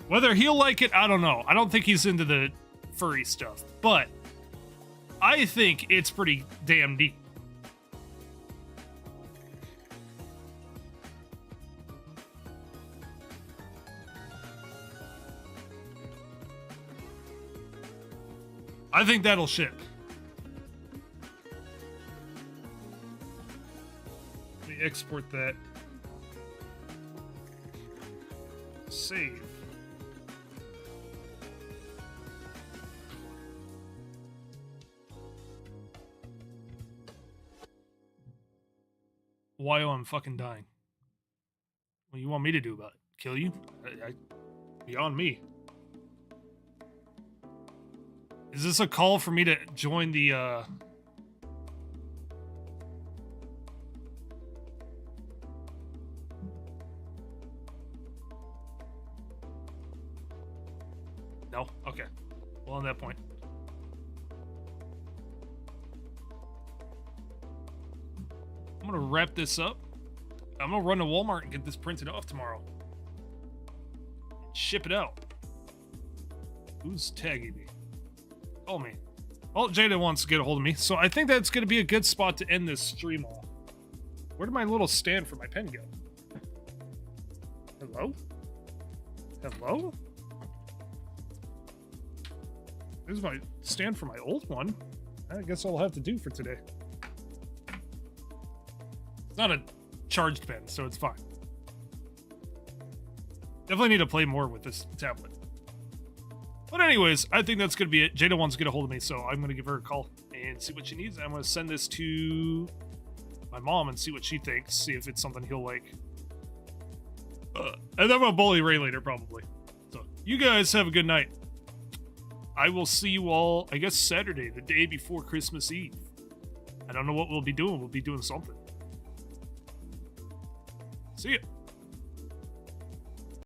Whether he'll like it, I don't know. I don't think he's into the furry stuff, but I think it's pretty damn neat. I think that'll ship. Export that. Save. Why I'm fucking dying? What do you want me to do about it? Kill you? Beyond me. Is this a call for me to join the No? Okay. Well, on that point. I'm gonna wrap this up. I'm gonna run to Walmart and get this printed off tomorrow. Ship it out. Who's tagging me? Call me. Well, Jada wants to get a hold of me, so I think that's gonna be a good spot to end this stream off. Where did my little stand for my pen go? Hello? Hello? There's my stand for my old one. I guess all I'll have to do for today. It's not a charged pen, so it's fine. Definitely need to play more with this tablet. But anyways, I think that's going to be it. Jada wants to get a hold of me, so I'm going to give her a call and see what she needs. I'm going to send this to my mom and see what she thinks. See if it's something he'll like. And then I'm going to bully Ray later, probably. So, you guys have a good night. I will see you all, I guess, Saturday, the day before Christmas Eve. I don't know what we'll be doing. We'll be doing something. See ya.